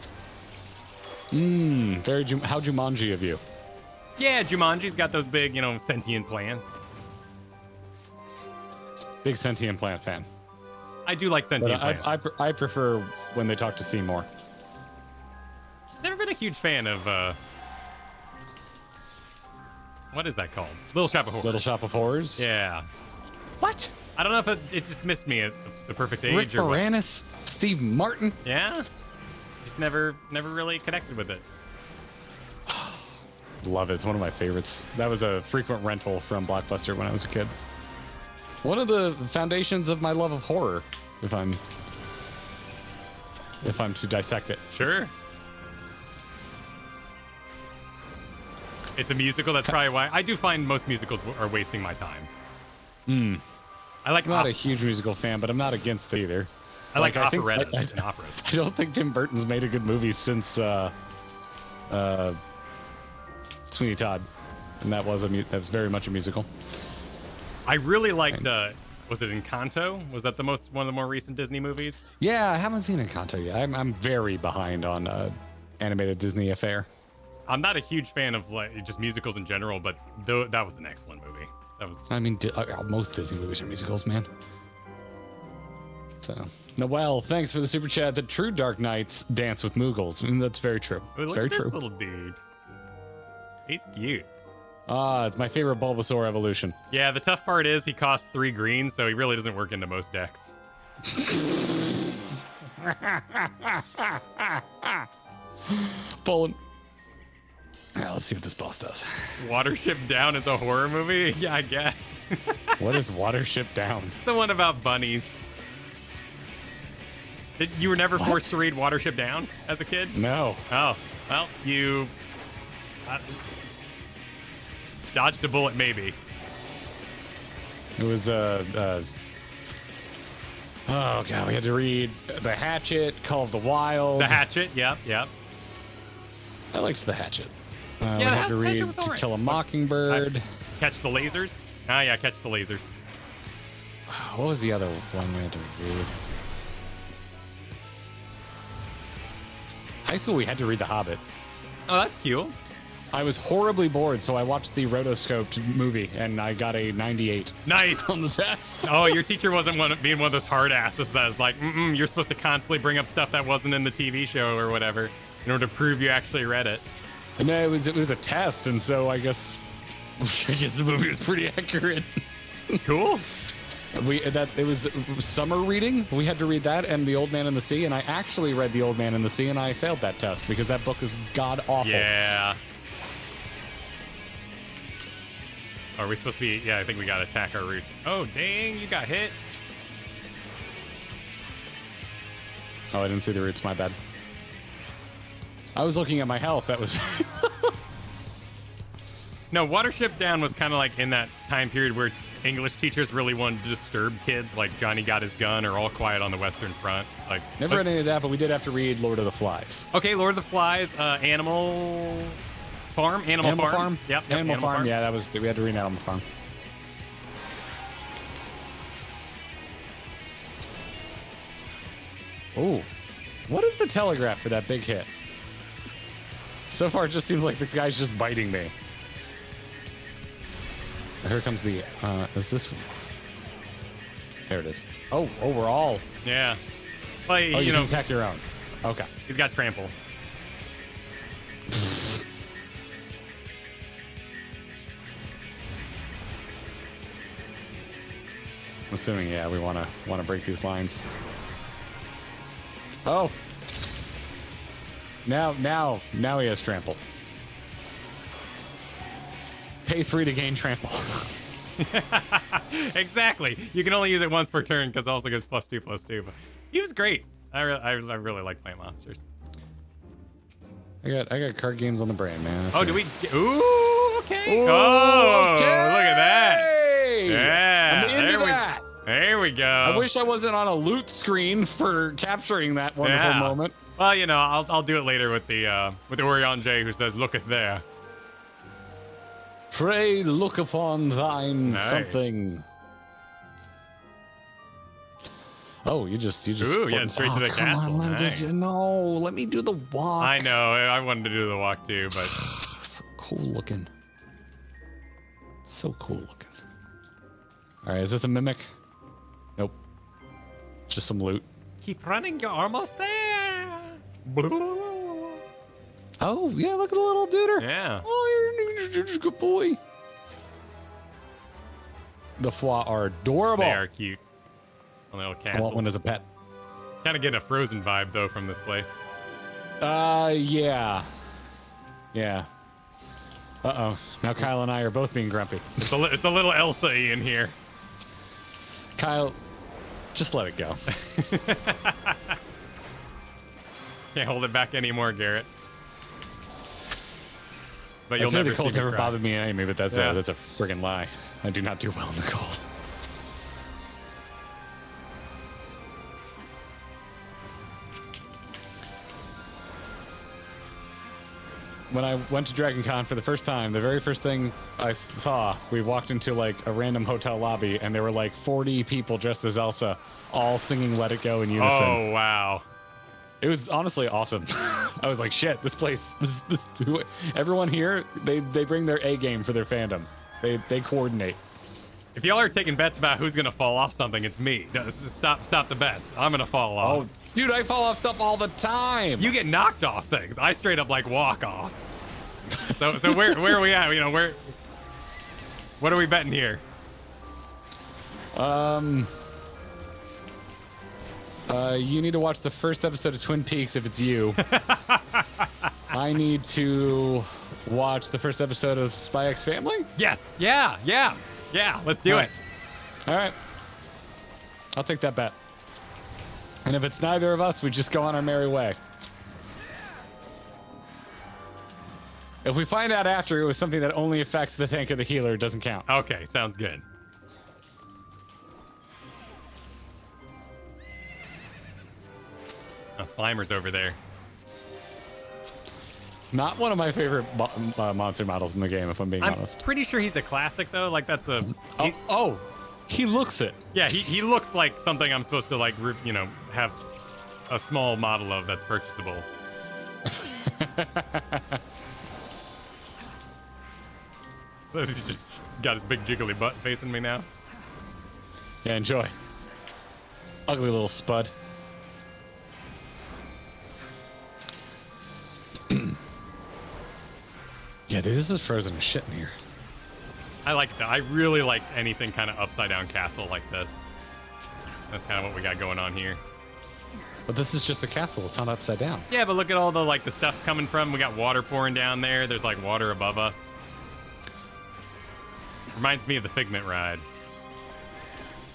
Very how Jumanji of you. Yeah, Jumanji's got those big, sentient plants. Big sentient plant fan. I do like sentient plants. I prefer when they talk to Seymour. They're huge fan of what is that called? Little Shop of Horrors. Little Shop of Horrors. Yeah. What? I don't know if it just missed me at the perfect age Rick or what. Moranis, Steve Martin. Yeah. Just never really connected with it. Love it. It's one of my favorites. That was a frequent rental from Blockbuster when I was a kid. One of the foundations of my love of horror, if I'm to dissect it. Sure. It's a musical. That's probably why I do find most musicals are wasting my time. I like. I'm not a huge musical fan, but I'm not against it either. I like I think- operettas and operas. I don't think Tim Burton's made a good movie since Sweeney Todd, and that was very much a musical. I really liked. Was it Encanto? Was that one of the more recent Disney movies? Yeah, I haven't seen Encanto yet. I'm very behind on animated Disney affair. I'm not a huge fan of like just musicals in general, but that was an excellent movie. That was. I mean, most Disney movies are musicals, man. So, Noel, thanks for the super chat. The true Dark Knights dance with Moogles, and that's very true. Ooh, It's look very at this true. little dude. He's cute. It's my favorite Bulbasaur evolution. Yeah, the tough part is he costs 3 green, so he really doesn't work into most decks. Pulling. Yeah, let's see what this boss does. Watership Down is a horror movie? Yeah, I guess. What is Watership Down? The one about bunnies. You were never forced to read Watership Down as a kid? No. Oh, well, you dodged a bullet, maybe. It was oh god, we had to read The Hatchet, Call of the Wild. The Hatchet, yep. I liked The Hatchet. We Yeah, had to Hatchet read was To alright. Kill a Mockingbird. Catch the Lasers? Ah, yeah, Catch the Lasers. What was the other one we had to read? High school, we had to read The Hobbit. Oh, that's cute. I was horribly bored, so I watched the rotoscoped movie, and I got a 98 Nice. on the test. Oh, your teacher wasn't being one of those hard asses that is like, you're supposed to constantly bring up stuff that wasn't in the TV show or whatever in order to prove you actually read it. And it was a test, and so I guess the movie was pretty accurate. Cool. It was summer reading. We had to read that and The Old Man and the Sea, and I actually read The Old Man and the Sea, and I failed that test because that book is god awful. Yeah. Are we supposed to be? Yeah, I think we gotta attack our roots. Oh, dang, you got hit. Oh, I didn't see the roots. My bad. I was looking at my health. That was. No, Watership Down was kind of like in that time period where English teachers really wanted to disturb kids, like Johnny Got His Gun or All Quiet on the Western Front. Like Never read any of that, but we did have to read Lord of the Flies. Okay, Lord of the Flies, Animal Farm. Yep, Animal Farm. Yeah, we had to read Animal Farm. Ooh, what is the telegraph for that big hit? So far, it just seems like this guy's just biting me. Here comes the. Is this? There it is. Oh, overall. Yeah. Well, You can attack your own. Okay. He's got trample. I'm assuming, yeah, we want to break these lines. Oh. Now he has trample. Pay 3 to gain trample. Exactly. You can only use it once per turn because it also gives +2/+2. But he was great. I really like playing monsters. I got card games on the brain, man. Oh, do we? Ooh, okay. Oh, okay. look at that. Yeah. I'm into that. There we go. I wish I wasn't on a loot screen for capturing that wonderful moment. Well, I'll do it later with the Orion J who says, "Look at there." Pray look upon thine Nice. something. Oh, you just. Ooh, yeah, straight to the come castle. On, Nice. let me do the walk. I know. I wanted to do the walk too, but So cool looking. So cool looking. All right, is this a mimic? Nope. Just some loot. keep running. You're almost there. Oh, yeah, look at the little duder. Yeah. Oh, you're a good boy. The foie are adorable. They are cute. A little I castle. want one as a pet. Kind of getting a Frozen vibe, though, from this place. Yeah. Yeah. Uh-oh. Now Kyle and I are both being grumpy. It's a little Elsa-y in here. Kyle, just let it go. Can't hold it back anymore, Garrett. But I'd you'll say never the cold see me never cry. bothered me anyway, but that's Yeah. a friggin' lie. I do not do well in the cold. When I went to Dragon Con for the first time, the very first thing I saw, we walked into like a random hotel lobby and there were like 40 people dressed as Elsa, all singing Let It Go in unison. Oh, wow. It was honestly awesome. I was like, shit, this place, everyone here, they bring their A game for their fandom. They coordinate. If y'all are taking bets about who's going to fall off something, it's me. No, just stop the bets. I'm going to fall off. Oh, dude, I fall off stuff all the time. You get knocked off things. I straight up like walk off. So where are we at? You know, what are we betting here? You need to watch the first episode of Twin Peaks if it's you. I need to watch the first episode of Spy X Family. Yes. Yeah. Let's do it. All right. I'll take that bet. And if it's neither of us, we just go on our merry way. If we find out after it was something that only affects the tank or the healer, it doesn't count. Okay, sounds good. Oh, Slimer's over there. Not one of my favorite monster models in the game, if I'm being I'm honest. pretty sure he's a classic, though. Like, that's a... He looks it. Yeah, he looks like something I'm supposed to, like, have a small model of that's purchasable. He just got his big jiggly butt facing me now. Yeah, enjoy. Ugly little spud. Yeah, this is frozen as shit in here. I like that. I really like anything kind of upside down castle like this. That's kind of what we got going on here. But this is just a castle. It's not upside down. Yeah, but look at all the the stuff coming from. We got water pouring down there. There's like water above us. Reminds me of the Figment ride.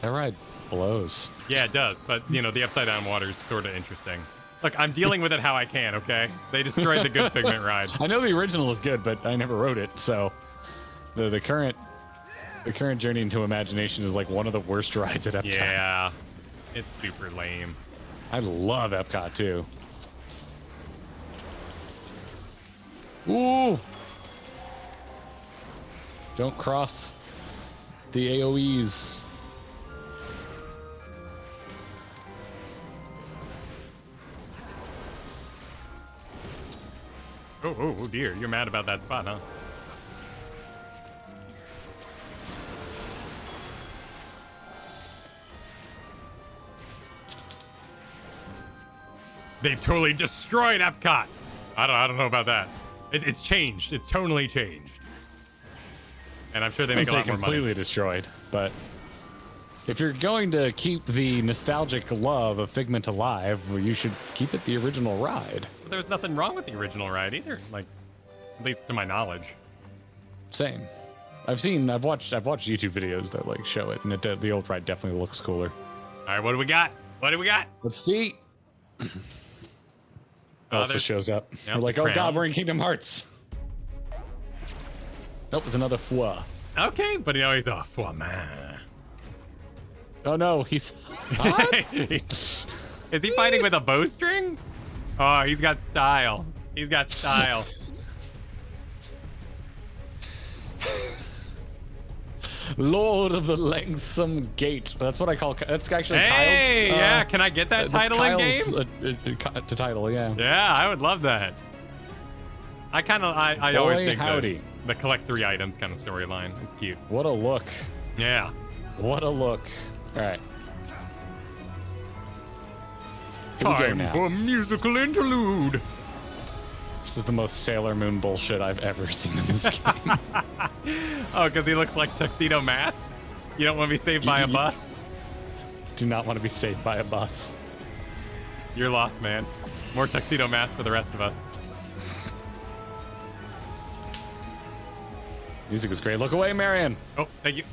That ride blows. Yeah, it does. But the upside down water is sort of interesting. Look, I'm dealing with it how I can. Okay, they destroyed the good Figment ride. I know the original is good, but I never wrote it, so the current Journey into Imagination is like one of the worst rides at Epcot. Yeah, it's super lame. I love Epcot too. Ooh! Don't cross the AoEs. Oh dear, you're mad about that spot, huh? They've totally destroyed Epcot. I don't know about that. It's changed. It's totally changed. And I'm sure they make a lot more money. Completely destroyed, but if you're going to keep the nostalgic love of Figment alive, well, you should keep it the original ride. But there was nothing wrong with the original ride either, like, at least to my knowledge. Same. I've watched YouTube videos that like show it, and the old ride definitely looks cooler. All right, what do we got? Let's see. Elsa there's- shows up. Yep, We're like, the oh crown. god, we're in Kingdom Hearts. Nope, it's another foie. Okay, but he's off. Oh, man. Oh no, he's. Is he fighting with a bowstring? Oh, he's got style. Lord of the Langsome Gate. That's what I call. That's actually Hey, Kyle's. yeah, can I get that that's title in Kyle's, game? To title, yeah. Yeah, I would love that. I always think howdy. the collect 3 items kind of storyline is cute. What a look. Yeah. What a look. All right. Here we go Time now. for musical interlude. This is the most Sailor Moon bullshit I've ever seen in this game. Oh, because he looks like Tuxedo Mask? You don't want to be saved by a bus? Do not want to be saved by a bus. You're lost, man. More Tuxedo Mask for the rest of us. Music is great. Look away, Marion. Oh, thank you.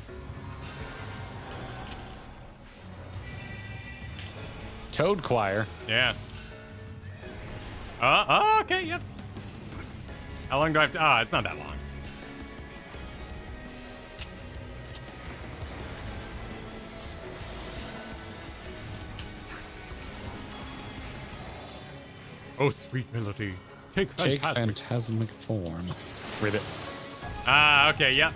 Toad Choir. Yeah. Oh, okay, yep. How long do I have to... Ah, it's not that long. Oh, sweet melody. Take phantasmic form. Read it. Ah, okay, yep.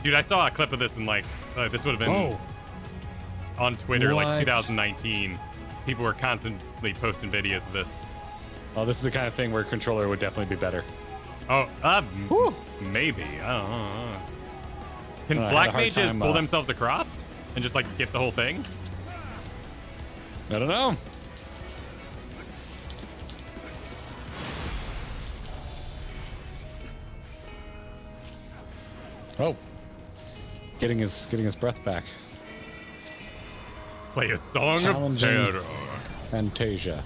Dude, I saw a clip of this in like... this would have been on Twitter, like 2019. People were constantly posting videos of this. Oh, this is the kind of thing where a controller would definitely be better. Oh, maybe. I don't know. Can black mages pull themselves across and just like skip the whole thing? I don't know. Oh, getting his breath back. Play a song of terror. Fantasia.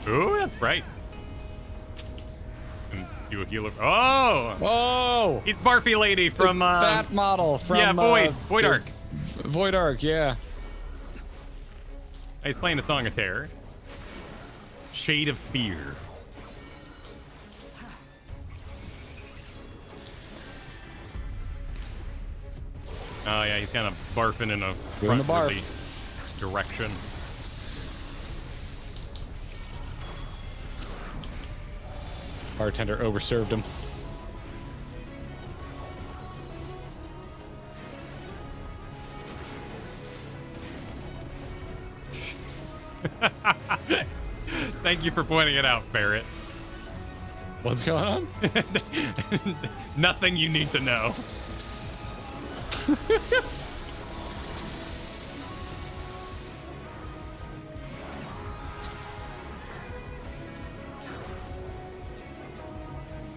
Ooh, that's bright. And do a healer. Oh! Whoa! He's Barfy Lady from that model from Void Ark. Void Ark, yeah. He's playing a song of terror. Shade of Fear. Oh yeah, he's kind of barfing in a front direction. Bartender overserved him. Thank you for pointing it out, Ferret. What's going on? Nothing you need to know.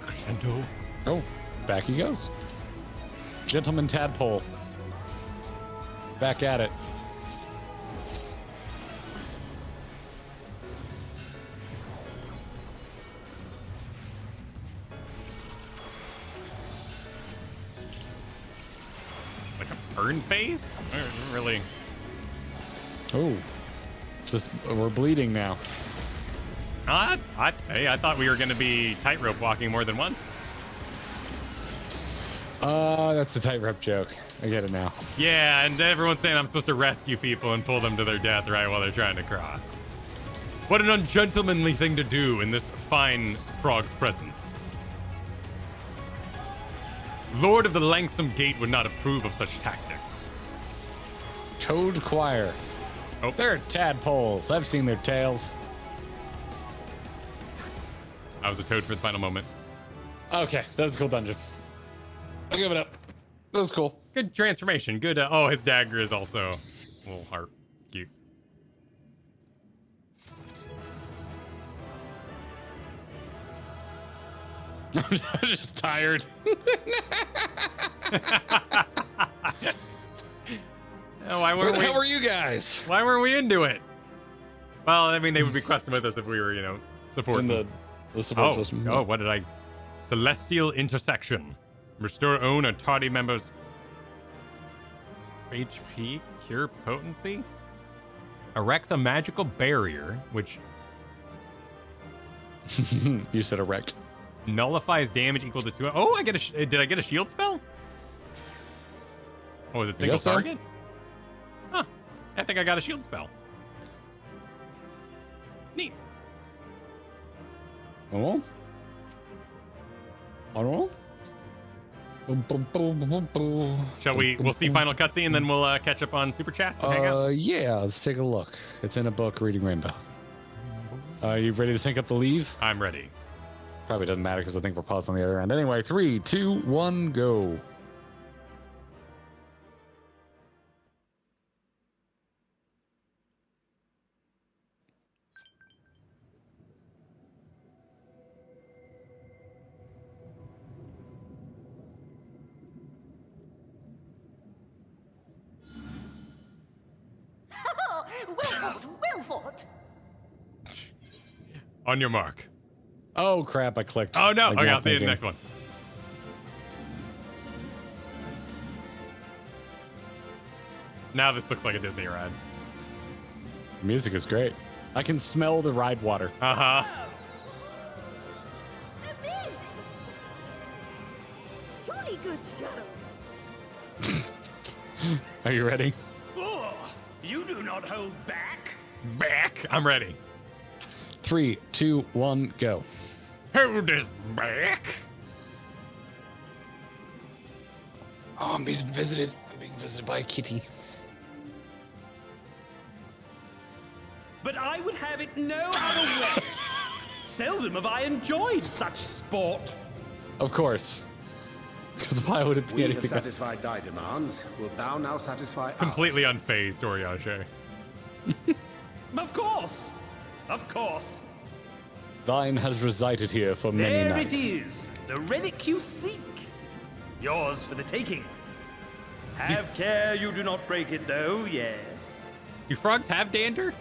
Crescendo. Oh, back he goes. Gentleman Tadpole. Back at it. Like a burn phase? Really? Oh, it's just we're bleeding now. Hey, I thought we were going to be tightrope walking more than once. That's the tightrope joke. I get it now. Yeah, and everyone's saying I'm supposed to rescue people and pull them to their death right while they're trying to cross. What an ungentlemanly thing to do in this fine frog's presence. Lord of the Langsome Gate would not approve of such tactics. Toad Choir. Oh. They're tadpoles. I've seen their tails. I was a toad for the final moment. Okay, that was a cool dungeon. I'll give it up. That was cool. Good transformation. Good. Oh, his dagger is also a little heart. Cute. I'm just tired. Why Where the hell were you guys? Why weren't we into it? Well, I mean, they would be questing with us if we were, you know, supporting the support system. Oh, what did I? Celestial Intersection. Restore own or tardy members. HP, cure potency. Erects a magical barrier, which you said erect. Nullifies damage equal to 2. Oh, did I get a shield spell? Oh, is it single target? Huh. I think I got a shield spell. Neat. Oh. Oh. Shall we? We'll see final cutscene, and then we'll catch up on super chats and hang out. Yeah, let's take a look. It's in a book, Reading Rainbow. You ready to sync up the leave? I'm ready. Probably doesn't matter because I think we're paused on the other end. Anyway, 3, 2, 1, go. Wilford! On your mark. Oh crap! I clicked. Oh no! Like, Okay, not I'll see you in the thinking. next one. Now this looks like a Disney ride. The music is great. I can smell the ride water. Uh-huh. Amazing! Jolly good show. Are you ready? Oh, you do not hold back. Back. I'm ready. 3, 2, 1, go. Hold this back. Oh, I'm being visited. I'm being visited by a kitty. But I would have it no other way. Seldom have I enjoyed such sport. Of course. Because why would it be We have anything else? satisfied thy demands. Wilt thou now satisfy Completely ours? unfazed, Oriache. Of course. Of course. Thine has resided here for many There nights. it is. The relic you seek. Yours for the taking. Have care you do not break it, though, yes. Do frogs have dander?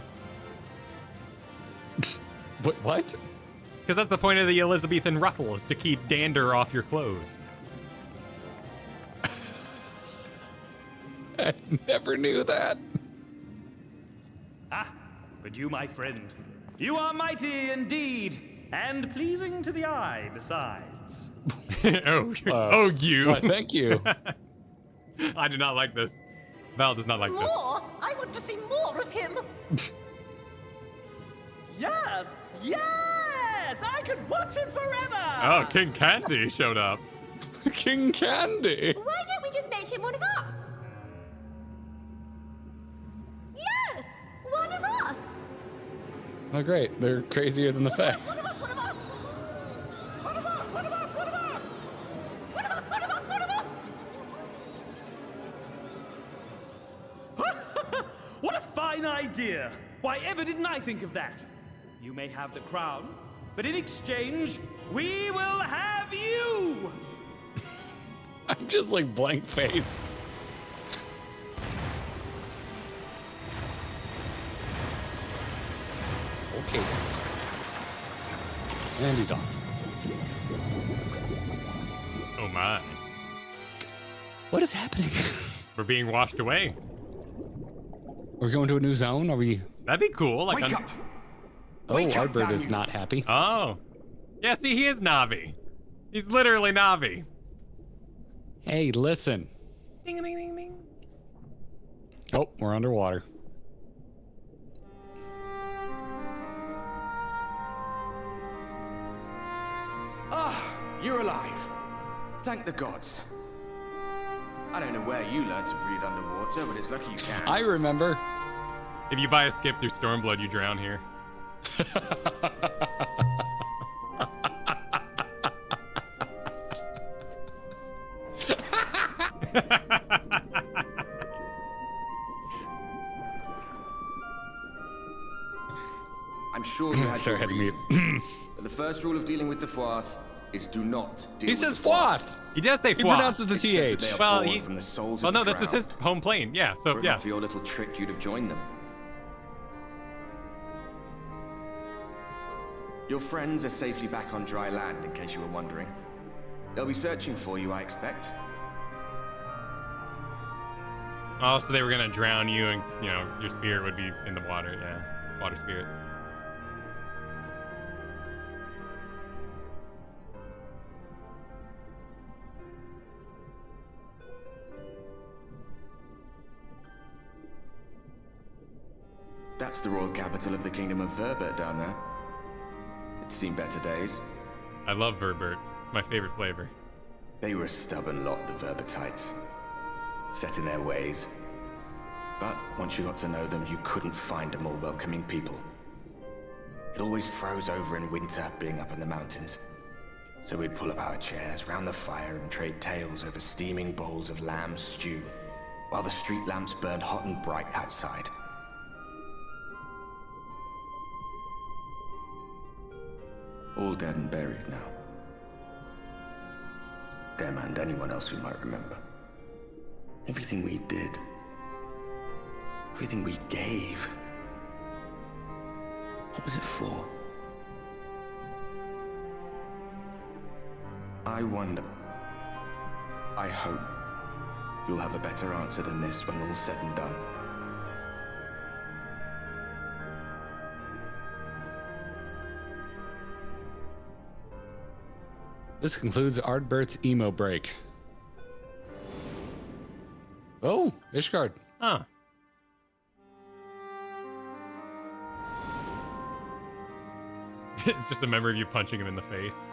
What? Because that's the point of the Elizabethan ruffle, is to keep dander off your clothes. I never knew that. Ah, but you, my friend, you are mighty indeed, and pleasing to the eye besides. Oh, you. Why, thank you. I do not like this. Val does not like this. More? I want to see more of him. Yes! Yes! I could watch him forever! Oh, King Candy showed up. King Candy. Why don't we just make him one of us? Yes! One of us! Oh, great. They're crazier than the fact. One of us! One of us! One of us! One of us! One of us! One of us! One of us! One of us! What a fine idea! Why ever didn't I think of that? You may have the crown, but in exchange, we will have you! I'm just like blank faced. Okay, guys. And he's off. Oh my. What is happening? We're being washed away. We're going to a new zone? Are we? That'd be cool. Like Wake up! Oh, Wake our up, bird damn is you. not happy. Oh. Yeah, see, he is Navi. He's literally Navi. Hey, listen. Ding, ding, ding, ding. Oh, we're underwater. Ah, you're alive. Thank the gods. I don't know where you learned to breathe underwater, but it's lucky you can. I remember. If you buy a skip through Stormblood, you drown here. I'm sure you had Sorry, your I had to mute. reasons. But the first rule of dealing with the Fwath is do not deal He with says the Fwath. Fwath. He does say He Fwa. pronounces the Except that TH. they are Well, born he- from the souls Well, of no, the this is drowned. his home plane. Yeah, so Were it yeah. not for your little trick, you'd have joined them. Your friends are safely back on dry land, in case you were wondering. They'll be searching for you, I expect. Oh, so they were gonna drown you, and you know your spirit would be in the water. Yeah, water spirit. That's the royal capital of the kingdom of Verbert down there. It's seen better days. I love Verbert. It's my favorite flavor. They were a stubborn lot, the Verbertites. Set in their ways. But once you got to know them, you couldn't find a more welcoming people. It always froze over in winter, being up in the mountains. So we'd pull up our chairs round the fire and trade tales over steaming bowls of lamb stew, while the street lamps burned hot and bright outside. All dead and buried now. Them and anyone else who might remember. Everything we did, everything we gave, What was it for? I wonder. I hope you'll have a better answer than this when all's said and done. This concludes Ardbert's emo break. Oh, Ishgard. Huh. It's just a memory of you punching him in the face.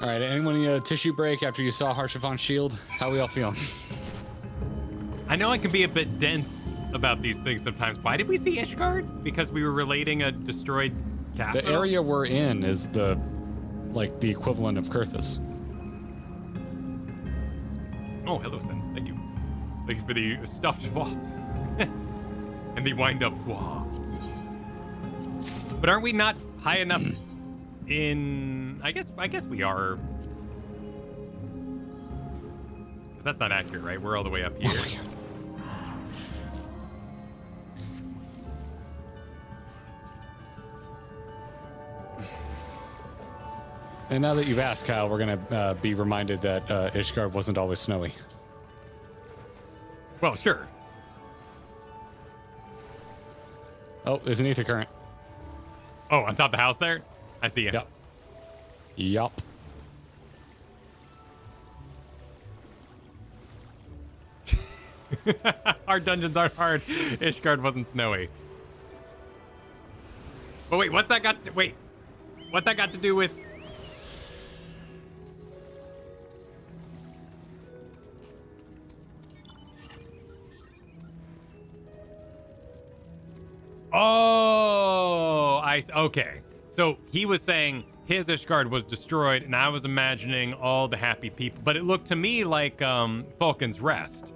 All right, anyone need a tissue break after you saw Harshavan's shield? How we all feeling? I know I can be a bit dense about these things sometimes. Why did we see Ishgard? Because we were relating a destroyed capital? The area we're in is the equivalent of Kurthus. Oh, hello, Sin. Thank you. Thank you for the stuffed foie. And the wind-up foie. But aren't we not high enough in... I guess we are. Because that's not accurate, right? We're all the way up here. Oh my God. And now that you've asked, Kyle, we're going to be reminded that Ishgard wasn't always snowy. Well, sure. Oh, there's an ether current. Oh, on top of the house there? I see you. Yep. Yup. Our dungeons aren't hard. Ishgard wasn't snowy. But wait, what's that got to do with... Oh, okay. So he was saying his Ishgard was destroyed, and I was imagining all the happy people. But it looked to me like Falcon's Rest,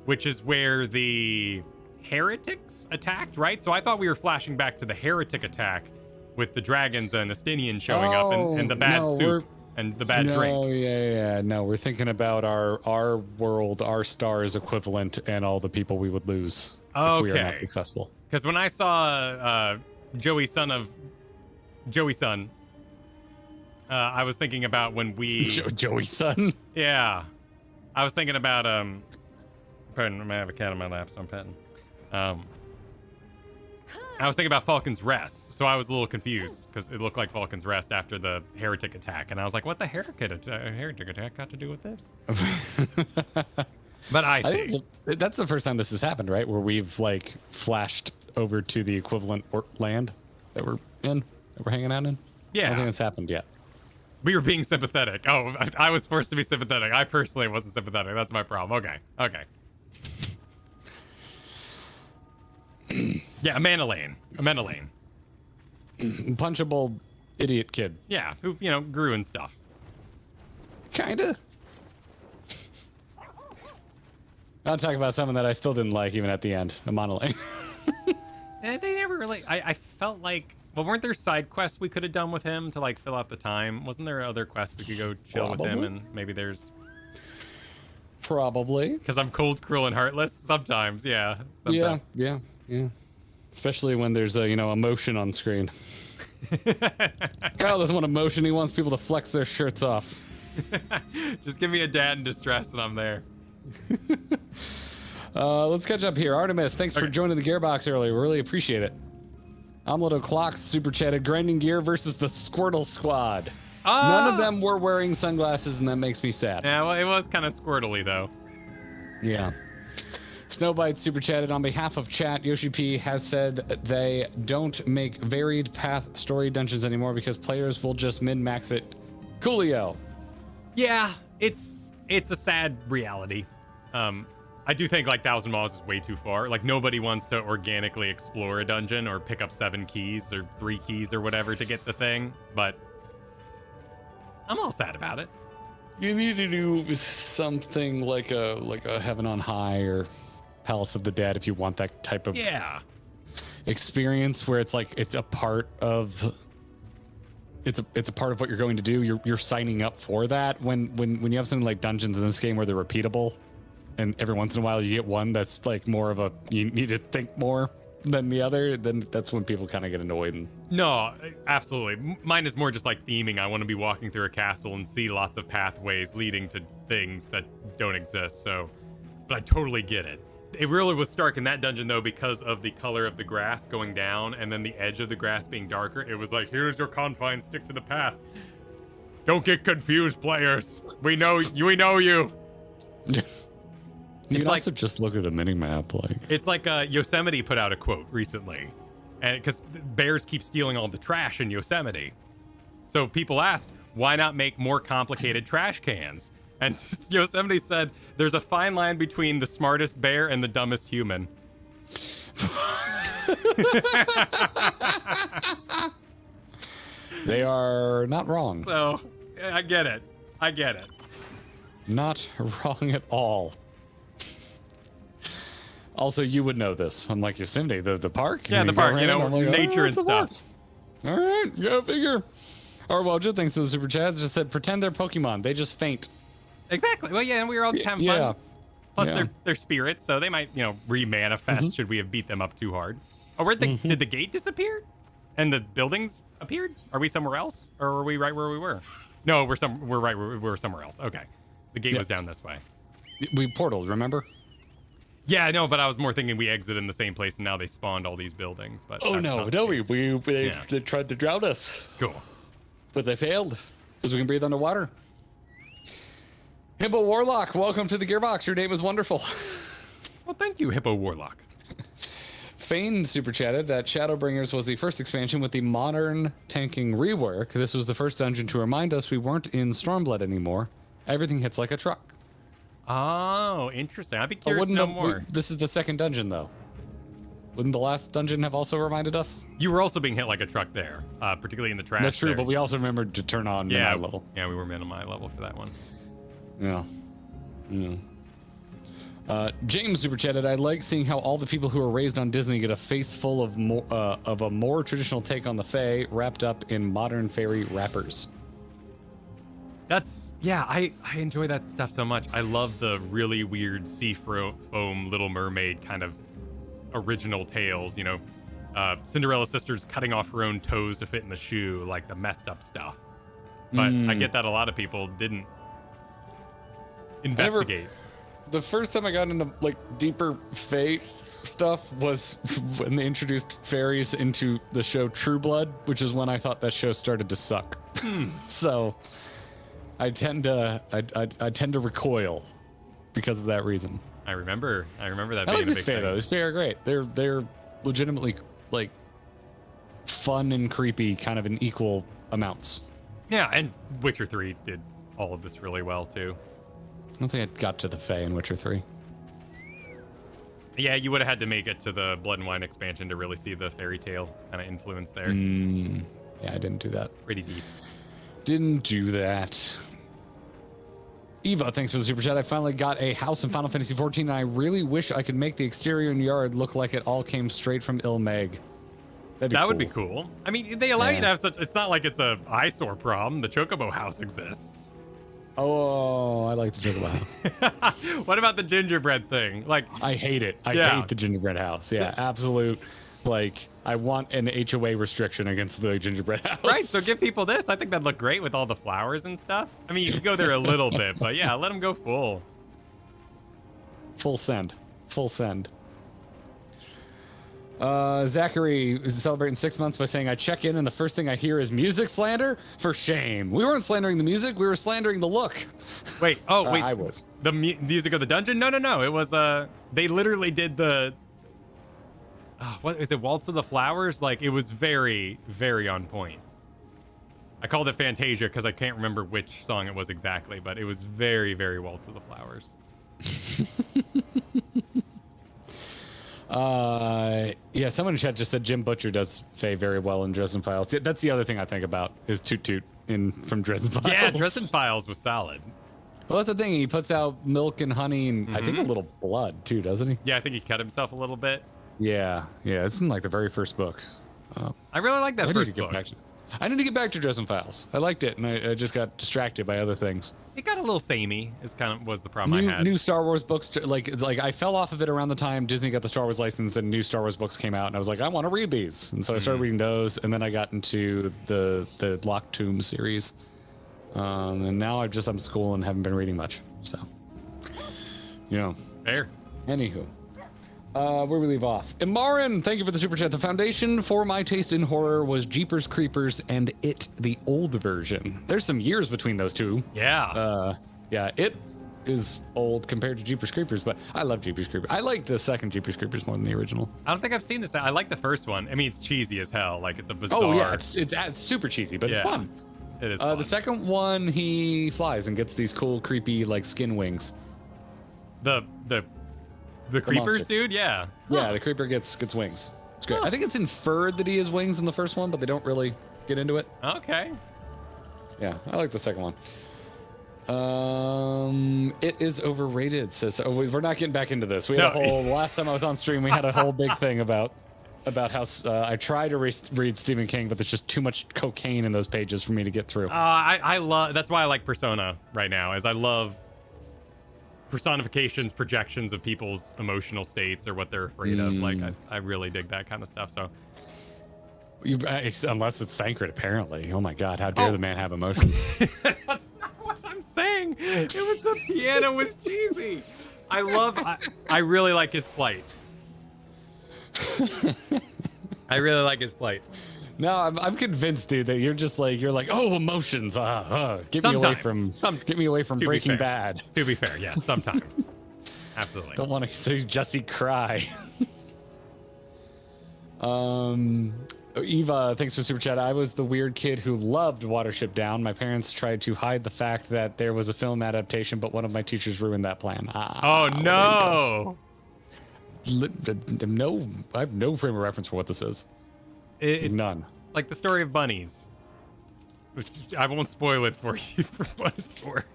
which is where the heretics attacked, right? So I thought we were flashing back to the heretic attack with the dragons and Estinian showing up and the bad soup and the bad drink. Oh, yeah. No, we're thinking about our world, our stars equivalent, and all the people we would lose if we are not successful. Because when I saw Joey Son, I was thinking about when we... Joey Son? Yeah. I was thinking about... Pardon, I have a cat on my lap, so I'm petting. I was thinking about Falcon's Rest, so I was a little confused, because it looked like Falcon's Rest after the heretic attack, and I was like, what the heretic attack got to do with this? But I see. That's the first time this has happened, right? Where we've, flashed over to the equivalent land that we're in, that we're hanging out in? Yeah. I don't think that's happened yet. We were being sympathetic. Oh, I was forced to be sympathetic. I personally wasn't sympathetic. That's my problem. Okay. Yeah, a Manalane. Punchable idiot kid. Yeah, who, grew and stuff. Kinda. I'll talk about something that I still didn't like even at the end. A Manalane. And they never really... I felt like... Well, weren't there side quests we could have done with him to, fill out the time? Wasn't there other quests we could go chill with him and maybe there's... Probably. Because I'm cold, cruel, and heartless? Sometimes, yeah. Sometimes. Yeah. Especially when there's emotion on screen. Kyle doesn't want emotion. He wants people to flex their shirts off. Just give me a dad in distress and I'm there. Let's catch up here. Artemis, thanks for joining the Gearbox earlier. We really appreciate it. Omelette O'Clock super chatted Grinding Gear versus the Squirtle Squad. None of them were wearing sunglasses, and that makes me sad. Yeah, well, it was kind of squirtly, though. Yeah. Snowbite super chatted on behalf of chat. Yoshi P has said they don't make varied path story dungeons anymore because players will just min-max it. Coolio. Yeah, it's a sad reality. I do think 1,000 miles is way too far. Nobody wants to organically explore a dungeon or pick up 7 keys or 3 keys or whatever to get the thing, but I'm all sad about it. You need to do something like a Heaven on High or Palace of the Dead if you want that type of experience where it's like it's a part of what you're going to do. You're signing up for that. When you have something like dungeons in this game where they're repeatable, and every once in a while you get one that's like more of a you need to think more than the other, then that's when people kind of get annoyed. No, absolutely. Mine is more just like theming. I want to be walking through a castle and see lots of pathways leading to things that don't exist. So, but I totally get it. It really was stark in that dungeon though because of the color of the grass going down and then the edge of the grass being darker. It was like, here's your confines, stick to the path. Don't get confused, players. We know you. You can also just look at the mini map, like it's like Yosemite put out a quote recently, and because bears keep stealing all the trash in Yosemite, so people asked, why not make more complicated trash cans? And Yosemite said, "There's a fine line between the smartest bear and the dumbest human." They are not wrong. So I get it. Not wrong at all. Also, you would know this. I'm like, Yosemite, the park? Yeah, the park, you know, like, nature and stuff. All right, go figure. Or, well, Jim thinks the Super Chaz just said, pretend they're Pokemon. They just faint. Exactly. Well, yeah, and we were all just having fun. Plus, they're spirits, so they might, re-manifest should we have beat them up too hard. Oh, did the gate disappear? And the buildings appeared? Are we somewhere else? Or are we right where we were? No, we're somewhere else. Okay. The gate was down this way. We portaled, remember? Yeah, I know, but I was more thinking we exited in the same place and now they spawned all these buildings. But they tried to drown us. Cool. But they failed because we can breathe underwater. Hippo Warlock, welcome to the Gearbox. Your name is wonderful. Well, thank you, Hippo Warlock. Fane super chatted that Shadowbringers was the first expansion with the modern tanking rework. This was the first dungeon to remind us we weren't in Stormblood anymore. Everything hits like a truck. Oh, interesting. I'd be curious to know more. This is the second dungeon, though. Wouldn't the last dungeon have also reminded us? You were also being hit like a truck there, particularly in the trash. That's true, there. but we also remembered to turn on minimi level. Yeah, we were minimi level for that one. Yeah. James super chatted, I like seeing how all the people who are raised on Disney get a face full of a more traditional take on the Fae wrapped up in modern fairy wrappers. I enjoy that stuff so much. I love the really weird sea foam Little Mermaid kind of original tales, Cinderella's sister's cutting off her own toes to fit in the shoe, like the messed up stuff. But I get that a lot of people didn't investigate. The first time I got into like deeper Fae stuff was when they introduced fairies into the show True Blood, which is when I thought that show started to suck. So I tend to recoil because of that reason. I remember that. I like being this a big Fae thing. though. These Fae are great. They're legitimately like fun and creepy, kind of in equal amounts. Yeah, and Witcher 3 did all of this really well too. I don't think I got to the Fae in Witcher 3. Yeah, you would have had to make it to the Blood and Wine expansion to really see the fairy tale kind of influence there. Yeah, I didn't do that. Pretty deep. Didn't do that. Eva, thanks for the super chat. I finally got a house in Final Fantasy XIV, and I really wish I could make the exterior and yard look like it all came straight from Il Mheg. That would be cool. I mean, they allow you to have such... It's not like it's a eyesore problem. The Chocobo house exists. Oh, I like the Chocobo house. What about the gingerbread thing? Like, I hate it. I hate the gingerbread house. Yeah, absolute. Like, I want an HOA restriction against the gingerbread house. Right, so give people this. I think that'd look great with all the flowers and stuff. I mean, you could go there a little bit, but yeah, let them go full. Full send. Full send. Zachary is celebrating 6 months by saying, I check in and the first thing I hear is music slander? For shame. We weren't slandering the music, we were slandering the look. Wait, wait. I was. The music of the dungeon? No. It was, they literally did the... what is it, Waltz of the Flowers? Like, it was very, very on point. I called it Fantasia because I can't remember which song it was exactly, but it was very, very Waltz of the Flowers. Yeah, someone in chat just said Jim Butcher does Faye very well in Dresden Files. That's the other thing I think about is Toot Toot from Dresden Files. Yeah, Dresden Files was solid. Well, that's the thing. He puts out milk and honey and I think a little blood too, doesn't he? Yeah, I think he cut himself a little bit. Yeah. It's in like the very first book. I really like that first book. I need to get back to Dresden Files. I liked it, and I just got distracted by other things. It got a little samey. Was the problem I had. New Star Wars books, like I fell off of it around the time Disney got the Star Wars license, and new Star Wars books came out, and I was like, I want to read these, and so I started reading those, and then I got into the Locked Tomb series, and now I'm school and haven't been reading much. So, fair. Anywho. Where we leave off. Imarin, thank you for the super chat. The foundation for my taste in horror was Jeepers Creepers and It, the old version. There's some years between those two. Yeah. It is old compared to Jeepers Creepers, but I love Jeepers Creepers. I like the second Jeepers Creepers more than the original. I don't think I've seen this. I like the first one. I mean, it's cheesy as hell. Like, it's a bizarre. Oh yeah, it's super cheesy, but it's fun. It is fun. The second one, he flies and gets these cool, creepy, like skin wings. The creepers, monster. dude? Yeah. Yeah, the creeper gets wings. It's great. I think it's inferred that he has wings in the first one, but they don't really get into it. Okay. Yeah, I like the second one. It is overrated, says. Oh, we're not getting back into this. We had a whole last time I was on stream. We had a whole big thing about how I try to read Stephen King, but there's just too much cocaine in those pages for me to get through. I love. That's why I like Persona right now. Is I love personifications, projections of people's emotional states or what they're afraid of. Like I really dig that kind of stuff. So. Unless it's Thancred, apparently. Oh my God, how dare the man have emotions? That's not what I'm saying. It was the piano was cheesy. I really like his plight. I really like his plight. No, I'm convinced, dude, that you're like, oh, emotions. Get me away from Breaking Bad. To be fair, yes, sometimes. Absolutely. Don't want to see Jesse cry. Eva, thanks for super chat. I was the weird kid who loved Watership Down. My parents tried to hide the fact that there was a film adaptation, but one of my teachers ruined that plan. Oh no! No, I have no frame of reference for what this is. It's none. Like the story of bunnies. Which I won't spoil it for you for what it's worth.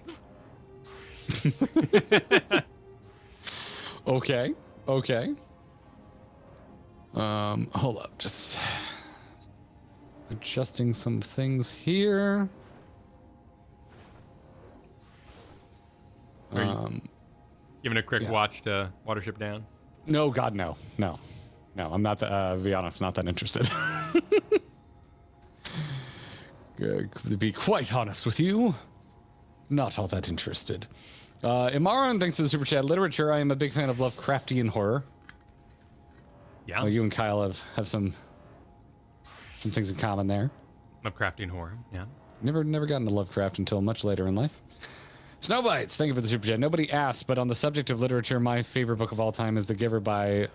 Okay. Hold up, just adjusting some things here. Are you giving a quick watch to Watership Down? No, God, no. I'm not. To be honest, not that interested. To be quite honest with you, not all that interested. Imaran, thanks for the super chat. Literature. I am a big fan of Lovecraftian horror. Yeah. Well, you and Kyle have some things in common there. Lovecraftian horror, yeah. Never got into Lovecraft until much later in life. Snowbites, thank you for the super chat. Nobody asked, but on the subject of literature, my favorite book of all time is The Giver by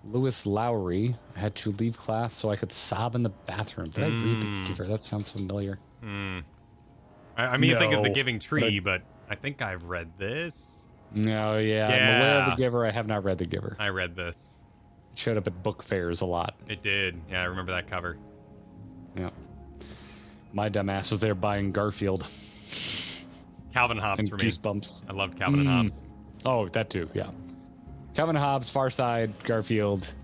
Lewis Lowry. I had to leave class so I could sob in the bathroom. Did I read The Giver? That sounds familiar. I mean, think of The Giving Tree, but I think I've read this. No, yeah. I'm aware of The Giver. I have not read The Giver. I read this. It showed up at book fairs a lot. It did. Yeah, I remember that cover. Yeah. My dumbass was there buying Garfield. Calvin Hobbes and for me. Goosebumps. I loved Calvin and Hobbes. Oh, that too, yeah. Calvin Hobbes, Far Side, Garfield,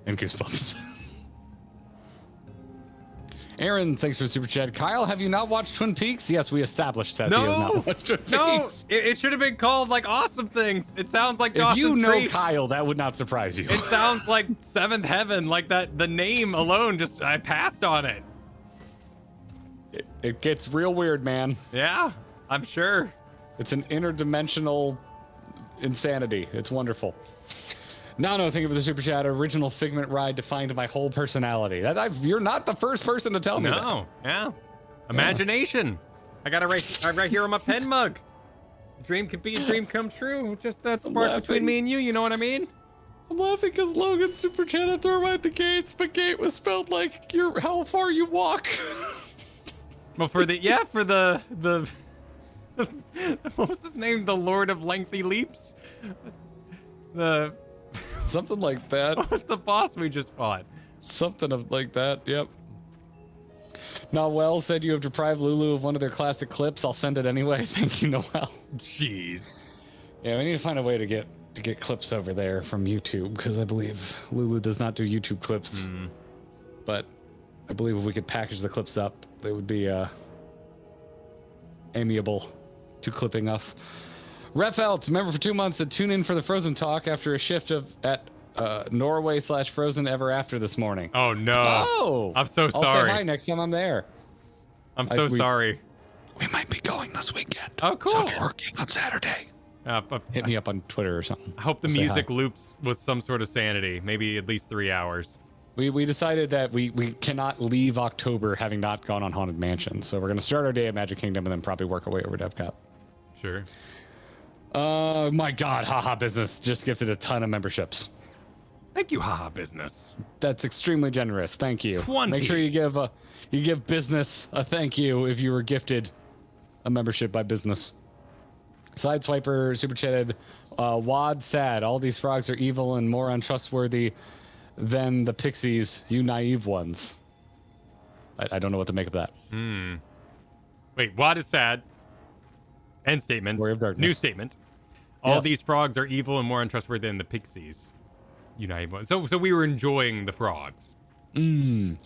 and Goosebumps. Aaron, thanks for the super chat. Kyle, have you not watched Twin Peaks? Yes, we established that he has not watched Twin Peaks. No, it should have been called like Awesome Things. It sounds like If you Dawson's know Creek. Kyle, that would not surprise you. It sounds like Seventh Heaven, like that. The name alone, I passed on it. It gets real weird, man. Yeah, I'm sure. It's an interdimensional insanity. It's wonderful. No, thank you for the super chat. Original Figment ride defined my whole personality. You're not the first person to tell me that. No, yeah. Imagination. I got it right here on my pen mug. A dream could be a dream come true. Just that spark between me and you know what I mean? I'm laughing because Logan super chat threw at the gates, but gate was spelled like how far you walk. Well, for the what was his name? The Lord of Lengthy Leaps? Something like that. What was the boss we just fought? Something like that, yep. Noel said you have deprived Lulu of one of their classic clips. I'll send it anyway. Thank you, Noel. Jeez. Yeah, we need to find a way to get clips over there from YouTube, because I believe Lulu does not do YouTube clips. But I believe if we could package the clips up, they would be amiable to clipping us. Refelt, member for 2 months, to tune in for the Frozen talk after a shift at Norway/Frozen Ever After this morning. Oh no! Oh, I'm so I'll sorry. say hi next time I'm there. I'm so sorry. We might be going this weekend. Oh, cool. So if you're working on Saturday, hit me up on Twitter or something. I hope the music loops with some sort of sanity. Maybe at least 3 hours. We decided that we cannot leave October having not gone on Haunted Mansion, so we're gonna start our day at Magic Kingdom and then probably work our way over to Epcot. Sure. Oh my God, Haha Business just gifted a ton of memberships. Thank you, Haha Business. That's extremely generous. Thank you. 20. Make sure you give Business a thank you if you were gifted a membership by Business. Sideswiper super chatted. Wad sad. All these frogs are evil and more untrustworthy than the pixies. You naive ones. I don't know what to make of that. Wait, Wad is sad. End statement. Warrior of Darkness. New statement. All Yes. these frogs are evil and more untrustworthy than the pixies. You naive ones. So we were enjoying the frogs. I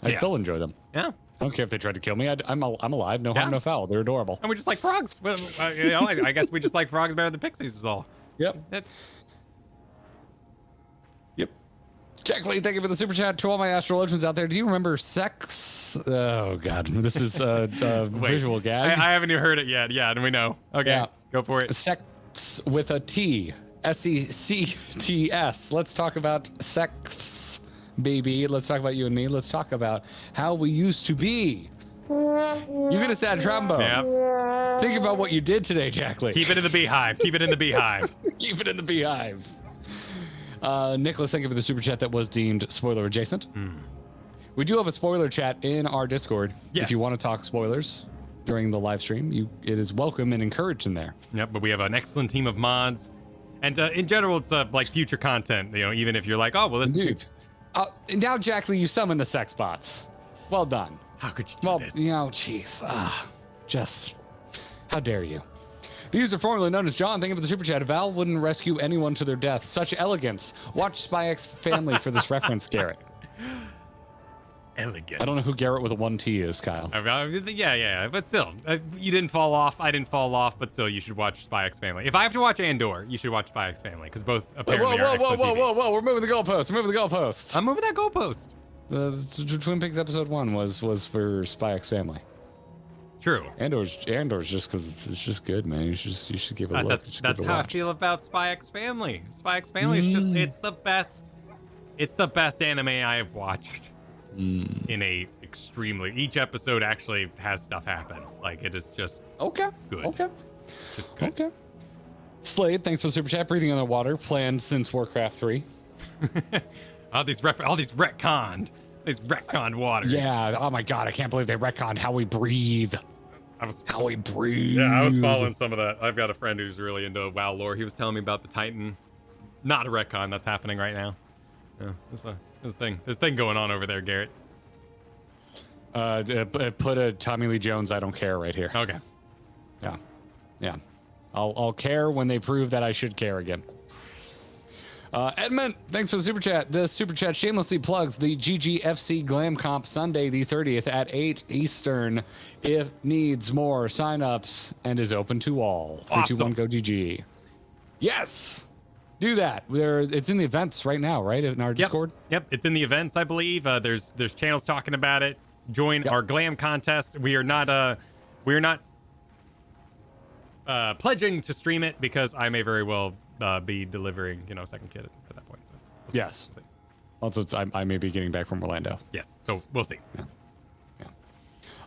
Yes. still enjoy them. Yeah. I don't care if they tried to kill me. I'm alive. No harm, no foul. They're adorable. And we just like frogs. Well, I guess we just like frogs better than pixies is all. Yep. That- Yep. Jack Lee, thank you for the super chat. To all my astrologians out there, do you remember sex? Oh God, this is a Wait, visual gag. I haven't even heard it yet. Yeah, and we know. Okay, Yeah. go for it. Sex with a T. SECTS. Let's talk about sex, baby. Let's talk about you and me. Let's talk about how we used to be. You get a sad trombone. Yeah. Think about what you did today, Jack Lee. Keep it in the beehive. Keep it in the beehive. Keep it in the beehive. Nicholas, thank you for the super chat that was deemed spoiler adjacent. We do have a spoiler chat in our Discord. Yes. If you want to talk spoilers during the live stream, it is welcome and encouraged in there. Yep, but we have an excellent team of mods. And in general, it's like future content, even if you're like, oh, well, this Dude. Now, Jack Lee, you summon the sex bots. Well done. How could you do this? Jeez. Just, how dare you? The user formerly known as John, thank you for the super chat. Val wouldn't rescue anyone to their death. Such elegance. Watch Spy X Family for this reference, Garrett. Elegance. I don't know who Garrett with a 1T is, Kyle. Yeah, but still, you didn't fall off. I didn't fall off, but still, you should watch Spy X Family. If I have to watch Andor, you should watch Spy X Family because both apparently are excellent TV. Whoa! We're moving the goalpost. I'm moving that goalpost. Twin Peaks episode 1 was for Spy X Family. True. Andor's just because it's just good, man. You should give it a look. That's how I feel about Spy X Family. Spy X Family is just it's the best. It's the best anime I have watched. In a extremely, each episode actually has stuff happen. Like it is just good. Okay. It's just good. Okay. Slade, thanks for the super chat. Breathing underwater, planned since Warcraft 3. all these retconned waters. Yeah. Oh my God, I can't believe they retconned how we breathe. How we breathe. Yeah, I was following some of that. I've got a friend who's really into WoW lore. He was telling me about the Titan. Not a retcon that's happening right now. Yeah, there's a thing going on over there, Garrett. Put a Tommy Lee Jones I don't care right here. Okay. Yeah. I'll care when they prove that I should care again. Edmund, thanks for the super chat. The super chat shamelessly plugs the GGFC Glam Comp Sunday the 30th at 8 Eastern. If needs more signups and is open to all. 3, 2, 1, go GG. Yes. Do that. It's in the events right now, right? In our Discord? Yep, it's in the events, I believe. There's channels talking about it. Join our glam contest. We are not pledging to stream it because I may very well be delivering, second kid at that point. So yes. Also, I may be getting back from Orlando. Yes. So we'll see. Yeah.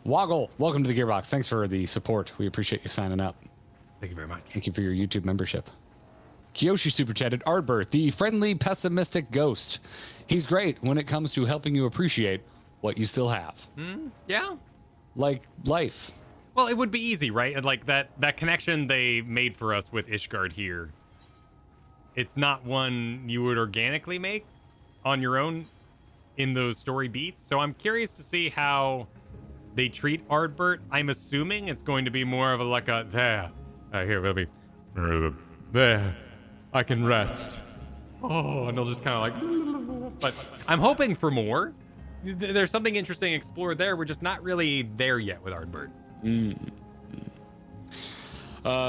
Woggle, welcome to the Gearbox. Thanks for the support. We appreciate you signing up. Thank you very much. Thank you for your YouTube membership. Kiyoshi super chatted, Ardbirth, the friendly, pessimistic ghost. He's great when it comes to helping you appreciate what you still have. Yeah. Like life. Well, it would be easy, right? And like that connection they made for us with Ishgard here. It's not one you would organically make on your own in those story beats. So I'm curious to see how they treat Ardbert. I'm assuming it's going to be more of a like a there. Here, baby. There. I can rest. Oh, and they'll just kind of like. But I'm hoping for more. There's something interesting explored there. We're just not really there yet with Ardbert.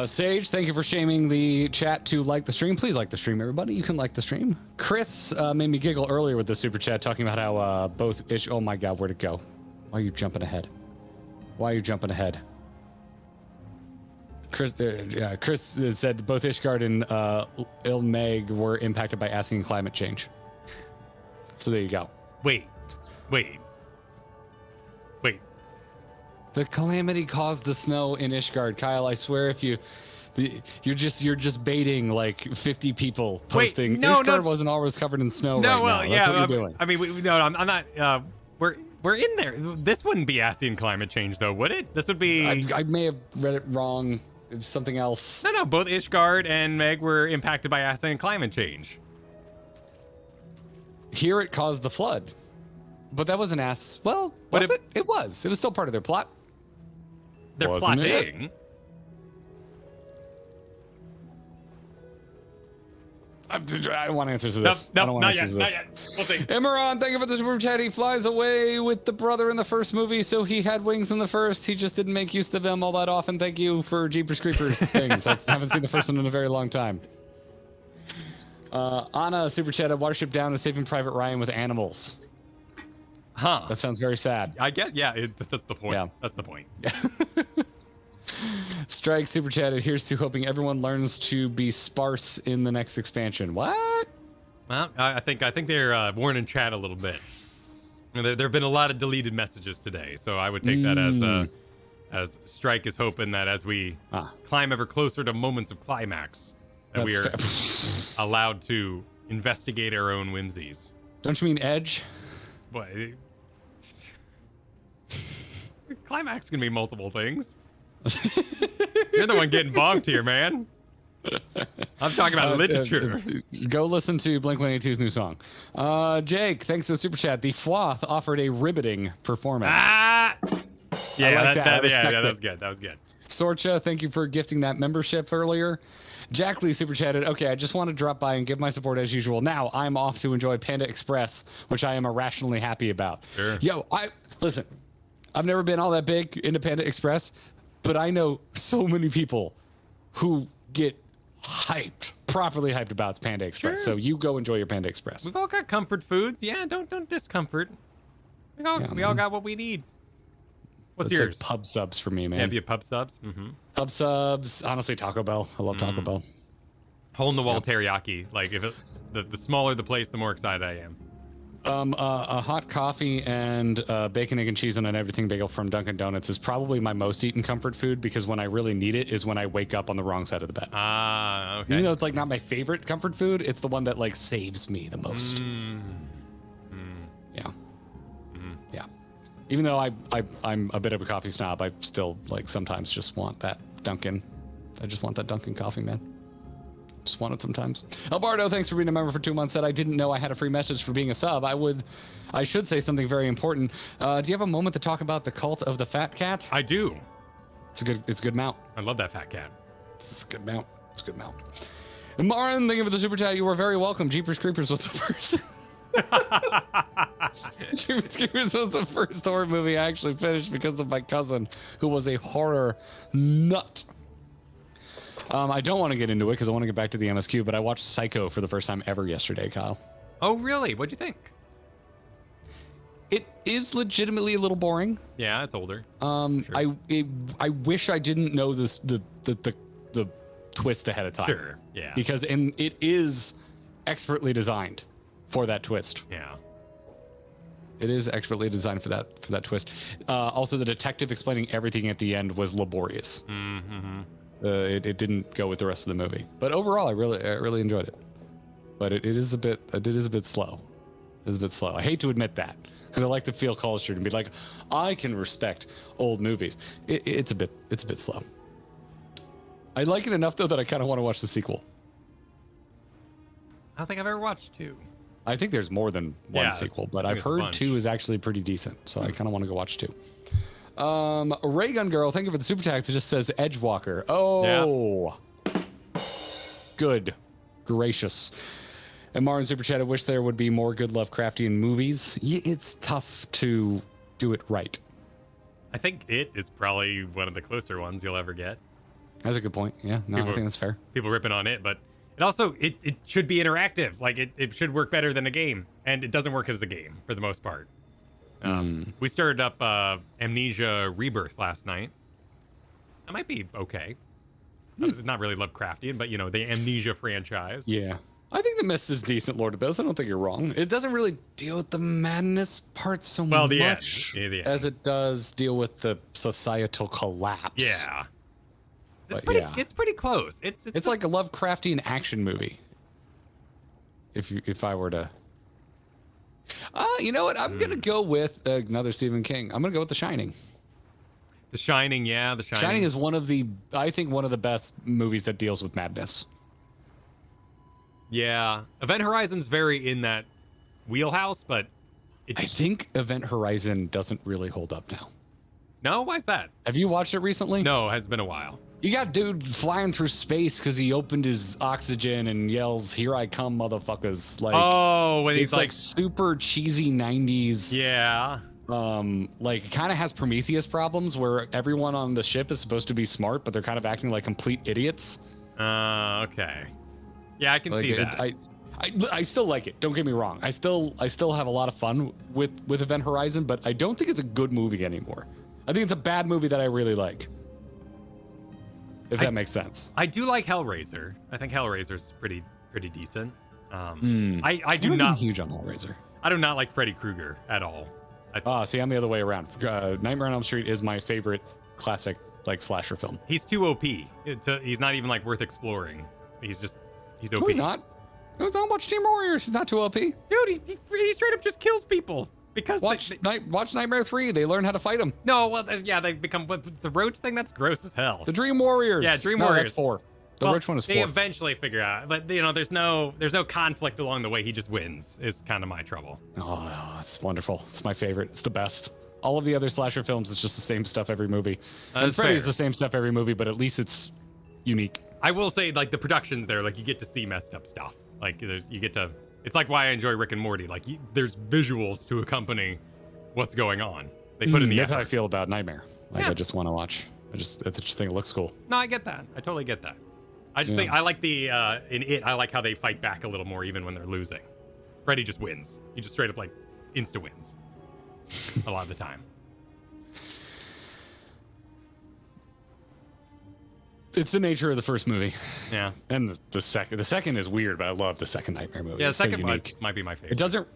Sage, thank you for shaming the chat to like the stream. Please like the stream, everybody. You can like the stream. Chris made me giggle earlier with the super chat talking about how both ish. Oh my God, where'd it go? Why are you jumping ahead? Why are you jumping ahead? Chris said both Ishgard and Il Mheg were impacted by acid and climate change. So there you go. Wait. The calamity caused the snow in Ishgard. Kyle, I swear if you're just baiting like 50 people posting. Wait, no, Ishgard wasn't always covered in snow no, right well, now. yeah, That's what you're doing. I mean, I'm not. We're in there. This wouldn't be acid and climate change, though, would it? This would be. I may have read it wrong. It was something else. No. Both Ishgard and Meg were impacted by acid and climate change. Here it caused the flood, but that wasn't Well, was it? It was. It was still part of their plot. They're Wasn't plotting. It? I don't want answers to this. No, I don't want not answers yet. to Not this. yet. We'll see. Imran, thank you for the super chat. He flies away with the brother in the first movie, so he had wings in the first. He just didn't make use of them all that often. Thank you for Jeepers Creepers things. I haven't seen the first one in a very long time. Anna super chatted, Watership Down is Saving Private Ryan with animals. Huh. That sounds very sad. I get. Yeah, that's the point. Yeah. That's the point. Strike super chatted, here's to hoping everyone learns to be sparse in the next expansion. What? Well, I think they're warning chat a little bit. There have been a lot of deleted messages today, so I would take that as Strike is hoping that as we climb ever closer to moments of climax, that we are allowed to investigate our own whimsies. Don't you mean Edge? What? Climax can be multiple things. You're the one getting bonked here, man. I'm talking about literature. Go listen to Blink-182's new song. Jake, thanks to the super chat. The Floth offered a riveting performance. Yeah, that was good. That was good. Sorcha, thank you for gifting that membership earlier. Jack Lee super chatted, okay, I just want to drop by and give my support as usual. Now I'm off to enjoy Panda Express, which I am irrationally happy about. Sure. Yo, listen, I've never been all that big into Panda Express, but I know so many people who get properly hyped about Panda Express. Sure. So you go enjoy your Panda Express. We've all got comfort foods. Yeah, don't discomfort. We all got what we need. What's yours? Like pub subs for me, man. Yeah, have you pub subs? Mm-hmm. Pub subs. Honestly, Taco Bell. I love Taco Bell. Hole in the wall teriyaki. Like if the smaller the place, the more excited I am. A hot coffee and bacon, egg, and cheese on an everything bagel from Dunkin' Donuts is probably my most eaten comfort food because when I really need it is when I wake up on the wrong side of the bed. Ah, okay. Even though it's like not my favorite comfort food, it's the one that like saves me the most. Yeah. Yeah. Even though I'm a bit of a coffee snob, I still like sometimes just want that Dunkin'. I just want that Dunkin' coffee, man. Just want it sometimes. Albardo, thanks for being a member for 2 months. Said I didn't know I had a free message for being a sub. I should say something very important. Do you have a moment to talk about the cult of the fat cat? I do. It's a good mount. I love that fat cat. It's a good mount. And Marin, thank you for the super chat. You are very welcome. Jeepers Creepers was the first. Jeepers Creepers was the first horror movie I actually finished because of my cousin, who was a horror nut. I don't want to get into it because I want to get back to the MSQ, but I watched Psycho for the first time ever yesterday, Kyle. Oh, really? What'd you think? It is legitimately a little boring. Yeah, it's older. Sure. I wish I didn't know this the twist ahead of time. Sure. Yeah. Because it is expertly designed for that twist. Yeah. It is expertly designed for that twist. Also, the detective explaining everything at the end was laborious. Mm-hmm. It didn't go with the rest of the movie, but overall, I really enjoyed it. But it is a bit slow. It is a bit slow. I hate to admit that because I like to feel cultured and be like, I can respect old movies. It's a bit slow. I like it enough though that I kind of want to watch the sequel. I don't think I've ever watched 2. I think there's more than one sequel, but I've heard 2 is actually pretty decent, so I kind of want to go watch 2. Ray Gun Girl, thank you for the super tag. It just says Edgewalker. Oh, good gracious. And Marin super chat. I wish there would be more good Lovecraftian movies. It's tough to do it right. I think it is probably one of the closer ones you'll ever get. That's a good point. Yeah, no, I think that's fair. People ripping on it, but it also it should be interactive. Like it should work better than a game, and it doesn't work as a game for the most part. We started up Amnesia Rebirth last night. That might be okay. It's not really Lovecraftian, but you know, the Amnesia franchise. Yeah. I think The Mist is decent, Lord of Biz. I don't think you're wrong. It doesn't really deal with the madness part so much as it does deal with the societal collapse. Yeah. It's pretty close. It's like a Lovecraftian action movie. If I were to, you know what? I'm gonna go with another Stephen King. I'm gonna go with The Shining. The Shining, yeah, The Shining. Shining is one of the best movies that deals with madness. Yeah, Event Horizon's very in that wheelhouse, but I think Event Horizon doesn't really hold up now. No, why's that? Have you watched it recently? No, it's been a while. You got dude flying through space because he opened his oxygen and yells, "Here I come, motherfuckers!" Like, when he's it's like super cheesy '90s. Yeah. Like it kind of has Prometheus problems where everyone on the ship is supposed to be smart, but they're kind of acting like complete idiots. Okay. Yeah, I can see that. I still like it. Don't get me wrong. I still have a lot of fun with Event Horizon, but I don't think it's a good movie anymore. I think it's a bad movie that I really like. If that makes sense. I do like Hellraiser. I think Hellraiser's pretty decent. I do not huge on Hellraiser. I do not like Freddy Krueger at all. See, I'm the other way around. Nightmare on Elm Street is my favorite classic like slasher film. He's too OP. He's not even like worth exploring. He's OP. No, he's not. No, don't watch Team Warriors. He's not too OP. Dude, he straight up just kills people. Because watch Nightmare 3. They learn how to fight him. No, well, yeah, they become the roach thing. That's gross as hell. The Dream Warriors. Yeah, Dream Warriors. That's 4. The roach one is 4. They eventually figure out, but you know, there's no conflict along the way. He just wins. Is kind of my trouble. Oh, it's wonderful. It's my favorite. It's the best. All of the other slasher films, it's just the same stuff every movie. And Freddy's the same stuff every movie, but at least it's unique. I will say, like the productions there, like you get to see messed up stuff. Like you get to. It's like why I enjoy Rick and Morty. Like there's visuals to accompany what's going on. They put in the That's effort. how I feel about Nightmare. Like I just want to watch. I just think it looks cool. No, I get that. I totally get that. I just think I like the in it. I like how they fight back a little more even when they're losing. Freddy just wins. He just straight up like insta wins a lot of the time. It's the nature of the first movie. Yeah. And the second. The second is weird, but I love the second Nightmare movie. Yeah, the it's second so unique. might be my favorite. It doesn't.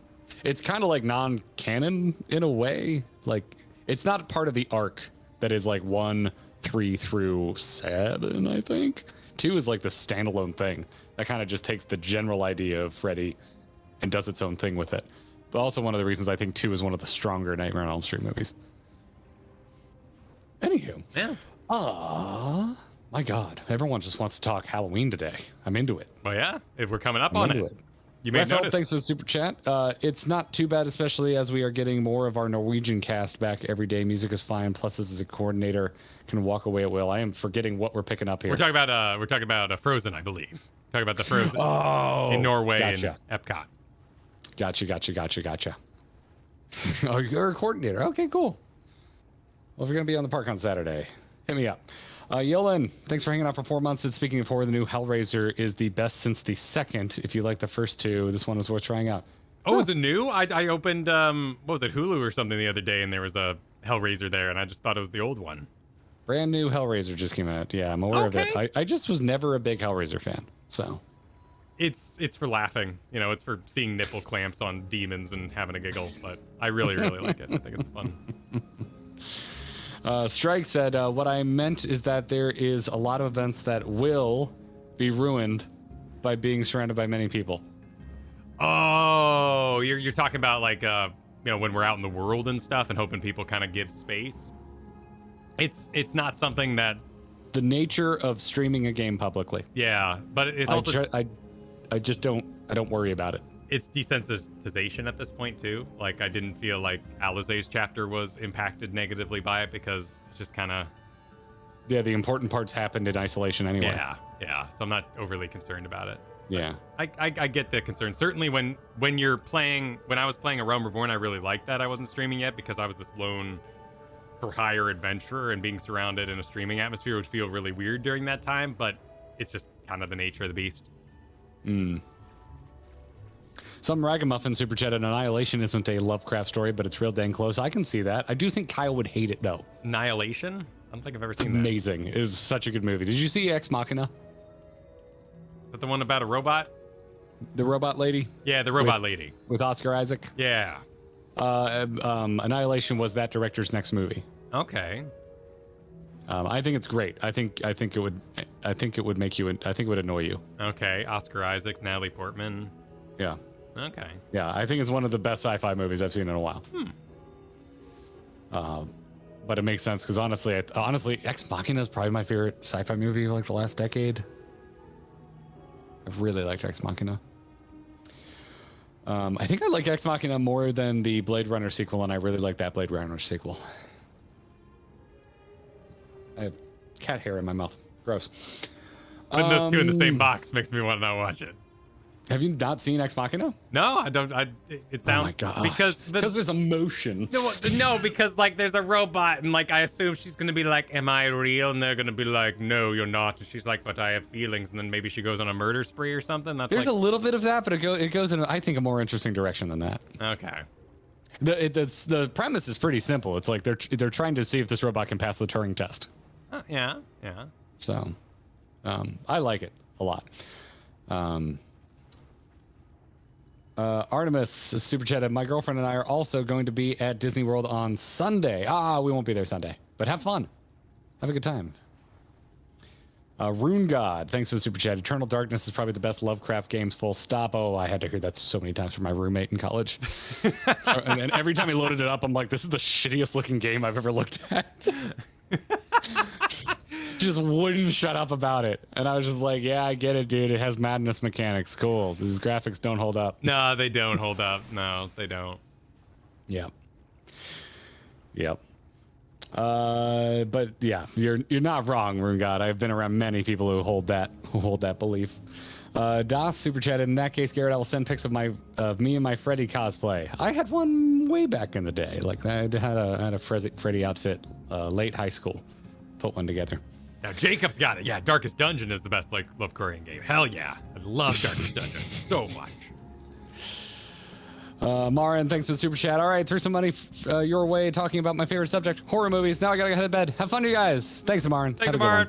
It's kind of like non-canon in a way. Like it's not part of the arc that is like 1, 3 through 7. I think 2 is like the standalone thing that kind of just takes the general idea of Freddy and does its own thing with it. But also one of the reasons I think 2 is one of the stronger Nightmare on Elm Street movies. Anywho. Yeah. My God, everyone just wants to talk Halloween today. I'm into it. Well, yeah, if we're coming up on it. You may have noticed. Thanks for the super chat. It's not too bad, especially as we are getting more of our Norwegian cast back every day. Music is fine. Plus, as a coordinator, can walk away at will. I am forgetting what we're picking up here. We're talking about Frozen, I believe. Talking about the Frozen in Norway and Epcot. Gotcha. Oh, you're a coordinator. Okay, cool. Well, if you're gonna be on the park on Saturday, hit me up. Yolan, thanks for hanging out for 4 months. And speaking of horror, the new Hellraiser is the best since the second. If you like the first 2, this one is worth trying out. Oh, is it new? I opened, what was it, Hulu or something the other day, and there was a Hellraiser there, and I just thought it was the old one. Brand new Hellraiser just came out. Yeah, I'm aware of it. I just was never a big Hellraiser fan, so. It's for laughing. You know, it's for seeing nipple clamps on demons and having a giggle, but I really, really like it. I think it's fun. Strike said, what I meant is that there is a lot of events that will be ruined by being surrounded by many people. Oh, you're talking about like, you know, when we're out in the world and stuff and hoping people kind of give space. It's not something that... The nature of streaming a game publicly. Yeah, but it's also... I just don't worry about it. it's desensitization at this point too. Like I didn't feel like Alizé's chapter was impacted negatively by it because it's just kind of. Yeah, the important parts happened in isolation anyway. Yeah. So I'm not overly concerned about it. Yeah. I get the concern. Certainly when I was playing A Realm Reborn, I really liked that I wasn't streaming yet because I was this lone for hire adventurer, and being surrounded in a streaming atmosphere would feel really weird during that time, but it's just kind of the nature of the beast. Some ragamuffin super chat, Annihilation isn't a Lovecraft story, but it's real dang close. I can see that. I do think Kyle would hate it though. Annihilation? I don't think I've ever seen Amazing. It is such a good movie. Did you see Ex Machina? Is that the one about a robot? The robot lady? Yeah, the robot lady. With Oscar Isaac? Yeah. Annihilation was that director's next movie. Okay. I think it's great. I think it would make you. I think it would annoy you. Okay. Oscar Isaac, Natalie Portman. Yeah. Okay. Yeah, I think it's one of the best sci-fi movies I've seen in a while. But it makes sense because honestly, Ex Machina is probably my favorite sci-fi movie of like the last decade. I've really liked Ex Machina. I think I like Ex Machina more than the Blade Runner sequel, and I really like that Blade Runner sequel. I have cat hair in my mouth. Gross. Putting those two in the same box makes me want to not watch it. Have you not seen Ex Machina? No, I don't. It sounds. Oh my gosh. Because there's emotion. No, because like there's a robot, and like I assume she's gonna be like, "Am I real?" And they're gonna be like, "No, you're not." And she's like, "But I have feelings." And then maybe she goes on a murder spree or something. There's a little bit of that, but it goes in, I think, a more interesting direction than that. Okay. The premise is pretty simple. It's like they're trying to see if this robot can pass the Turing test. Yeah. So, I like it a lot. Artemis super chatted, my girlfriend and I are also going to be at Disney World on Sunday. We won't be there Sunday, but have fun. Have a good time. Rune God, thanks for the super chat. Eternal Darkness is probably the best Lovecraft games, full stop. Oh, I had to hear that so many times from my roommate in college. And then every time he loaded it up, I'm like, this is the shittiest looking game I've ever looked at. Just wouldn't shut up about it. And I was just like, yeah, I get it, dude. It has madness mechanics. Cool. These graphics don't hold up. No, they don't hold up. No, they don't. Yep. But yeah, you're not wrong, Rune God. I've been around many people who hold that belief. Das super chatted. In that case, Garrett, I will send pics of me and my Freddy cosplay. I had one way back in the day. Like I had a Freddy outfit late high school. Put one together. Now Jacob's got it. Yeah, Darkest Dungeon is the best like Lovecraftian game. Hell yeah, I love Darkest Dungeon so much. Marin, thanks for the super chat. All right, threw some money your way talking about my favorite subject, horror movies. Now I gotta head to bed. Have fun, you guys. Thanks, Marin. Thanks, Marin.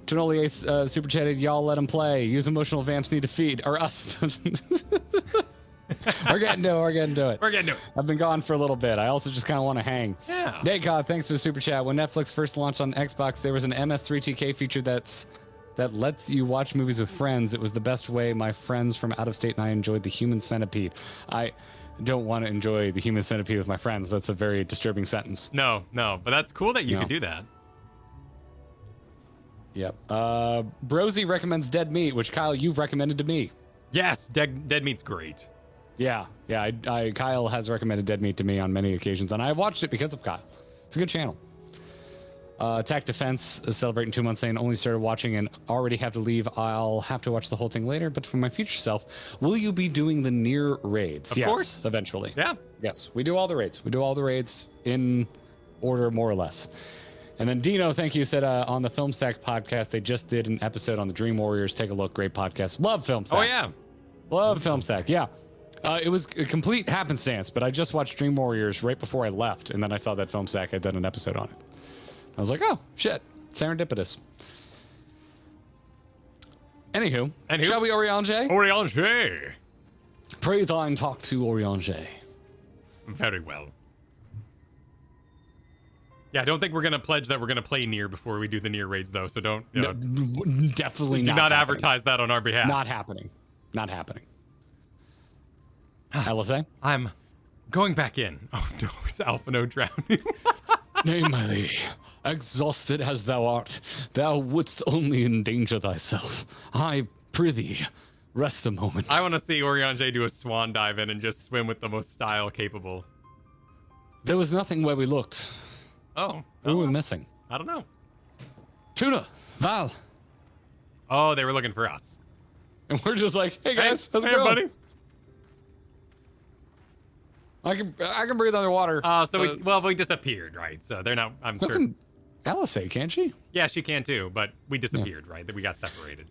Tonoli Ace super chatted. Y'all let him play. Use emotional vamps need to feed or us. We're getting to it. I've been gone for a little bit. I also just kind of want to hang. Yeah. Daycod, thanks for the super chat. When Netflix first launched on Xbox, there was an MS3TK feature that lets you watch movies with friends. It was the best way. My friends from out of state and I enjoyed The Human Centipede. I don't want to enjoy The Human Centipede with my friends. That's a very disturbing sentence. No, but that's cool that you can do that. Yep. Brosy recommends Dead Meat, which Kyle, you've recommended to me. Yes, Dead Meat's great. Yeah. Kyle has recommended Dead Meat to me on many occasions, and I watched it because of Kyle. It's a good channel. Attack Defense is celebrating 2 months, saying only started watching and already have to leave. I'll have to watch the whole thing later, but for my future self, will you be doing the near raids? Of course. Eventually. Yeah. Yes, we do all the raids. We do all the raids in order, more or less. And then Dino, thank you, said on the Film Sack podcast, they just did an episode on the Dream Warriors. Take a look. Great podcast. Love Film Sack. Oh, yeah. Love Film Sack. Yeah. It was a complete happenstance, but I just watched Dream Warriors right before I left, and then I saw that Film Sack had done an episode on it. I was like, oh, shit. Serendipitous. Anywho. Shall we Oriange? Oriange. Pray thine talk to Oriange. Very well. Yeah, I don't think we're going to pledge that we're going to play Nier before we do the Nier raids, though, so don't... No, definitely not. Do not advertise that on our behalf. Not happening. LSA? I'm going back in. Oh, no, it's Alphino drowning. Nay, my lady, exhausted as thou art, thou wouldst only endanger thyself. I prithee, Rest a moment. I want to see Oriange do a swan dive in and just swim with the most style capable. There was nothing where we looked. Oh. What were we missing? I don't know. Tuna, Val. Oh, they were looking for us. And we're just like, hey guys, how's it hey, going? buddy. I can breathe underwater. We disappeared, right? So they're not. I'm sure. Alice, can't she? Yeah, she can too, but we disappeared, right? That we got separated.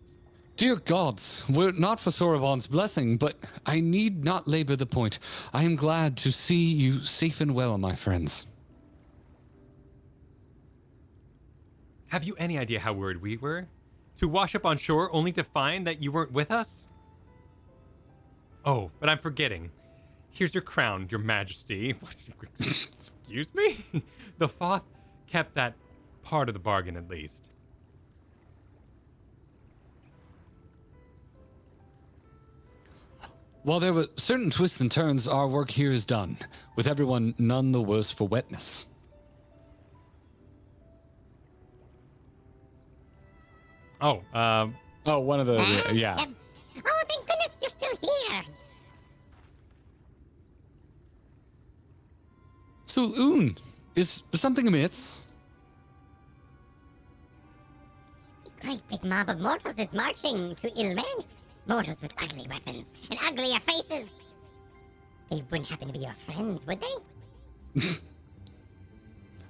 Dear gods, were it not for Soroban's blessing, but I need not labor the point. I am glad to see you safe and well, my friends. Have you any idea how worried we were? To wash up on shore only to find that you weren't with us? Oh, but I'm forgetting. Here's your crown, your majesty. Excuse me? The Foth kept that part of the bargain at least. While there were certain twists and turns, our work here is done, with everyone none the worse for wetness. Oh, one of the, yeah. Oh, thank goodness you're still here. So, Oon, is something amiss? The great big mob of mortals is marching to Il Mheg. Mortals with ugly weapons and uglier faces. They wouldn't happen to be your friends, would they?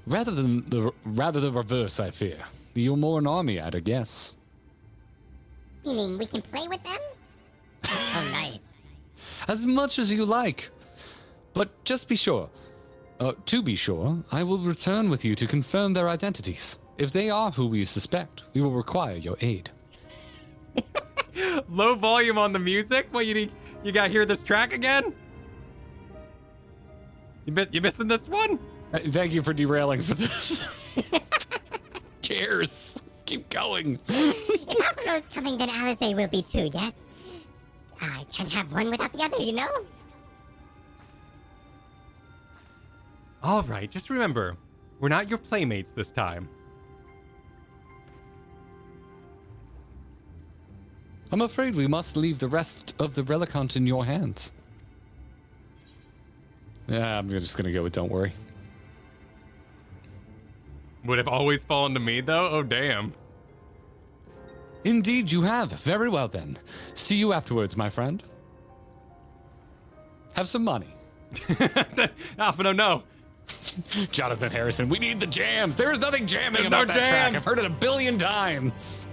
Rather the reverse, I fear. You're more an army, I'd guess. Meaning we can play with them? Oh, nice. As much as you like. But just be sure. To be sure, I will return with you to confirm their identities. If they are who we suspect, we will require your aid. Low volume on the music? What, you gotta hear this track again? You missing this one? Thank you for derailing for this. Cares. Keep going. If Alvaro's coming, then Alize will be too, yes? I can't have one without the other, you know? All right, just remember, we're not your playmates this time. I'm afraid we must leave the rest of the Relicant in your hands. Yeah, I'm just gonna go with don't worry. Would have always fallen to me, though? Oh, damn. Indeed, you have. Very well, then. See you afterwards, my friend. Have some money. No. Jonathan Harrison, we need the jams. There's nothing jamming about that track. I've heard it 1 billion times.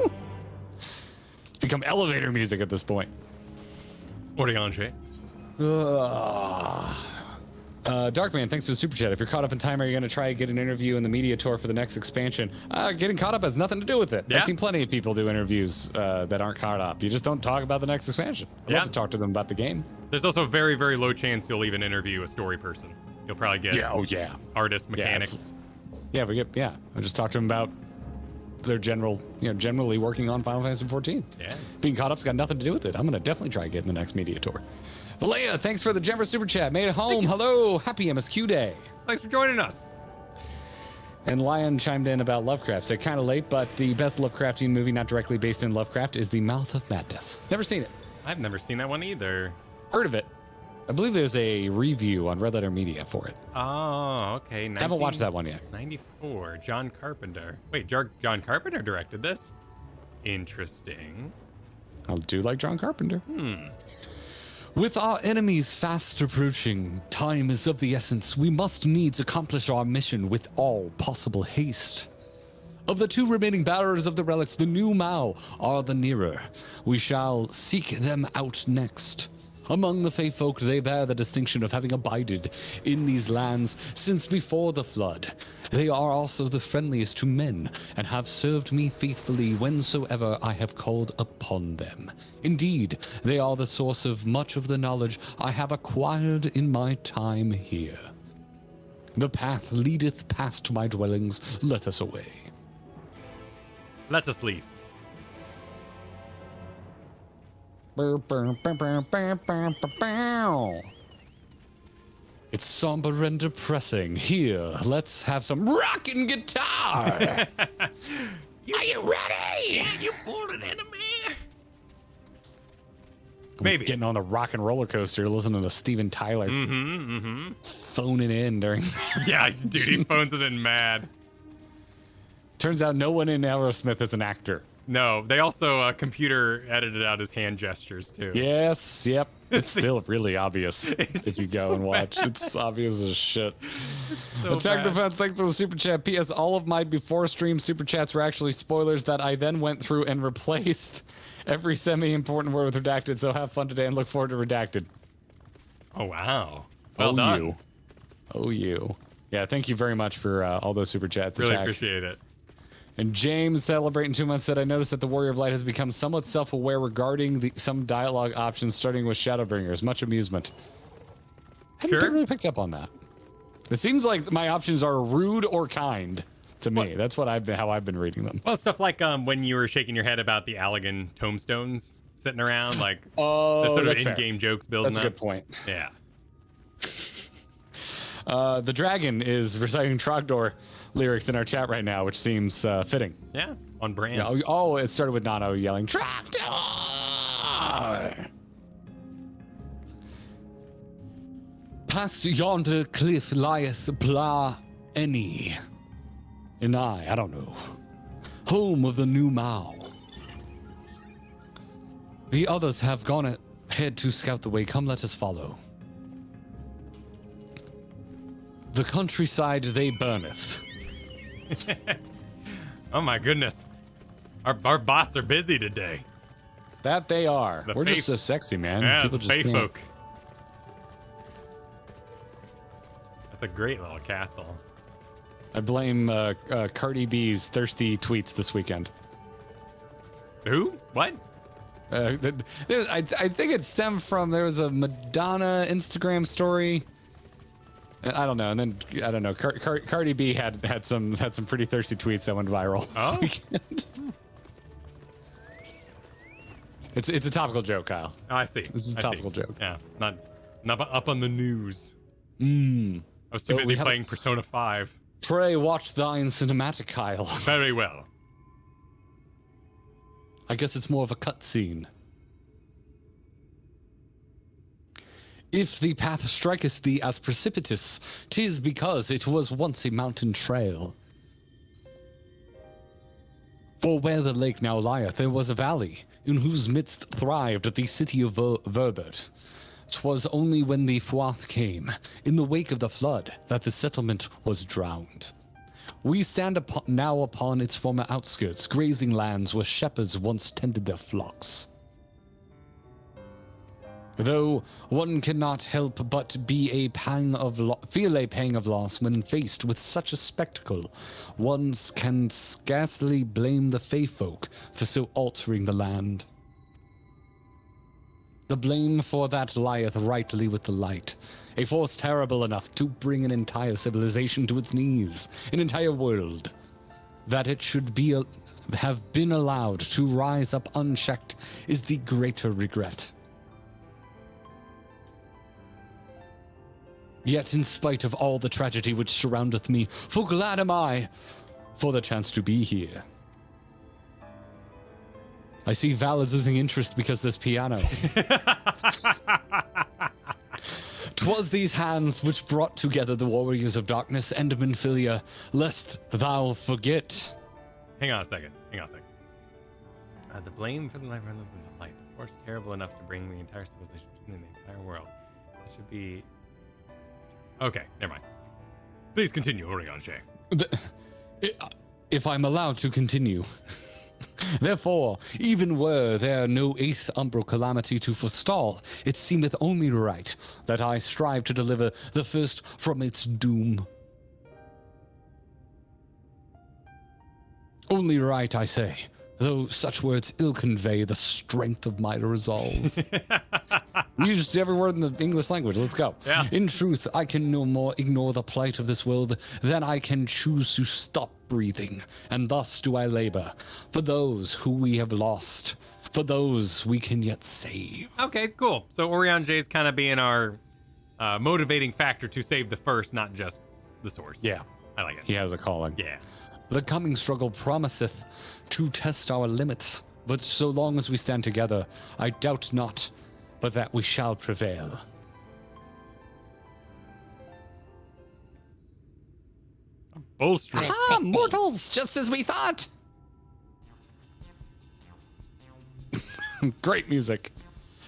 It's become elevator music at this point. Oriange. Darkman, thanks for the super chat. If you're caught up in time, are you going to try to get an interview in the media tour for the next expansion? Getting caught up has nothing to do with it. Yeah. I've seen plenty of people do interviews that aren't caught up. You just don't talk about the next expansion. I'd love to talk to them about the game. There's also a very, very low chance you'll even interview a story person. You'll probably get artists, mechanics. I just talked to them about their generally working on Final Fantasy XIV. Yeah. Being caught up's got nothing to do with it. I'm going to definitely try to get in the next media tour. Valea, thanks for the Gemmer super chat. Made it home. Hello. Happy MSQ day. Thanks for joining us. And Lion chimed in about Lovecraft. Said kind of late, but the best Lovecraftian movie not directly based in Lovecraft is The Mouth of Madness. Never seen it. I've never seen that one either. Heard of it. I believe there's a review on Red Letter Media for it. Oh, okay. Haven't watched that one yet. 94. John Carpenter. Wait, John Carpenter directed this? Interesting. I do like John Carpenter. With our enemies fast approaching, time is of the essence. We must needs accomplish our mission with all possible haste. Of the 2 remaining bearers of the relics, the new Mao are the nearer. We shall seek them out next. Among the Fae folk, they bear the distinction of having abided in these lands since before the flood. They are also the friendliest to men, and have served me faithfully whensoever I have called upon them. Indeed, they are the source of much of the knowledge I have acquired in my time here. The path leadeth past my dwellings. Let us away. Let us leave. It's somber and depressing. Here, let's have some rockin' guitar. Are you ready? Yeah, you pulled an enemy. Maybe. Getting on the rock and roller coaster, listening to Steven Tyler. Phoning in during. Yeah, dude, he phones it in mad. Turns out no one in Aerosmith is an actor. No, they also computer edited out his hand gestures too. Yes, yep. It's still really obvious if you go and watch. Bad. It's obvious as shit. So Attack bad. Defense, thanks for the super chat. P.S. All of my before stream super chats were actually spoilers that I then went through and replaced every semi-important word with redacted. So have fun today and look forward to redacted. Oh wow. Well done. You. Yeah, thank you very much for all those super chats. Really Attack. appreciate it. And James, celebrating 2 months, said, I noticed that the Warrior of Light has become somewhat self-aware regarding some dialogue options, starting with Shadowbringers. Much amusement. I haven't really picked up on that. It seems like my options are rude or kind to me. That's what how I've been reading them. Well, stuff like when you were shaking your head about the Allegan tombstones sitting around, like oh, the sort of that's fair. in-game jokes building That's a up. good point. Yeah. The dragon is reciting Trogdor lyrics in our chat right now, which seems fitting. Yeah, on brand. Yeah, oh, it started with Nano yelling, Trogdor! Past yonder cliff lieth Bla Eni. And I don't know. Home of the new Mao. The others have gone ahead to scout the way. Come, let us follow. The countryside they burneth. Oh my goodness. Our bots are busy today. That they are. The We're fae- just so sexy, man. Yeah, People the just fae can't. folk. That's a great little castle. I blame Cardi B's thirsty tweets this weekend. Who? What? I think it stemmed from there was a Madonna Instagram story. I don't know, and then I don't know. Cardi B had some pretty thirsty tweets that went viral this weekend. It's a topical joke, Kyle. Oh, I see. It's a topical joke. Yeah, not up on the news. I was too busy playing Persona 5. Trey, watch thine cinematic, Kyle. Very well. I guess it's more of a cutscene. If the path striketh thee as precipitous, 'tis because it was once a mountain trail. For where the lake now lieth, there was a valley, in whose midst thrived the city of Verbert. 'Twas only when the Fuath came, in the wake of the flood, that the settlement was drowned. We stand now upon its former outskirts, grazing lands where shepherds once tended their flocks. Though one cannot help but be feel a pang of loss when faced with such a spectacle, one can scarcely blame the Fae folk for so altering the land. The blame for that lieth rightly with the light, a force terrible enough to bring an entire civilization to its knees, an entire world. That it should have been allowed to rise up unchecked is the greater regret. Yet in spite of all the tragedy which surroundeth me, full glad am I for the chance to be here. I see Valed's losing interest because this piano. 'Twas these hands which brought together the warriors of darkness and Minfilia, lest thou forget. Hang on a second. The blame for the light, of course, terrible enough to bring the entire civilization in the entire world. It should be. Okay, never mind. Please continue, Orion Shay. If I'm allowed to continue. Therefore, even were there no eighth umbral calamity to forestall, it seemeth only right that I strive to deliver the first from its doom. Only right, I say, though such words ill convey the strength of my resolve. We used every word in the English language. Let's go. Yeah. In truth, I can no more ignore the plight of this world than I can choose to stop breathing. And thus do I labor for those who we have lost, for those we can yet save. Okay, cool. So Orion J's kind of being our motivating factor to save the first, not just the source. Yeah. I like it. He has a calling. Yeah. The coming struggle promiseth to test our limits, but so long as we stand together, I doubt not but that we shall prevail. Bowstring. Aha, mortals, just as we thought. Great music.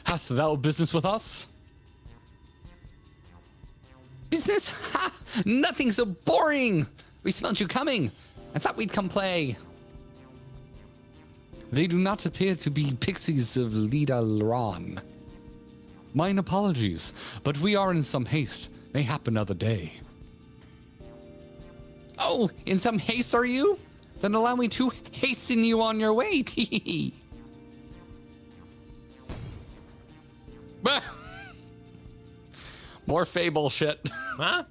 Hast thou business with us? Business? Ha! Nothing so boring. We smelled you coming. I thought we'd come play. They do not appear to be pixies of Lidalran. Mine apologies, but we are in some haste. Mayhap another day. Oh, in some haste are you? Then allow me to hasten you on your way. Tee. More fable shit. Huh?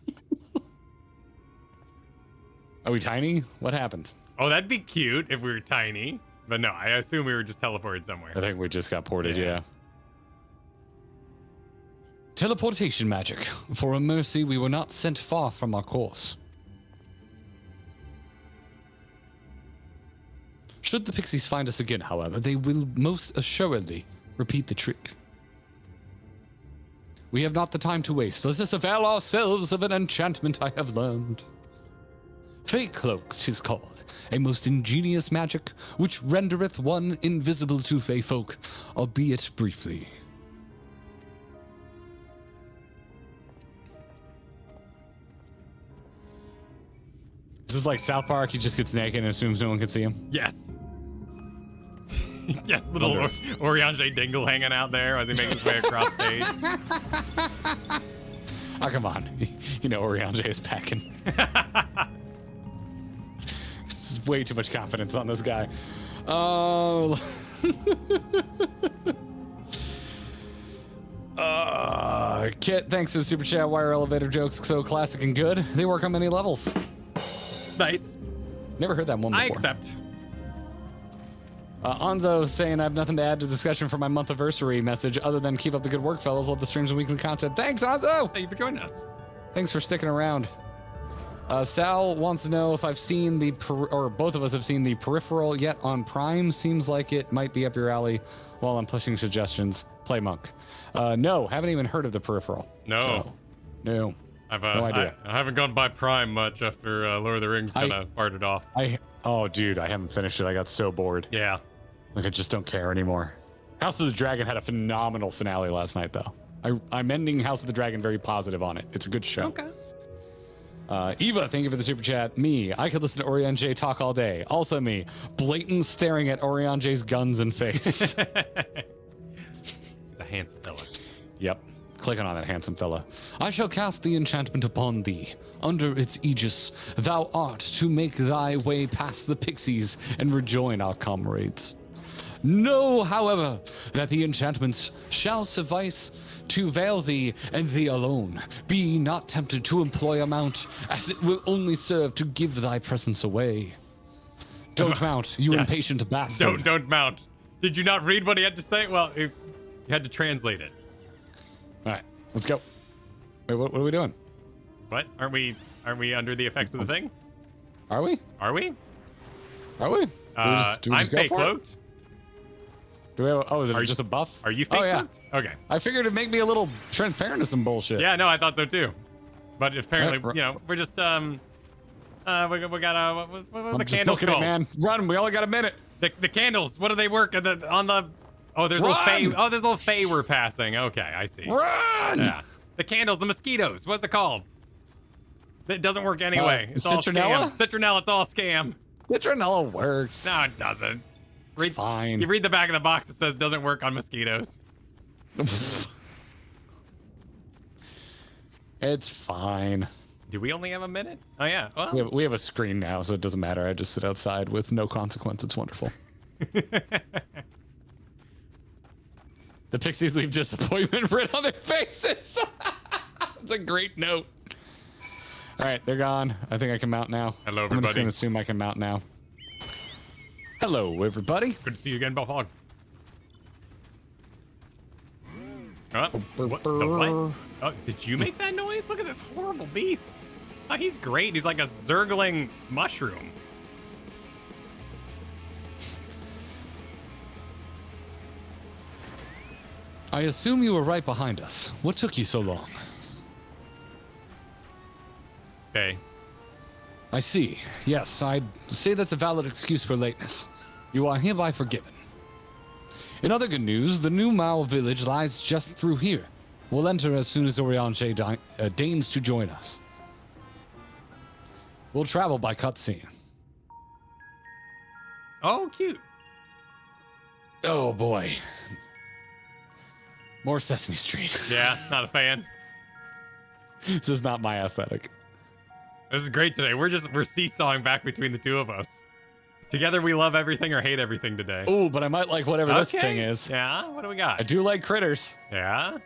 Are we tiny? What happened? Oh, that'd be cute if we were tiny. But no, I assume we were just teleported somewhere. I think we just got ported, yeah. Teleportation magic. For a mercy, we were not sent far from our course. Should the pixies find us again, however, they will most assuredly repeat the trick. We have not the time to waste. Let us avail ourselves of an enchantment I have learned. Fey Cloak, 'tis called, a most ingenious magic, which rendereth one invisible to fey folk, albeit briefly. This is like South Park, he just gets naked and assumes no one can see him. Yes. Yes, little Oriange Dingle hanging out there as he makes his way across stage. Oh, come on. You know Oriange is packing. This is way too much confidence on this guy. Oh. Kit, thanks for the super chat. Wire elevator jokes so classic and good. They work on many levels. Nice. Never heard that one before. I accept. Anzo saying I have nothing to add to the discussion for my month anniversary message other than keep up the good work, fellas. Love the streams and weekly content. Thanks, Anzo! Thank you for joining us. Thanks for sticking around. Sal wants to know if I've seen or both of us have seen the Peripheral yet on Prime. Seems like it might be up your alley while I'm pushing suggestions. Play Monk. No, haven't even heard of the Peripheral. No. So, no. No idea. I haven't gone by Prime much after Lord of the Rings kind of farted off. Oh, dude, I haven't finished it. I got so bored. Yeah. Like, I just don't care anymore. House of the Dragon had a phenomenal finale last night, though. I'm ending House of the Dragon very positive on it. It's a good show. Okay. Eva, thank you for the super chat. Me, I could listen to Oriange talk all day. Also me, blatant staring at Oriange's guns and face. He's a handsome fella. Yep. Clicking on that handsome fella. I shall cast the enchantment upon thee. Under its aegis, thou art to make thy way past the pixies and rejoin our comrades. Know, however, that the enchantments shall suffice to veil thee and thee alone. Be not tempted to employ a mount, as it will only serve to give thy presence away. Don't mount, you impatient bastard. Don't mount. Did you not read what he had to say? Well, you had to translate it. All right, let's go. Wait, what are we doing? What? Aren't we under the effects of the thing? Are we? Are we? Are we? Do we I'm just go fake for it? cloaked. Do we have, is it just a buff? Are you fake cloaked? Okay. I figured it'd make me a little transparent to some bullshit. Yeah, no, I thought so too. But apparently, Right. we're just we got what the just candles booking it, called? man. Run, we only got a minute. The candles. What do they work on the? Oh, there's a little fey. Oh, there's a little fey we're passing. Okay, I see. Run! Yeah. The candles, the mosquitoes. What's it called? It doesn't work anyway. It's all citronella? scam. Citronella. It's all scam. Citronella works. No, it doesn't. It's fine. You read the back of the box. It says doesn't work on mosquitoes. It's fine. Do we only have a minute? Oh yeah. Well, We have a screen now, so it doesn't matter. I just sit outside with no consequence. It's wonderful. The pixies leave disappointment written on their faces. That's a great note. All right, they're gone. I think I can mount now. Hello, I'm just everybody. gonna assume I can mount now. Hello, everybody. Good to see you again, Buff Hog. What? The what? Oh, did you make that noise? Look at this horrible beast. Oh, he's great. He's like a zergling mushroom. I assume you were right behind us. What took you so long? Okay. I see. Yes, I'd say that's a valid excuse for lateness. You are hereby forgiven. In other good news, the new Mao village lies just through here. We'll enter as soon as Orianche deigns to join us. We'll travel by cutscene. Oh, cute. Oh, boy. More Sesame Street. Yeah, not a fan. This is not my aesthetic. This is great today. We're seesawing back between the two of us. Together we love everything or hate everything today. Oh, but I might like whatever this thing is. Yeah, what do we got? I do like critters. Yeah?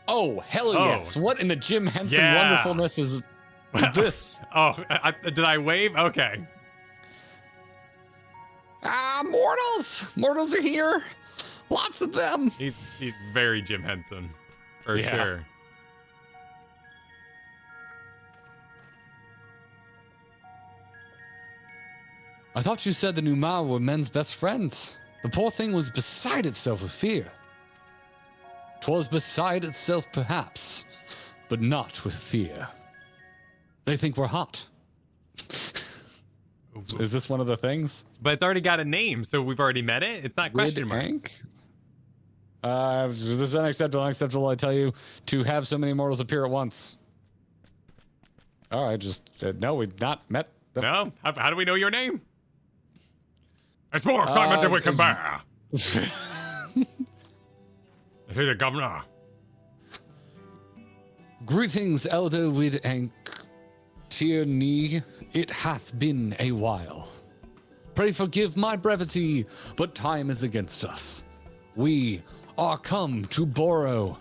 Oh, hell yes. What in the Jim Henson wonderfulness is this? Oh, did I wave? Okay. Mortals! Mortals are here! Lots of them! He's very Jim Henson. For sure. I thought you said the new Mao were men's best friends. The poor thing was beside itself with fear. 'Twas beside itself perhaps, but not with fear. They think we're hot. Is this one of the things? But it's already got a name, so we've already met it? It's not question marks. This is unacceptable, unacceptable, I tell you, to have so many mortals appear at once. All right, no, we've not met them. No? How do we know your name? It's more excitement than we can bear. Is he the governor? Greetings, Elder Wid and Tierney. It hath been a while. Pray forgive my brevity, but time is against us. We are come to borrow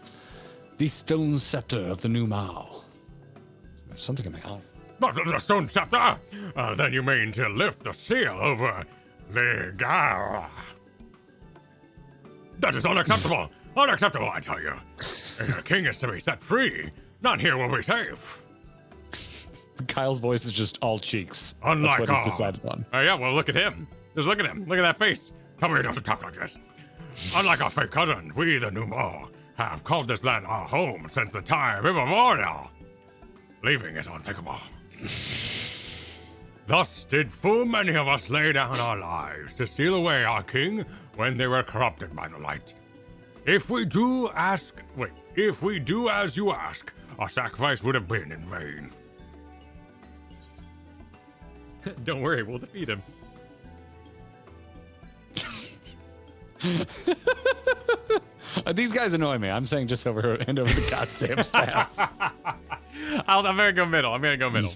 the stone scepter of the new Mao. There's something in my eye. The stone scepter? Then you mean to lift the seal over the Garrett? That is unacceptable. Unacceptable, I tell you. The king is to be set free. None here will be safe. Kyle's voice is just all cheeks. Unlike That's what he's decided on. Yeah, well, look at him. Just look at him. Look at that face. Tell me not to talk like this. Unlike our fake cousin, we, the New Mao, have called this land our home since the time immemorial. Leaving is unthinkable. Thus did full many of us lay down our lives to steal away our king when they were corrupted by the light. If we do as you ask, our sacrifice would have been in vain. Don't worry, we'll defeat him. These guys annoy me. I'm saying just over hand over the goddamn staff. I'm gonna go middle.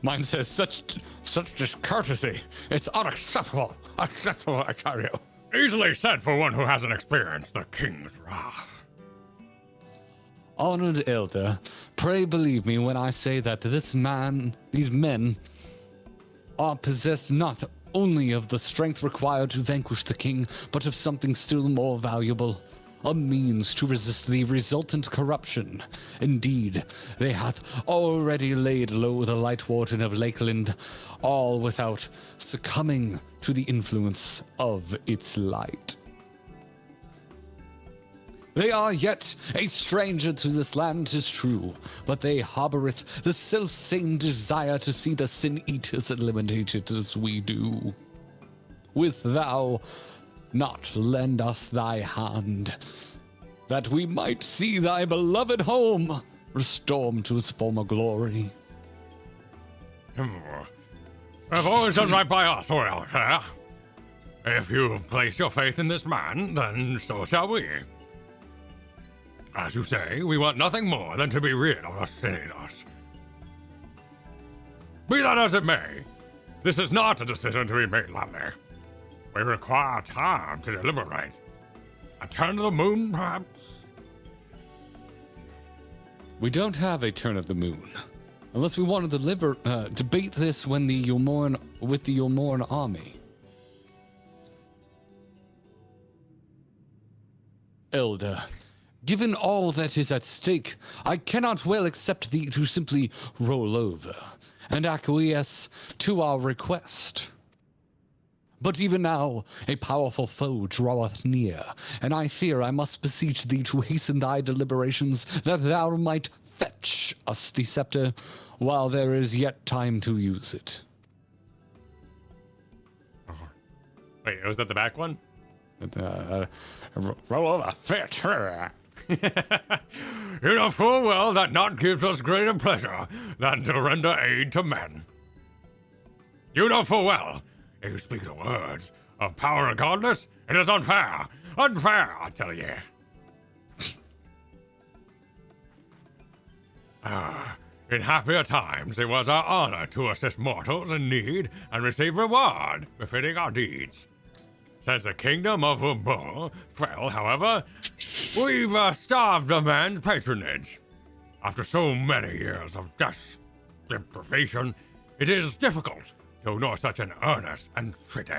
Mine says such discourtesy. It's unacceptable. Acceptable, I tell you. Easily said for one who hasn't experienced the king's wrath. Honored elder, pray believe me when I say that these men are possessed not only of the strength required to vanquish the king, but of something still more valuable, a means to resist the resultant corruption. Indeed, they hath already laid low the Light Warden of Lakeland, all without succumbing to the influence of its light. They are yet a stranger to this land, 'tis true, but they harboureth the self-same desire to see the sin-eaters eliminated as we do. Wilt thou not lend us thy hand, that we might see thy beloved home restored to its former glory? I've always done right by us, well, sir. If you have placed your faith in this man, then so shall we. As you say, we want nothing more than to be rid of the sin-eaters. Be that as it may, this is not a decision to be made lightly. We require time to deliberate. A turn of the moon, perhaps? We don't have a turn of the moon. Unless we want to debate this with the Yulmoran army. Elder, given all that is at stake, I cannot well accept thee to simply roll over and acquiesce to our request. But even now, a powerful foe draweth near, and I fear I must beseech thee to hasten thy deliberations, that thou might fetch us the scepter, while there is yet time to use it. Wait, was that the back one? Roll over, fetch her. You know full well that naught gives us greater pleasure than to render aid to men. You know full well, if you speak the words of power regardless, it is unfair. Unfair, I tell ye. In happier times, it was our honor to assist mortals in need and receive reward befitting our deeds. Since the kingdom of Umbo fell, however, we've starved of man's patronage. After so many years of deprivation, it is difficult to ignore such an earnest entreaty.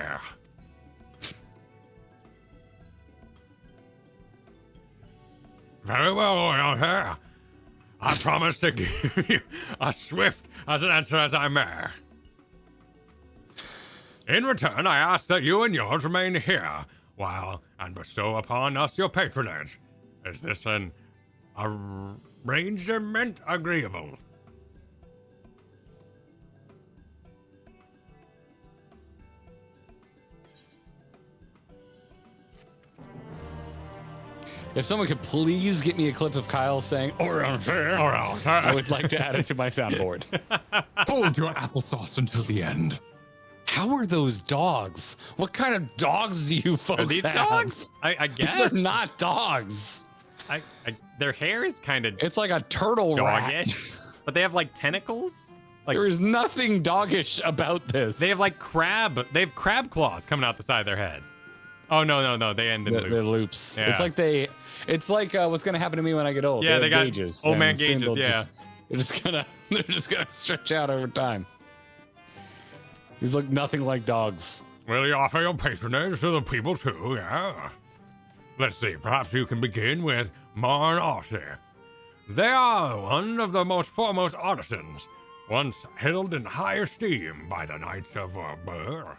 Very well, Royal Hair. I promise to give you as swift as an answer as I may. In return, I ask that you and yours remain here while and bestow upon us your patronage. Is this an arrangement agreeable? If someone could please get me a clip of Kyle saying, I would like to add it to my soundboard. Hold your applesauce until the end. How are those dogs? What kind of dogs do you folks Are these have? dogs? I guess. These are not dogs. Their hair is kind of It's like a turtle rat. doggish, but they have like tentacles. Like, there is nothing doggish about this. they have like They have crab claws coming out the side of their head. Oh no! They end in loops. They're loops. Yeah. It's like what's gonna happen to me when I get old. Yeah, they got gauges. old man and soon gauges. they're just gonna stretch out over time. These look nothing like dogs. Will you offer your patronage to the people too? Yeah. Let's see. Perhaps you can begin with Marn Arce. They are one of the most foremost artisans, once held in high esteem by the Knights of Burr.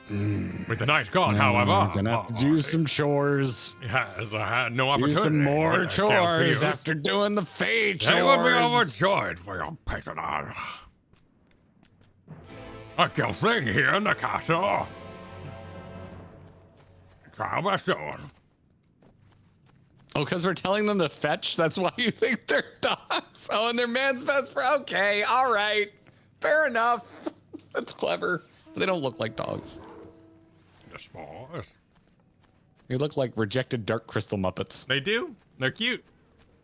With the night gone, however, I'm gonna have to do some chores. Yes, I had no Do opportunity. some more but I still chores feel after doing the fade chores. They would be overjoyed for your patronage. A gelfling here in the castle. Trial by stone. Oh, because we're telling them to fetch? That's why you think they're dogs? Oh, and they're man's best friend? Okay, all right. Fair enough. That's clever. They don't look like dogs. The spores. They look like rejected Dark Crystal Muppets. They do. They're cute.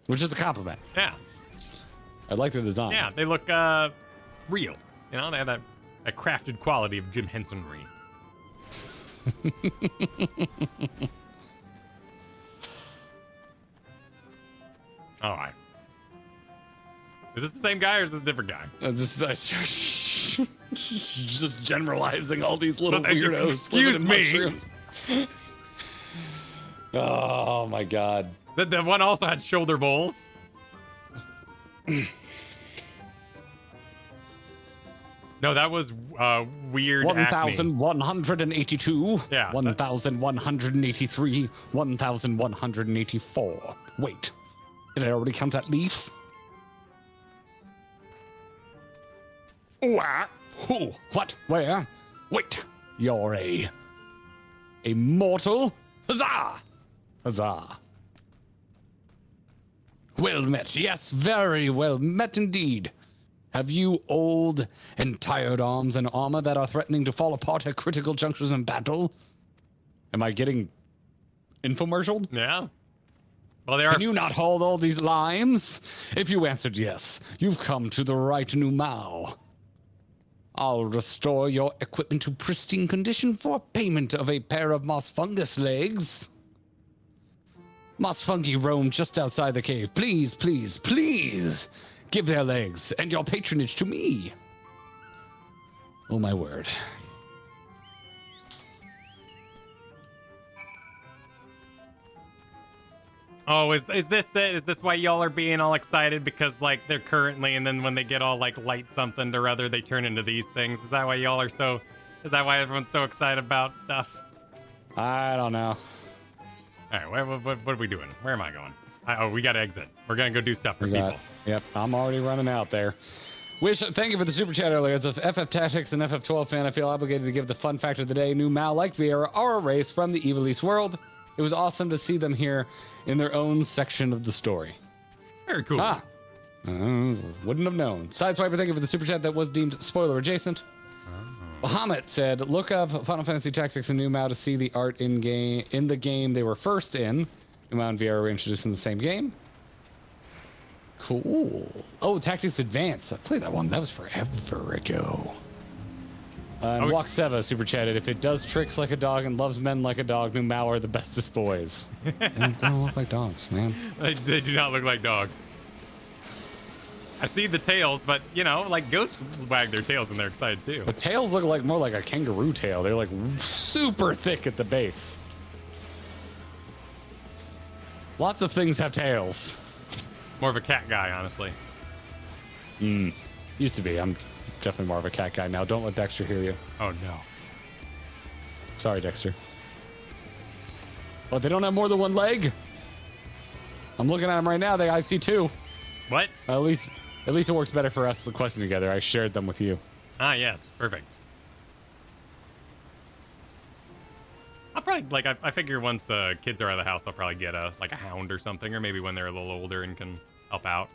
Which is a compliment. Yeah. I like the design. Yeah, they look real. You know, they have that crafted quality of Jim Hensonry. All right. Is this the same guy or is this a different guy? This is just generalizing all these little weirdos. Excuse me. Oh my god. The one also had shoulder bowls. No, that was weird. 1,182. Yeah. 1,183. 1,184. Wait. Did I already count that leaf? Who? What? Where? Wait. You're a mortal? Huzzah! Huzzah. Well met. Yes, very well met indeed. Have you old and tired arms and armor that are threatening to fall apart at critical junctures in battle? Am I getting infomercialed? Yeah. Well, they are. Can you not hold all these limes? If you answered yes, you've come to the right Numao. I'll restore your equipment to pristine condition for payment of a pair of moss fungus legs. Moss fungi roam just outside the cave. Please, please, please give their legs and your patronage to me. Oh, my word. Oh, is this it? Is this why y'all are being all excited because like they're currently, and then when they get all like light something or other, they turn into these things? Is that why y'all are so Is that why everyone's so excited about stuff? I don't know. All right, what are we doing? Where am I going? Oh, we got to exit. We're going to go do stuff for people. Yep, I'm already running out there. Thank you for the super chat earlier. As a FF Tactics and FF12 fan, I feel obligated to give the fun fact of the day. New Mal, like Vieira, are a race from the Evil East world. It was awesome to see them here in their own section of the story. Very cool. Wouldn't have known. Sideswiper, thank you for the super chat that was deemed spoiler adjacent. Bahamut said, look up Final Fantasy Tactics and New Mal to see the art in the game they were first in. New Mal and Vieira were introduced in the same game. Cool. Oh, Tactics Advance. I played that one. That was forever ago. And Walkseva super chatted, if it does tricks like a dog and loves men like a dog, New Mal are the bestest boys. They don't look like dogs, man. They do not look like dogs. I see the tails, but, you know, like goats wag their tails and they're excited too. The tails look like more like a kangaroo tail. They're like super thick at the base. Lots of things have tails. More of a cat guy, honestly. Used to be. I'm definitely more of a cat guy now. Don't let Dexter hear you. Oh, no. Sorry, Dexter. Oh, they don't have more than one leg? I'm looking at them right now. I see two. What? At least it works better for us questing together. I shared them with you. Ah, yes. Perfect. I'll probably, like, I figure once kids are out of the house, I'll probably get a hound or something, or maybe when they're a little older and can help out.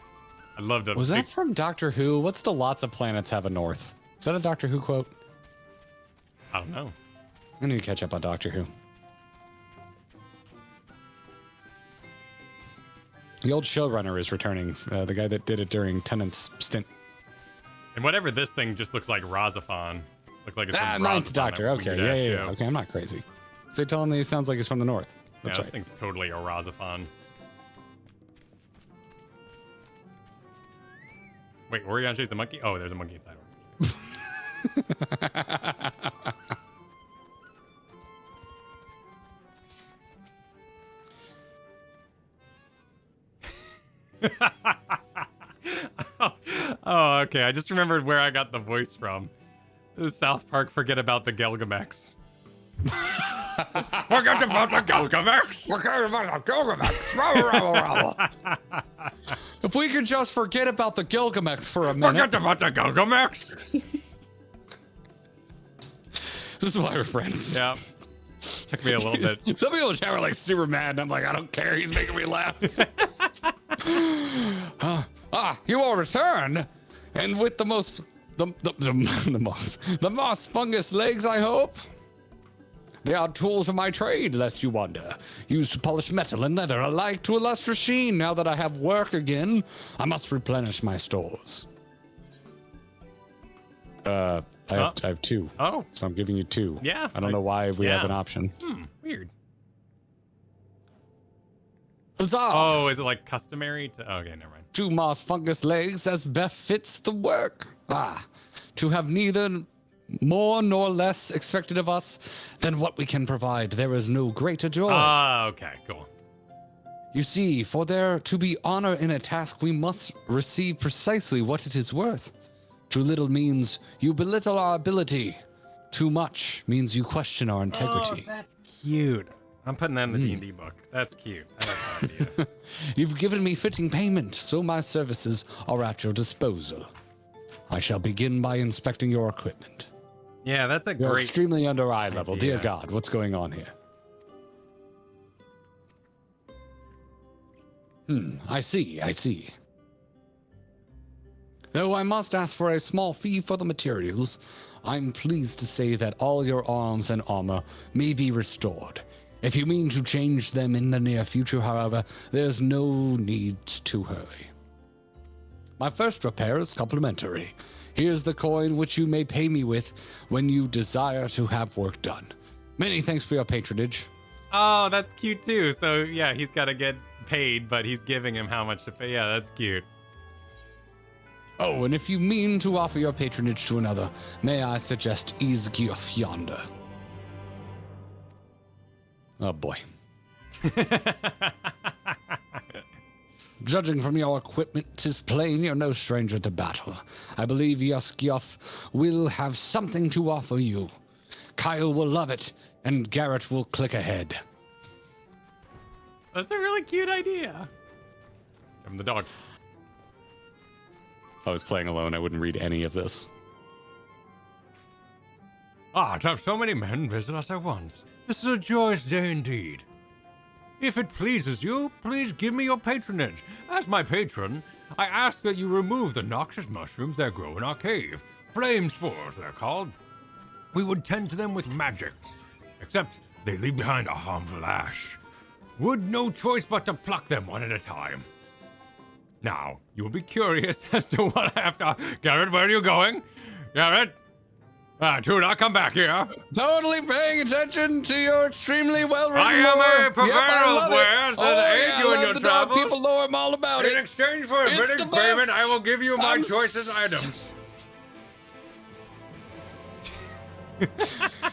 I'd love to. Was that from Doctor Who? What's the lots of planets have a north? Is that a Doctor Who quote? I don't know. I need to catch up on Doctor Who. The old showrunner is returning. The guy that did it during Tennant's stint. And whatever this thing just looks like Razafon. Looks like it's from Ninth Doctor. Okay, yeah. Show. Okay, I'm not crazy. They're telling me he sounds like he's from the north. That's yeah, right. This thing's totally a Razafon. Wait, were you gonna chase the monkey? Oh, there's a monkey inside. Oh, okay. I just remembered where I got the voice from. This is South Park. Forget about the Gilgamesh. Forget about the Gilgamesh. Forget about the Gilgamesh. If we could just forget about the Gilgamesh for a minute. Forget about the Gilgamesh. This is why we're friends. Yeah. Took me a little bit. Some people in the chat were like super mad, and I'm like, I don't care. He's making me laugh. You all return, and with the most fungus legs, I hope. They are tools of my trade, lest you wonder. Used to polish metal and leather alike to a lustrous sheen. Now that I have work again, I must replenish my stores. I have two. Oh. So I'm giving you two. Yeah. I don't know why we have an option. Weird. Huzzah! Oh, is it like customary to... Oh, okay, never mind. 2 moss fungus legs as befits the work. To have neither more nor less expected of us than what we can provide. There is no greater joy. Okay, cool. You see, for there to be honor in a task, we must receive precisely what it is worth. Too little means you belittle our ability. Too much means you question our integrity. Oh, that's cute. I'm putting that in the D&D book. That's cute. I like that idea. You've given me fitting payment, so my services are at your disposal. I shall begin by inspecting your equipment. Yeah, that's a You're great... extremely under eye level. idea. Dear God, what's going on here? I see. Though I must ask for a small fee for the materials, I'm pleased to say that all your arms and armor may be restored. If you mean to change them in the near future, however, there's no need to hurry. My first repair is complimentary. Here's the coin which you may pay me with when you desire to have work done. Many thanks for your patronage. Oh, that's cute too. So yeah, he's got to get paid, but he's giving him how much to pay. Yeah, that's cute. Oh, and if you mean to offer your patronage to another, may I suggest Isgiof yonder? Oh boy. Judging from your equipment, 'tis plain you're no stranger to battle. I believe Isgiof will have something to offer you. Kyle will love it, and Garrett will click ahead. That's a really cute idea. I'm the dog. If I was playing alone, I wouldn't read any of this. Ah, to have so many men visit us at once. This is a joyous day indeed. If it pleases you, please give me your patronage. As my patron, I ask that you remove the noxious mushrooms that grow in our cave. Flame spores, they're called. We would tend to them with magics, except they leave behind a harmful ash. Would no choice but to pluck them one at a time. Now, you will be curious as to what I have to... Garrett, where are you going? Garrett? Do not come back here. Totally paying attention to your extremely well-written I am lore. a purveyor of wares that aid you in your travels. People know I'm all about it. In exchange for a British payment, I will give you my choicest items.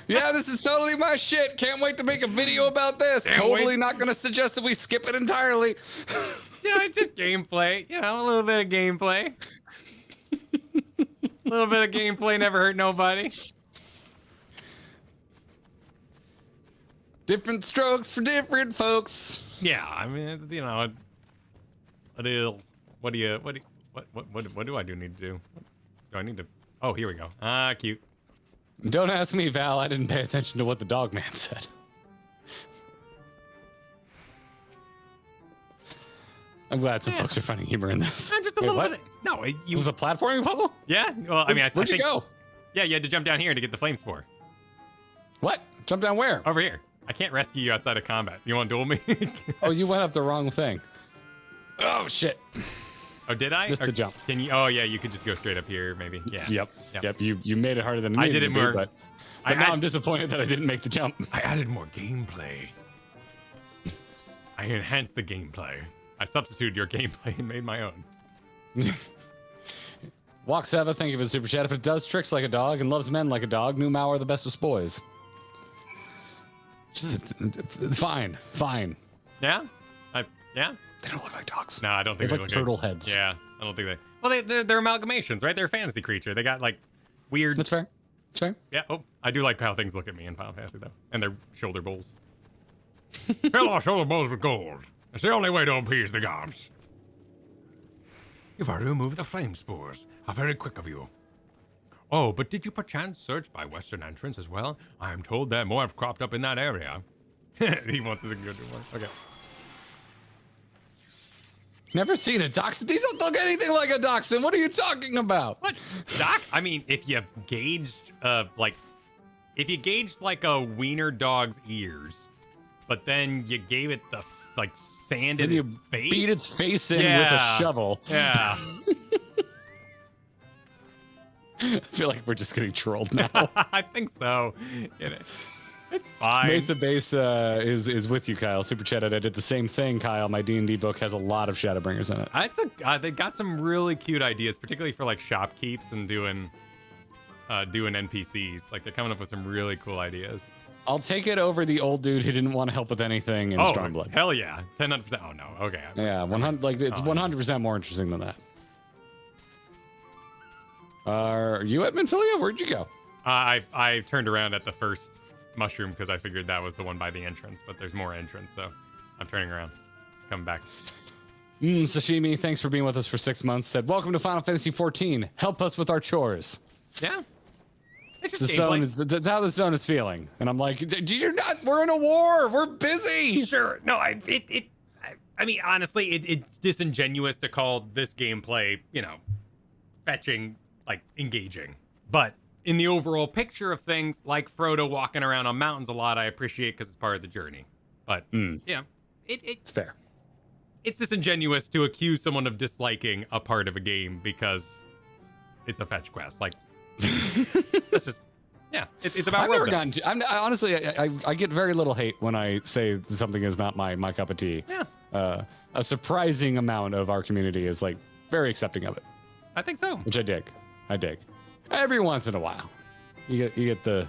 Yeah, this is totally my shit. Can't wait to make a video about this. Totally not going to suggest that we skip it entirely. It's just gameplay. A little bit of gameplay. A little bit of gameplay never hurt nobody. Different strokes for different folks. Yeah, I mean, what do I need to do? Do I need to? Oh, here we go. Ah, cute. Don't ask me, Val. I didn't pay attention to what the dog man said. I'm glad some folks are finding humor in this. Just a little bit. No, this is a platforming puzzle? Yeah. Well, I mean, where'd you go? Yeah, you had to jump down here to get the flame spore. What? Jump down where? Over here. I can't rescue you outside of combat. You want to duel me? Oh, you went up the wrong thing. Oh, shit. Oh, did I? Missed the jump. Can you? Oh, yeah, you could just go straight up here, maybe. Yeah. Yep. You made it harder than me. I did it more. But now I'm disappointed that I didn't make the jump. I added more gameplay. I enhanced the gameplay. I substituted your gameplay and made my own. Walk Seva, thank you for the super chat. If it does tricks like a dog and loves men like a dog, new Mao are the best of spoys. Fine. Yeah? Yeah? They don't look like dogs. No, I don't think they they look look turtle like heads. Yeah, I don't think they... Well, they're amalgamations, right? They're a fantasy creature. They got, like, weird... That's fair. That's fair. Yeah, I do like how things look at me in Final Fantasy, though. And their shoulder bowls. Fill our shoulder bowls with gold. It's the only way to appease the gods. You've already removed the flame spores. How very quick of you. Oh, but did you perchance search by western entrance as well? I am told that more have cropped up in that area. He wants to go do one. Okay. Never seen a dachshund. These don't look anything like a dachshund. What are you talking about? What? I mean, if you gauged, like a wiener dog's ears, but then you gave it the like sand in its face, beat its face in with a shovel. Yeah. I feel like we're just getting trolled now. I think so. Get it? It's fine. Mesa Base is with you, Kyle. Super chatted. I did the same thing, Kyle. My D&D book has a lot of Shadowbringers in it. They got some really cute ideas, particularly for like shopkeeps and doing NPCs. Like they're coming up with some really cool ideas. I'll take it over the old dude who didn't want to help with anything in Stormblood. Hell yeah, 10%. Oh no, okay. Yeah, 100. Like it's 100% more interesting than that. Are you at Minfilia? Where'd you go? I turned around at the first mushroom because I figured that was the one by the entrance, but there's more entrance, so I'm turning around, coming back. Sashimi, thanks for being with us for 6 months. Said, welcome to Final Fantasy XIV. Help us with our chores. Yeah. That's how the zone is feeling. And I'm like, you're not, we're in a war. We're busy. Sure. No, I mean, honestly, it's disingenuous to call this gameplay, fetching, like, engaging. But in the overall picture of things, like Frodo walking around on mountains a lot, I appreciate because it's part of the journey. But, it's fair. It's disingenuous to accuse someone of disliking a part of a game because it's a fetch quest. Like, that's just, it's about. I've never gotten to. Honestly, I get very little hate when I say something is not my cup of tea. Yeah. A surprising amount of our community is like very accepting of it. I think so. Which I dig. Every once in a while, you get the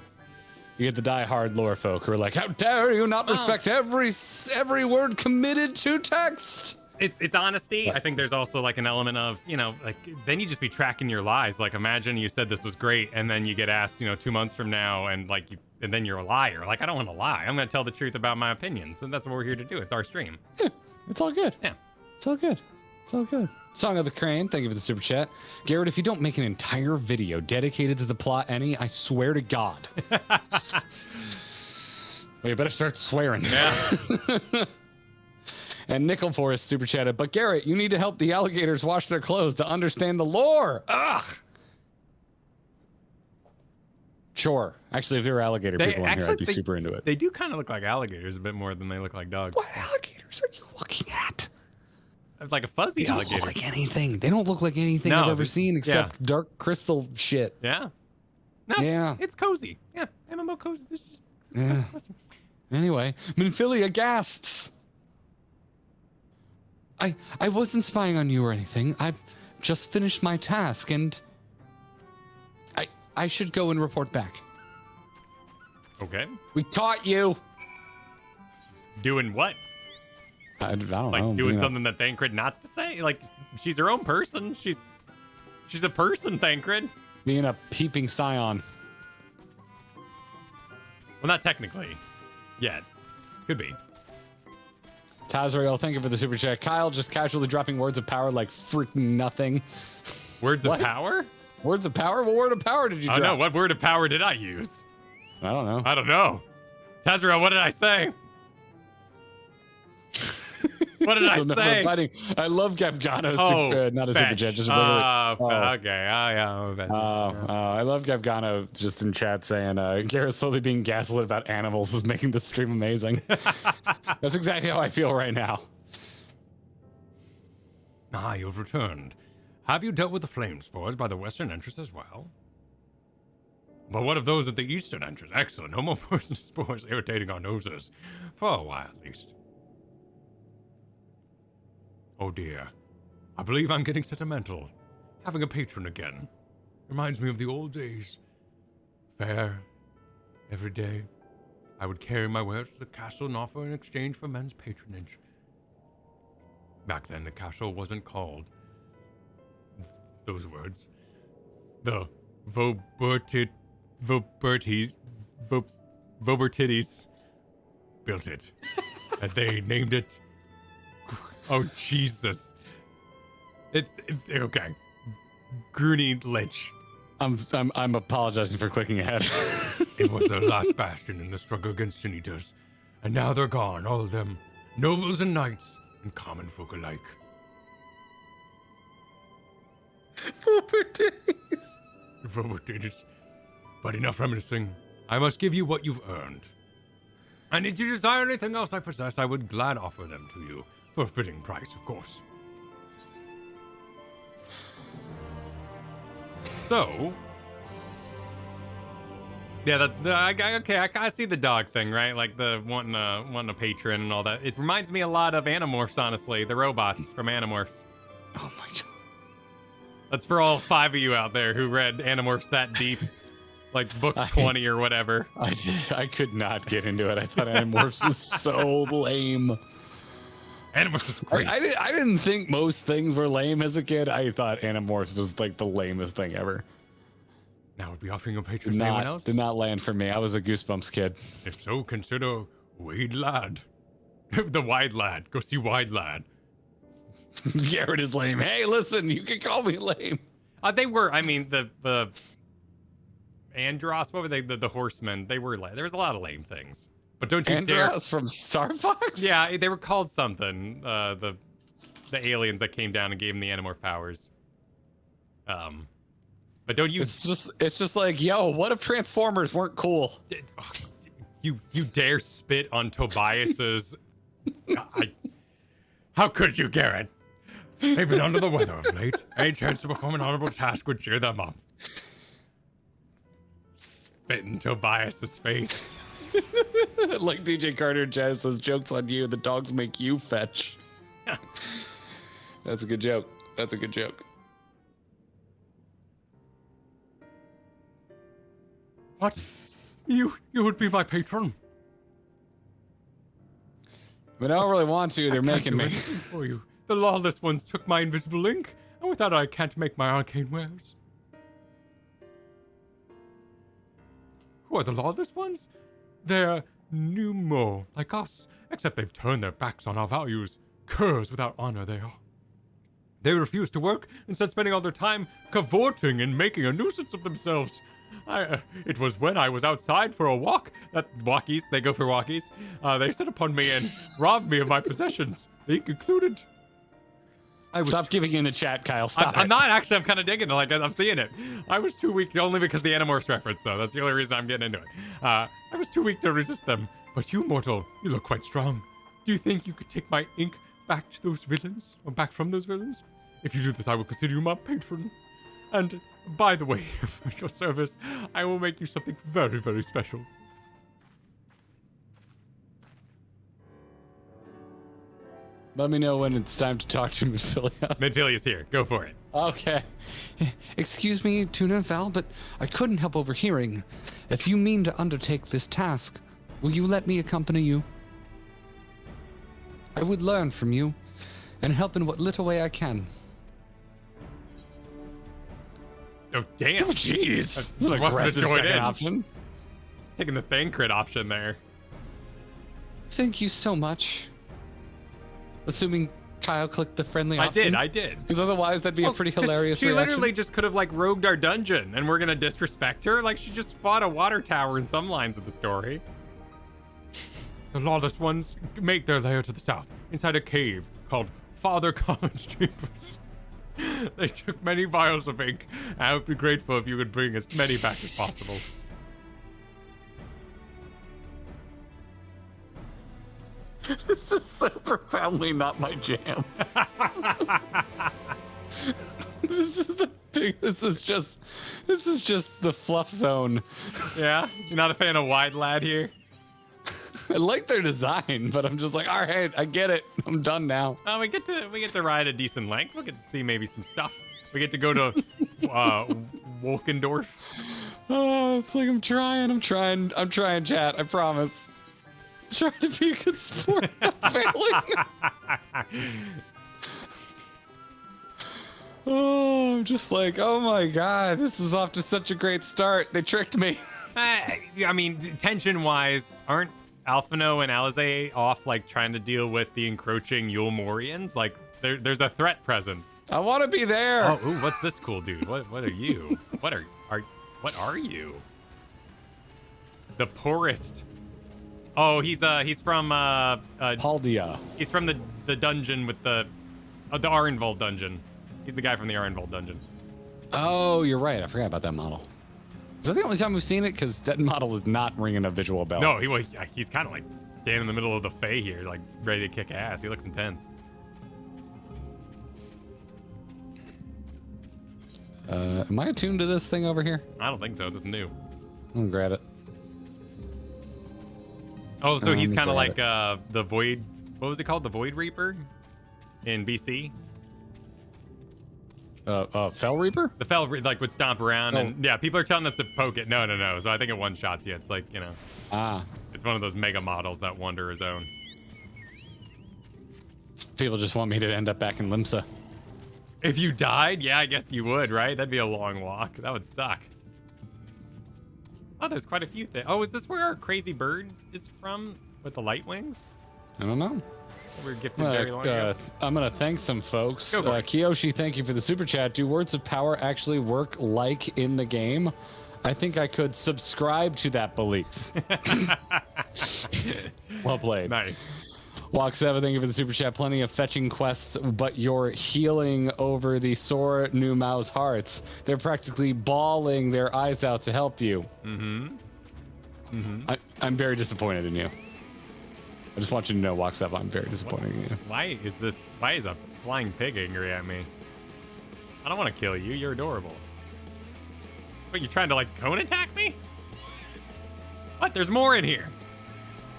die-hard lore folk who are like, how dare you not respect every word committed to text? it's honesty. I think there's also like an element of, you know, like then you just be tracking your lies. Like imagine you said this was great and then you get asked, you know, 2 months from now and like and then you're a liar. Like I don't want to lie. I'm going to tell the truth about my opinions. And that's what we're here to do. It's our stream. Yeah, it's all good. Yeah. It's all good. It's all good. Song of the Crane, thank you for the super chat. Garrett, if you don't make an entire video dedicated to the plot any, I swear to God. Well, you better start swearing. Yeah. And Nickel Forest super chatted, but Garrett, you need to help the alligators wash their clothes to understand the lore. Ugh. Sure. Actually, if there were alligator people in here, I'd be super into it. They do kind of look like alligators a bit more than they look like dogs. What alligators are you looking at? It's like a fuzzy alligator. They don't look like anything. They don't look like anything I've ever seen except dark crystal shit. Yeah. No, it's cozy. Yeah. MMO cozy. It's just cozy. Anyway, Minfilia gasps. I wasn't spying on you or anything. I've just finished my task and I should go and report back. Okay. We caught you. Doing what? I don't know. Like doing something that Thancred not to say? Like she's her own person. She's a person, Thancred. Being a peeping scion. Well, not technically. Yet. Could be. Tazriel, thank you for the super chat. Kyle just casually dropping words of power like freaking nothing. Words of power? Words of power? What word of power did you drop? I don't know. What word of power did I use? I don't know. I don't know. Tazriel, what did I say? What did I say? I love Gavgano. Not a super chat, just a regular. Okay. I love Gavgano just in chat saying Garrett slowly being gaslit about animals is making the stream amazing. That's exactly how I feel right now. You've returned. Have you dealt with the flame spores by the western entrance as well? But what of those at the eastern entrance? Excellent. No more poisonous spores irritating our noses. For a while, at least. Oh dear. I believe I'm getting sentimental. Having a patron again. Reminds me of the old days. Fair. Every day. I would carry my wares to the castle and offer in exchange for men's patronage. Back then, the castle wasn't called those words. The Vobertitties built it. And they named it... Oh, Jesus. It's okay. Groony Lich. I'm apologizing for clicking ahead. It was their last bastion in the struggle against sin eaters. And now they're gone, all of them. Nobles and knights, and common folk alike. Vobertitties. But enough reminiscing. I must give you what you've earned. And if you desire anything else I possess, I would glad offer them to you. For a fitting price, of course. So... Yeah, that's... I see the dog thing, right? Like the wanting a patron and all that. It reminds me a lot of Animorphs, honestly. The robots from Animorphs. Oh my god. That's for all 5 of you out there who read Animorphs that deep. Like book 20 or whatever. I could not get into it. I thought Animorphs was so lame. Animorphs was great. I didn't think most things were lame as a kid. I thought Animorphs was like the lamest thing ever. Now would be offering a patron to anyone else? Did not land for me. I was a Goosebumps kid. If so, consider Wade Lad. The Wide Lad. Go see Wide Lad. Garrett is lame. Hey, listen, you can call me lame. They were, I mean, the Andros, what were they? The horsemen. They were lame. There was a lot of lame things. But don't you Andros from Star Fox? Yeah, they were called something. The aliens that came down and gave them the Animorph powers. But don't you... It's just like, yo, what if Transformers weren't cool? You dare spit on Tobias's... How could you, Garrett? They've been under the weather of late. Any chance to perform an honorable task would cheer them up. Spit in Tobias's face. Like DJ Carter Jazz says, jokes on you, the dogs make you fetch. That's a good joke. That's a good joke. What? You would be my patron? But I don't really want to. They're making me. For you. The lawless ones took my invisible ink, and without it I can't make my arcane wares. Who are the lawless ones? They're pneumo, like us, except they've turned their backs on our values. Curs without honor they are. They refuse to work, instead spending all their time cavorting and making a nuisance of themselves. It was when I was outside for a walk that walkies, they go for walkies, they set upon me and robbed me of my possessions. They concluded. Stop giving in the chat, Kyle. Stop I'm not actually. I'm kind of digging it. Like, I'm seeing it. I was too weak, only because the Animorphs reference, though. That's the only reason I'm getting into it. I was too weak to resist them. But you, mortal, you look quite strong. Do you think you could take my ink back to those villains? Or back from those villains? If you do this, I will consider you my patron. And, by the way, for your service, I will make you something very, very special. Let me know when it's time to talk to Midphilia. Midphilia's here. Go for it. Okay. Excuse me, Tuna Val, but I couldn't help overhearing. If you mean to undertake this task, will you let me accompany you? I would learn from you and help in what little way I can. Oh, damn. Oh, jeez. That's an aggressive second option. Taking the Thancred option there. Thank you so much. Assuming Kyle clicked the friendly option. I did. Because otherwise that'd be a pretty hilarious She reaction. literally just could have, like, rogued our dungeon, and we're gonna disrespect her? Like, she just fought a water tower in some lines of the story. The lawless ones make their lair to the south, inside a cave called Father Collins Chambers. They took many vials of ink. I would be grateful if you could bring as many back as possible. This is so profoundly not my jam. This is just the fluff zone. Yeah? You're not a fan of Wide Lad here? I like their design, but I'm just like, all right, I get it. I'm done now. We get to ride a decent length. We get to see maybe some stuff. We get to go to Wolkendorf. Oh, it's like I'm trying, chat. I promise. Trying to be a good sport. I'm failing. Oh, I'm just like, oh my god, this is off to such a great start. They tricked me. I mean, tension-wise, aren't Alphino and Alizé off, like, trying to deal with the encroaching Yulmorians? Like, there's a threat present. I want to be there. Oh, ooh, what's this cool dude? What are you? What are you? The poorest. Oh, he's from Paldia. He's from the dungeon with the Arenvold dungeon. He's the guy from the Arenvold dungeon. Oh, you're right. I forgot about that model. Is that the only time we've seen it? Because that model is not ringing a visual bell. No, he's kind of like standing in the middle of the Fae here, like ready to kick ass. He looks intense. Am I attuned to this thing over here? I don't think so. This is new. I'm gonna grab it. Oh, so he's kind of like the Void. What was it called? The Void Reaper in BC. Fell Reaper? The Fell like would stomp around and yeah, people are telling us to poke it. No. So I think it one shots you. It's like, you know. It's one of those mega models that wander his own. People just want me to end up back in Limsa. If you died, yeah, I guess you would, right? That'd be a long walk. That would suck. Oh, there's quite a few things. Oh, is this where our crazy bird is from with the light wings? I don't know. We were gifted very long ago. I'm gonna thank some folks. Go for it. Kiyoshi, thank you for the super chat. Do words of power actually work like in the game? I think I could subscribe to that belief. Well played. Nice. Walk7, thank you for the super chat. Plenty of fetching quests, but you're healing over the sore new Mao's hearts. They're practically bawling their eyes out to help you. I'm very disappointed in you. I just want you to know, Walk7, I'm very disappointed in you. Why is a flying pig angry at me? I don't want to kill you. You're adorable. But you're trying to, like, cone attack me? What? There's more in here.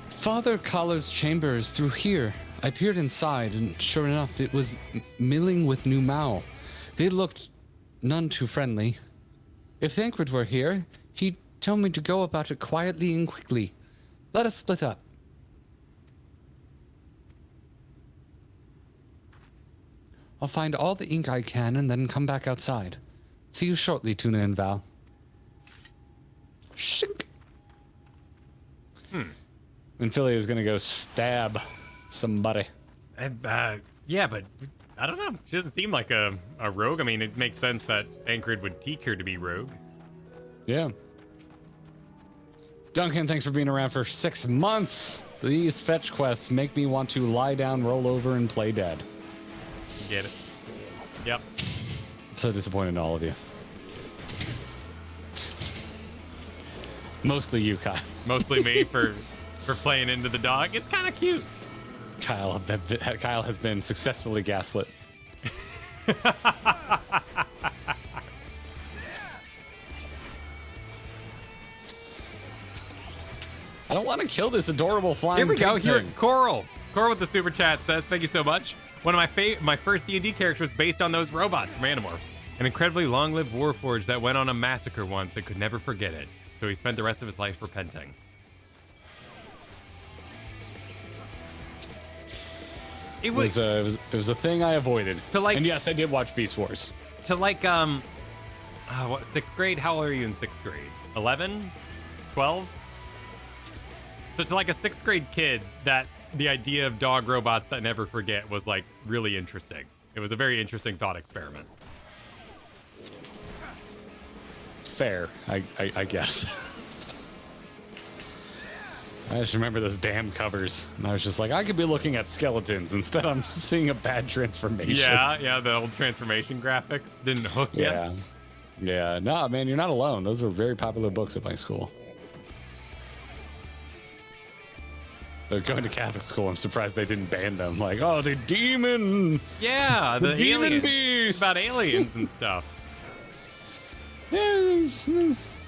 Father Collard's chambers through here. I peered inside, and sure enough, it was milling with new Mao. They looked none too friendly. If Thancred were here, he'd tell me to go about it quietly and quickly. Let us split up. I'll find all the ink I can and then come back outside. See you shortly, Tuna and Val. Shink. And Philly is gonna go stab somebody. Yeah, but I don't know. She doesn't seem like a rogue. I mean, it makes sense that Tancred would teach her to be rogue. Yeah. Duncan, thanks for being around for 6 months. These fetch quests make me want to lie down, roll over, and play dead. Get it. Yep. I'm so disappointed in all of you. Mostly you, Kyle. Mostly me for playing into the dog. It's kind of cute. Kyle has been successfully gaslit. I don't want to kill this adorable flying Here we go. pig Here, thing. Coeurl. Coeurl with the super chat says, "Thank you so much. One of my first D&D characters was based on those robots from Animorphs. An incredibly long-lived warforged that went on a massacre once and could never forget it. So he spent the rest of his life repenting." It was a thing I avoided. And yes, I did watch Beast Wars. To what, 6th grade? How old are you in 6th grade? 11? 12? So to like a 6th grade kid, that the idea of dog robots that never forget was like really interesting. It was a very interesting thought experiment. Fair, I guess. I just remember those damn covers, and I was just like, I could be looking at skeletons. Instead, I'm seeing a bad transformation. Yeah, the old transformation graphics didn't hook you. Yeah. No, man, you're not alone. Those were very popular books at my school. They're going to Catholic school. I'm surprised they didn't ban them. Like, oh, the demon. Yeah, the demon alien. beast. About aliens and stuff. Yeah,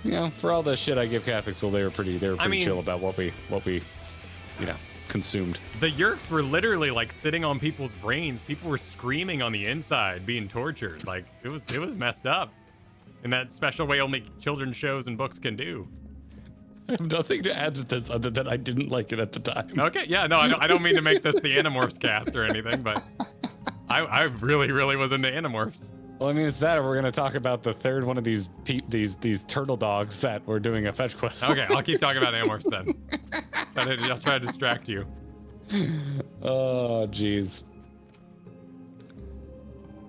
you know, for all the shit I give Catholic school, they were pretty chill about what we, consumed. The Yerks were literally like sitting on people's brains. People were screaming on the inside, being tortured. Like it was messed up in that special way only children's shows and books can do. I have nothing to add to this other than I didn't like it at the time. Okay, yeah, no, I don't mean to make this the Animorphs cast or anything, but I really was into Animorphs. Well, I mean, it's that, or we're going to talk about the third one of these turtle dogs that we're doing a fetch quest for. Okay, I'll keep talking about Animorphs then. I'll try to distract you. Oh, jeez.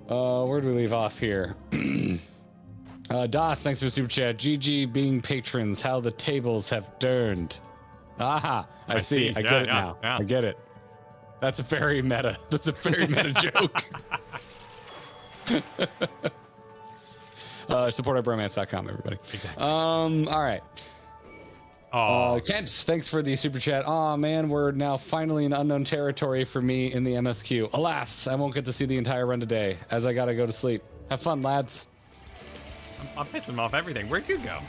Where do we leave off here? Das, thanks for the super chat. GG being patrons, how the tables have turned. Aha, I see. I get it now. Yeah. I get it. That's a very meta. That's a very meta joke. Support our bromance.com, everybody. Exactly. All right. Kent, thanks for the super chat. Oh man, we're now finally in unknown territory for me in the MSQ. Alas, I won't get to see the entire run today, as I gotta go to sleep. Have fun, lads. I'm pissing off everything. Where'd you go?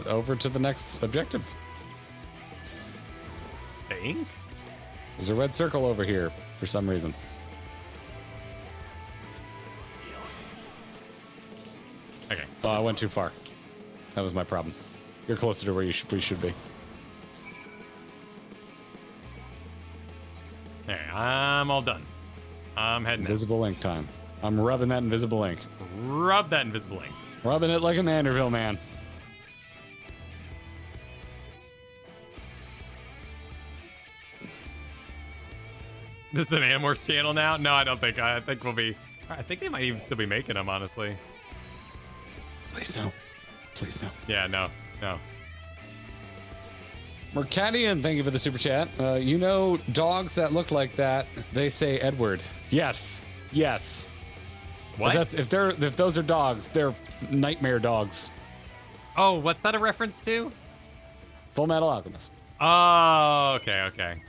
Over to the next objective. The ink? There's a red circle over here for some reason. Okay. Oh, I went too far. That was my problem. You're closer to where we should be. Hey, I'm all done. I'm heading Invisible ink time. I'm rubbing that invisible ink. Rub that invisible ink. Rubbing it like a Manderville man. This is an Animorphs channel now? No, I don't think. I think they might even still be making them, honestly. Please no. Please no. Yeah, no. Mercadian, thank you for the super chat. You know, dogs that look like that, they say Edward. Yes. What? If those are dogs, they're nightmare dogs. Oh, what's that a reference to? Full Metal Alchemist. Oh, okay.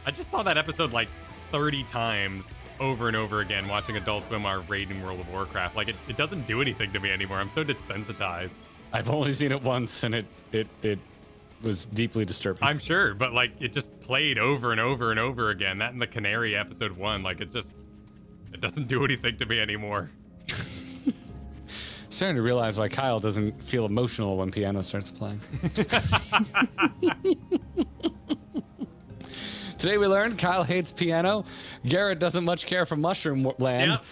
I just saw that episode like 30 times over and over again watching Adult Swim while raiding World of Warcraft. Like it doesn't do anything to me anymore. I'm so desensitized. I've only seen it once and it was deeply disturbing. I'm sure, but like it just played over and over and over again. That in the Canary episode 1, like it doesn't do anything to me anymore. Starting to realize why Kyle doesn't feel emotional when piano starts playing. Today we learned Kyle hates piano. Garrett doesn't much care for Mushroom Land. Yep.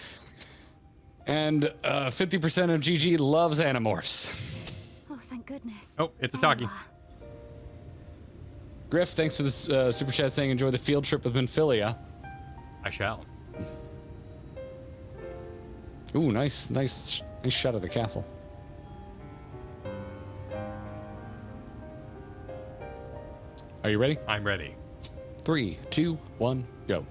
And 50% of GG loves Animorphs. Oh, thank goodness. Oh, it's a talkie. Griff, thanks for this super chat saying enjoy the field trip with Minfilia. I shall. Ooh, nice shot of the castle. Are you ready? I'm ready. 3, 2, 1, go.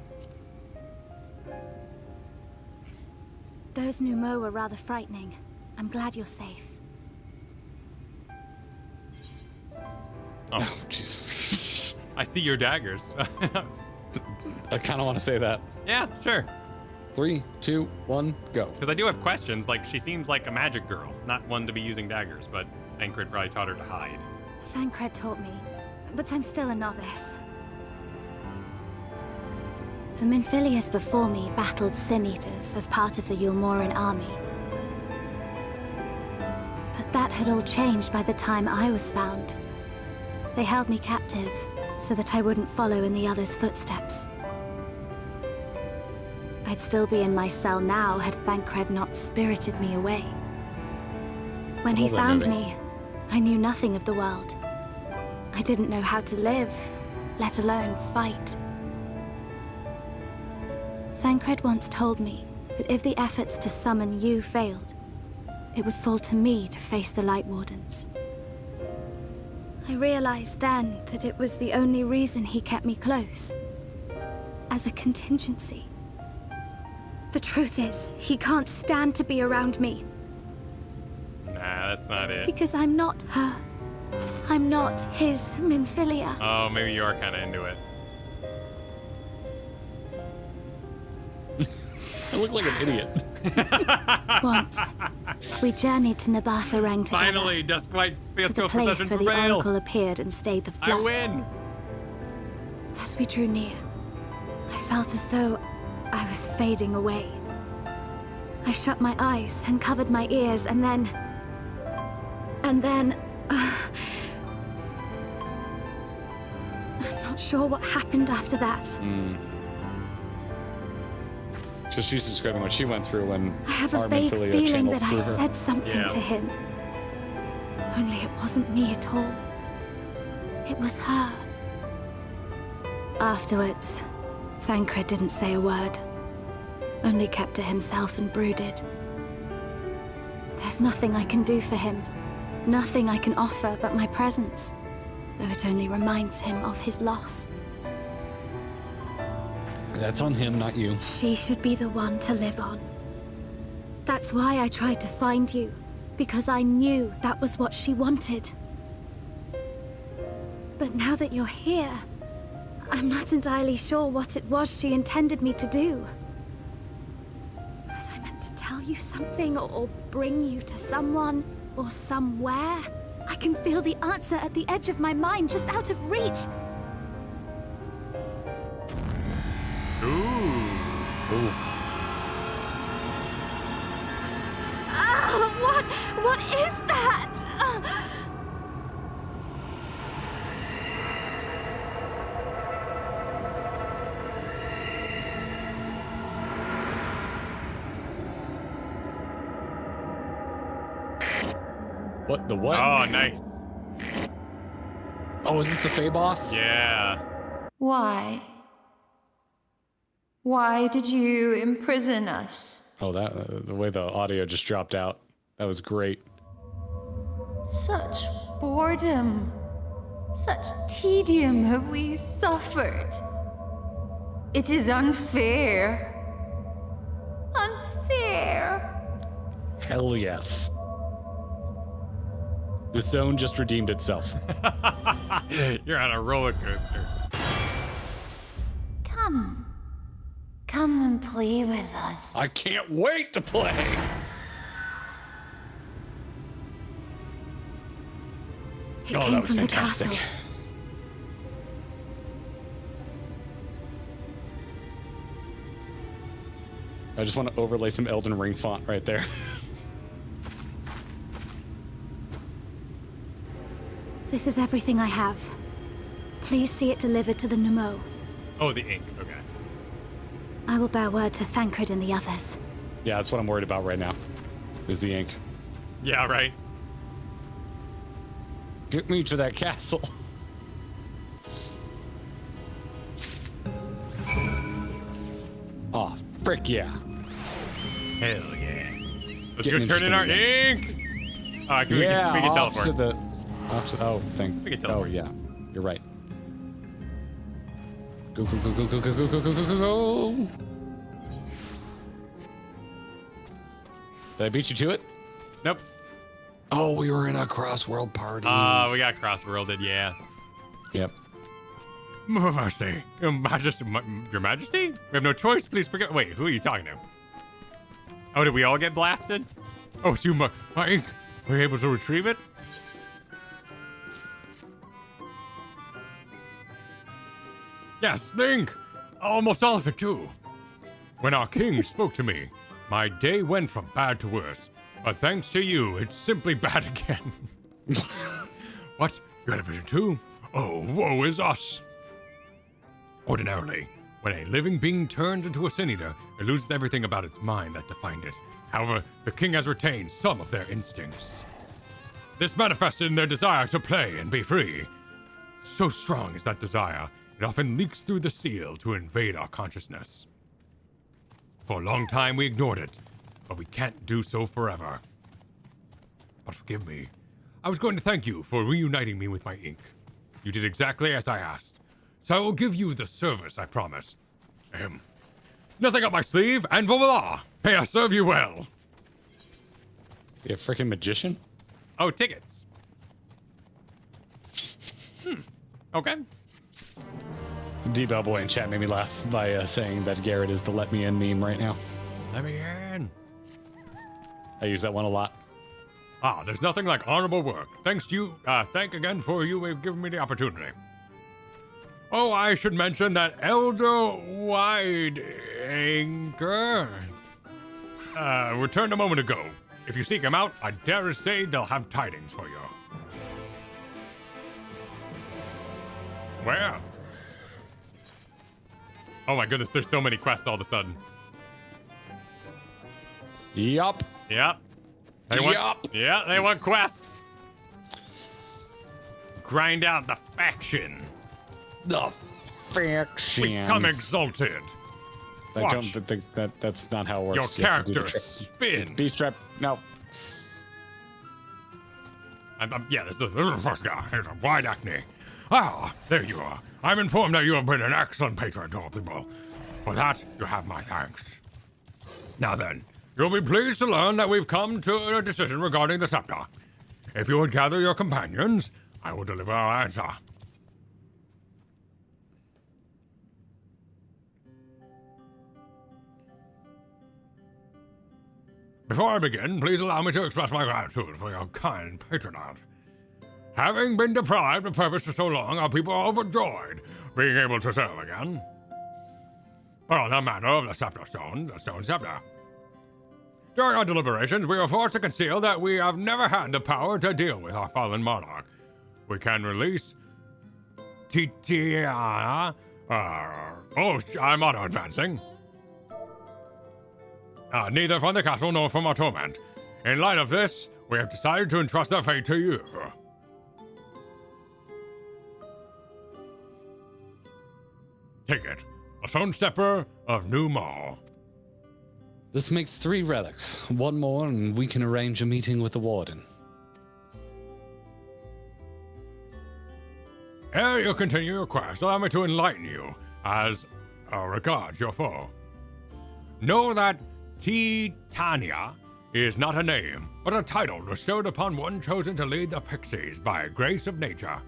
Those Numo were rather frightening. I'm glad you're safe. Oh, jeez. I see your daggers. I kind of want to say that. Yeah, sure. 3, 2, 1, go. Because I do have questions. Like, she seems like a magic girl, not one to be using daggers, but Thancred probably taught her to hide. Thancred taught me, but I'm still a novice. The Minfilius before me battled Sin Eaters as part of the Yulmoran army. But that had all changed by the time I was found. They held me captive so that I wouldn't follow in the others' footsteps. I'd still be in my cell now had Thancred not spirited me away. When he found me, I knew nothing of the world. I didn't know how to live, let alone fight. Thancred once told me that if the efforts to summon you failed, it would fall to me to face the Light Wardens. I realized then that it was the only reason he kept me close. As a contingency. The truth is, he can't stand to be around me. Nah, that's not it. Because I'm not her. I'm not his Minfilia. Oh, maybe you are kind of into it. I look like an idiot. Once, we journeyed to Nabatha-Reng together. Finally, Duskwhite to the place where the Oracle appeared and stayed the flood. I win! As we drew near, I felt as though I was fading away. I shut my eyes and covered my ears, and then... I'm not sure what happened after that. So she's describing what she went through when I have a vague feeling that I said something to him. Only it wasn't me at all. It was her. Afterwards, Thancred didn't say a word. Only kept to himself and brooded. There's nothing I can do for him. Nothing I can offer but my presence, though it only reminds him of his loss. That's on him, not you. She should be the one to live on. That's why I tried to find you, because I knew that was what she wanted. But now that you're here, I'm not entirely sure what it was she intended me to do. Was I meant to tell you something or bring you to someone or somewhere? I can feel the answer at the edge of my mind, just out of reach. Ooh. What is that? What? The what? Oh, nice. Oh, is this the Fae boss? Yeah. Why? Why did you imprison us? Oh, that the way the audio just dropped out. That was great. Such boredom. Such tedium have we suffered. It is unfair. Unfair. Hell yes. The zone just redeemed itself. You're on a roller coaster. Come. Come and play with us. I can't wait to play. It came from the castle. I just want to overlay some Elden Ring font right there. This is everything I have. Please see it delivered to the Numo. Oh, the ink. Okay. I will bear word to Thancred and the others. Yeah, that's what I'm worried about right now. Is the ink. Yeah, right. Get me to that castle. Oh, frick yeah. Hell yeah. Let's Getting go turn in interesting our again. ink. We Yeah, can off teleport. to the. Oh, We can oh teleport. yeah, you're right. Go go go go go go go go go go go go. Did I beat you to it? Nope. Oh, we were in a cross-world party. We got cross-worlded, yeah. Yep. Mercy. Your Majesty. Your Majesty? We have no choice. Please forget. Wait, who are you talking to? Oh, did we all get blasted? Oh, so my ink. Were you able to retrieve it? Yes, the ink. Almost all of it, too. When our king spoke to me, my day went from bad to worse. But thanks to you, it's simply bad again. What? You had a vision too? Oh, woe is us. Ordinarily, when a living being turns into a sin eater, it loses everything about its mind that defined it. However, the king has retained some of their instincts. This manifested in their desire to play and be free. So strong is that desire, it often leaks through the seal to invade our consciousness. For a long time we ignored it, but we can't do so forever. But forgive me. I was going to thank you for reuniting me with my ink. You did exactly as I asked, so I will give you the service I promised. Nothing up my sleeve, and voila! May I serve you well. Is he a freaking magician? Oh, tickets. Okay. D-Bell Boy in chat made me laugh by saying that Garrett is the let me in meme right now. Let me in. I use that one a lot. There's nothing like honorable work. Thanks to you. Thank again for you have given me the opportunity. Oh, I should mention that Elder Wide Anchor returned a moment ago. If you seek him out, I dare say they'll have tidings for you. Where? Oh my goodness, there's so many quests all of a sudden. Yup. Yep. They want quests. Grind out the faction. The faction. Become exalted. I don't think that's not how it works. Your character spin. Beast trap. No. This is the first guy. Here's a wide acne. There you are. I'm informed that you have been an excellent patron to all people. For that, you have my thanks. Now then, you'll be pleased to learn that we've come to a decision regarding the scepter. If you would gather your companions, I will deliver our answer. Before I begin, please allow me to express my gratitude for your kind patronage. Having been deprived of purpose for so long, our people are overjoyed being able to serve again. But on the matter of the scepter stone, the stone scepter. During our deliberations, we were forced to conceal that we have never had the power to deal with our fallen monarch. We can release Titiana. I'm auto-advancing. Neither from the castle nor from our torment. In light of this, we have decided to entrust their fate to you. Take it. A stone stepper of New Mall. This makes 3 relics. One more, and we can arrange a meeting with the warden. Ere you continue your quest, allow me to enlighten you as regards your foe. Know that Titania is not a name, but a title bestowed upon one chosen to lead the pixies by grace of nature.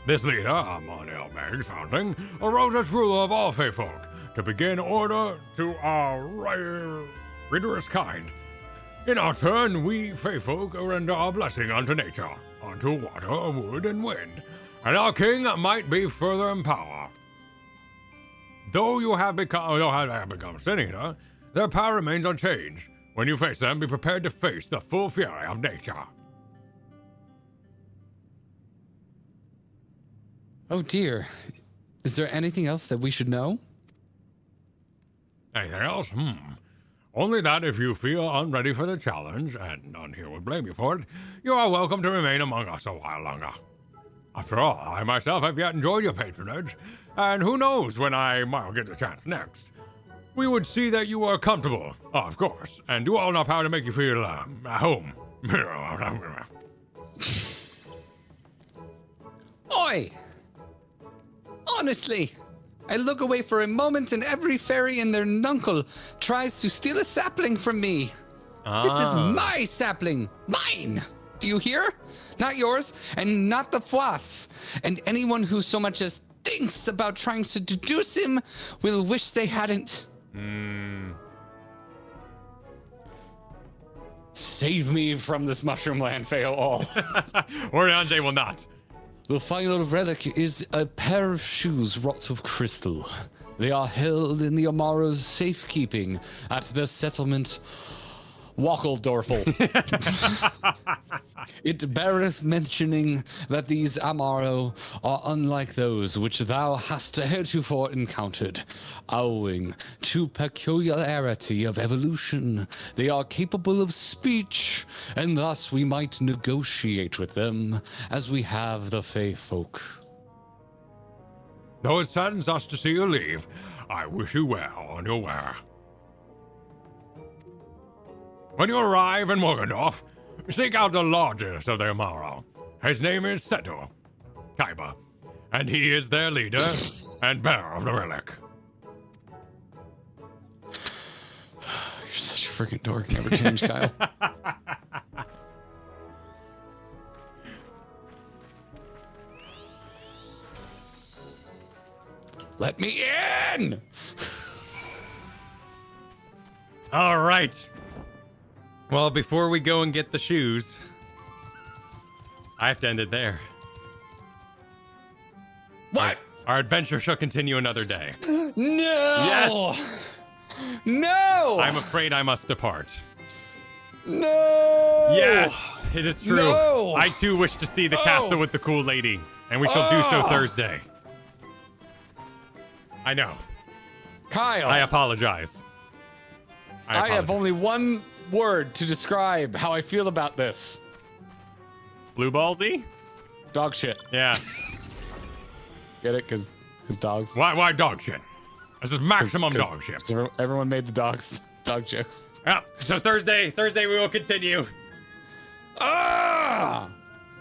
This leader, among Il Mheg's founding, arose as ruler of all Fey folk, to begin order to our rigorous kind. In our turn, we Fey folk render our blessing unto nature, unto water, wood, and wind, and our king might be further in power. Though you have become Sin Eater, their power remains unchanged. When you face them, be prepared to face the full fury of nature. Oh dear. Is there anything else that we should know? Anything else? Only that if you feel unready for the challenge, and none here would blame you for it, you are welcome to remain among us a while longer. After all, I myself have yet enjoyed your patronage, and who knows when I might get the chance next. We would see that you are comfortable, of course, and do all in our power to make you feel at home. Oi! Honestly, I look away for a moment and every fairy and their nuncle tries to steal a sapling from me. This is my sapling. Mine! Do you hear? Not yours, and not the Foith's. And anyone who so much as thinks about trying to deduce him will wish they hadn't. Save me from this mushroom land, fail all. Oriange will not. The final relic is a pair of shoes wrought of crystal. They are held in the Amara's safekeeping at the settlement Wackeldorfel. It beareth mentioning that these Amaro are unlike those which thou hast heretofore encountered. Owing to peculiarity of evolution, they are capable of speech, and thus we might negotiate with them as we have the Fey folk. Though it saddens us to see you leave, I wish you well on your way. When you arrive in Morgendorf, seek out the largest of the Amaro. His name is Seto Kaiba, and he is their leader and bearer of the relic. You're such a freaking dork. Never change, Kyle. Let me in! All right. Well, before we go and get the shoes, I have to end it there. What? Our adventure shall continue another day. No! Yes! No! I'm afraid I must depart. No! Yes, it is true. No! I too wish to see the castle with the cool lady, and we shall do so Thursday. I know. Kyle! I apologize. I have only one word to describe how I feel about this. Blue ballsy? Dog shit. Yeah. Get it? Because dogs. Why dog shit? This is maximum dog shit. Everyone made the dog jokes. Yeah. So Thursday we will continue. Ah!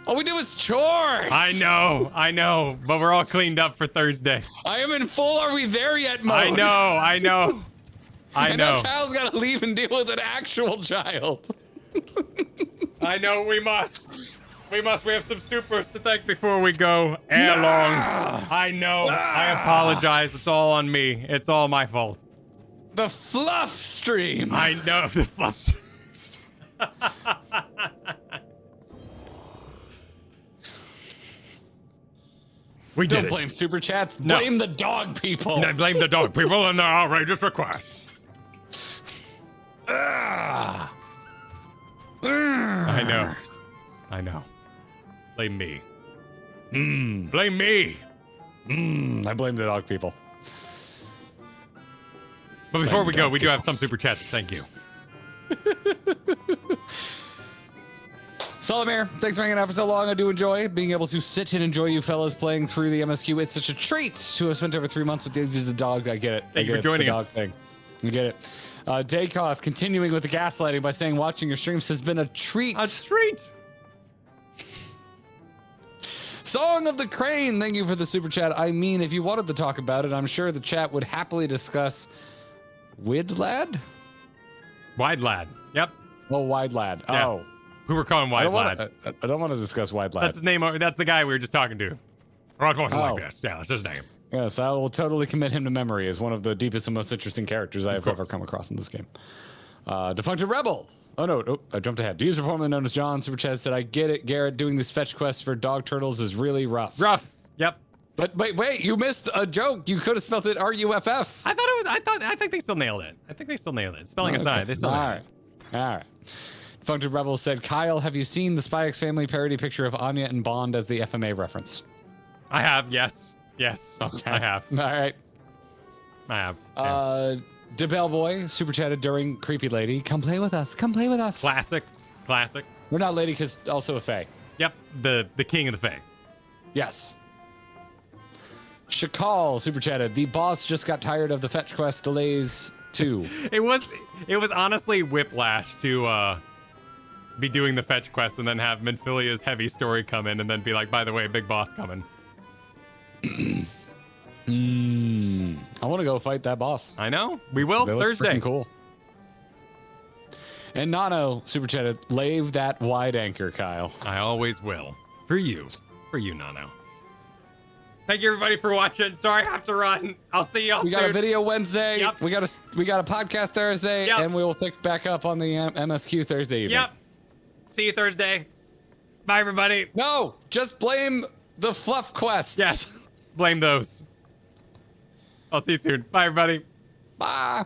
All we do is chores. I know, but we're all cleaned up for Thursday. I am in full "Are we there yet" mode. I know. And now Kyle's got to leave and deal with an actual child. I know we must. We have some supers to thank before we go. Long. I know. I apologize. It's all on me. It's all my fault. The fluff stream. I know the fluff stream. We don't blame super chats. Blame the dog people. No, blame the dog people and their outrageous requests. I know. Blame me. Blame me. I blame the dog people. But before we go, we do have some super chats. Thank you. Solomir, thanks for hanging out for so long. I do enjoy being able to sit and enjoy you fellas playing through the MSQ. It's such a treat to have spent over 3 months with the dog. I get it. Thank you for joining us. Thing. You get it. Daykoth continuing with the gaslighting by saying watching your streams has been a treat. A treat. Song of the Crane, thank you for the super chat. I mean, if you wanted to talk about it, I'm sure the chat would happily discuss Widlad? Wide Lad. Yep. Oh, Wide Lad. Yeah. Oh. Who we're calling Wide Lad. I don't want to discuss Wide Lad. That's his name. That's the guy we were just talking to. Or something like this. Yeah, that's his name. Yes, I will totally commit him to memory as one of the deepest and most interesting characters I have ever come across in this game. Defuncted Rebel. Oh, no. I jumped ahead. User formerly known as John Super Chat said, I get it, Garrett. Doing this fetch quest for dog turtles is really rough. Yep. But wait, you missed a joke. You could have spelled it R-U-F-F. I think they still nailed it. Spelling aside, they still nailed it. All right. Defuncted Rebel said, Kyle, have you seen the Spy X Family parody picture of Anya and Bond as the FMA reference? I have, yes. Yes. Okay. I have. All right. I have. Yeah. DeBell Boy super chatted during Creepy Lady. Come play with us. Come play with us. Classic. We're not lady because also a fae. Yep. The king of the fae. Yes. Shakal super chatted. The boss just got tired of the fetch quest delays too. It was honestly whiplash to be doing the fetch quest and then have Minfilia's heavy story come in and then be like, by the way, big boss coming. I want to go fight that boss. I know. We will They look Thursday. freaking cool. And Nano super chatted. Lave that wide anchor, Kyle. I always will. For you, Nano. Thank you everybody for watching. Sorry I have to run. I'll see y'all soon. We got a video Wednesday. Yep. We got a podcast Thursday, Yep. and we will pick back up on the MSQ Thursday evening. Yep. See you Thursday. Bye everybody. No, just blame the fluff quests. Yes. Blame those. I'll see you soon. Bye everybody. Bye.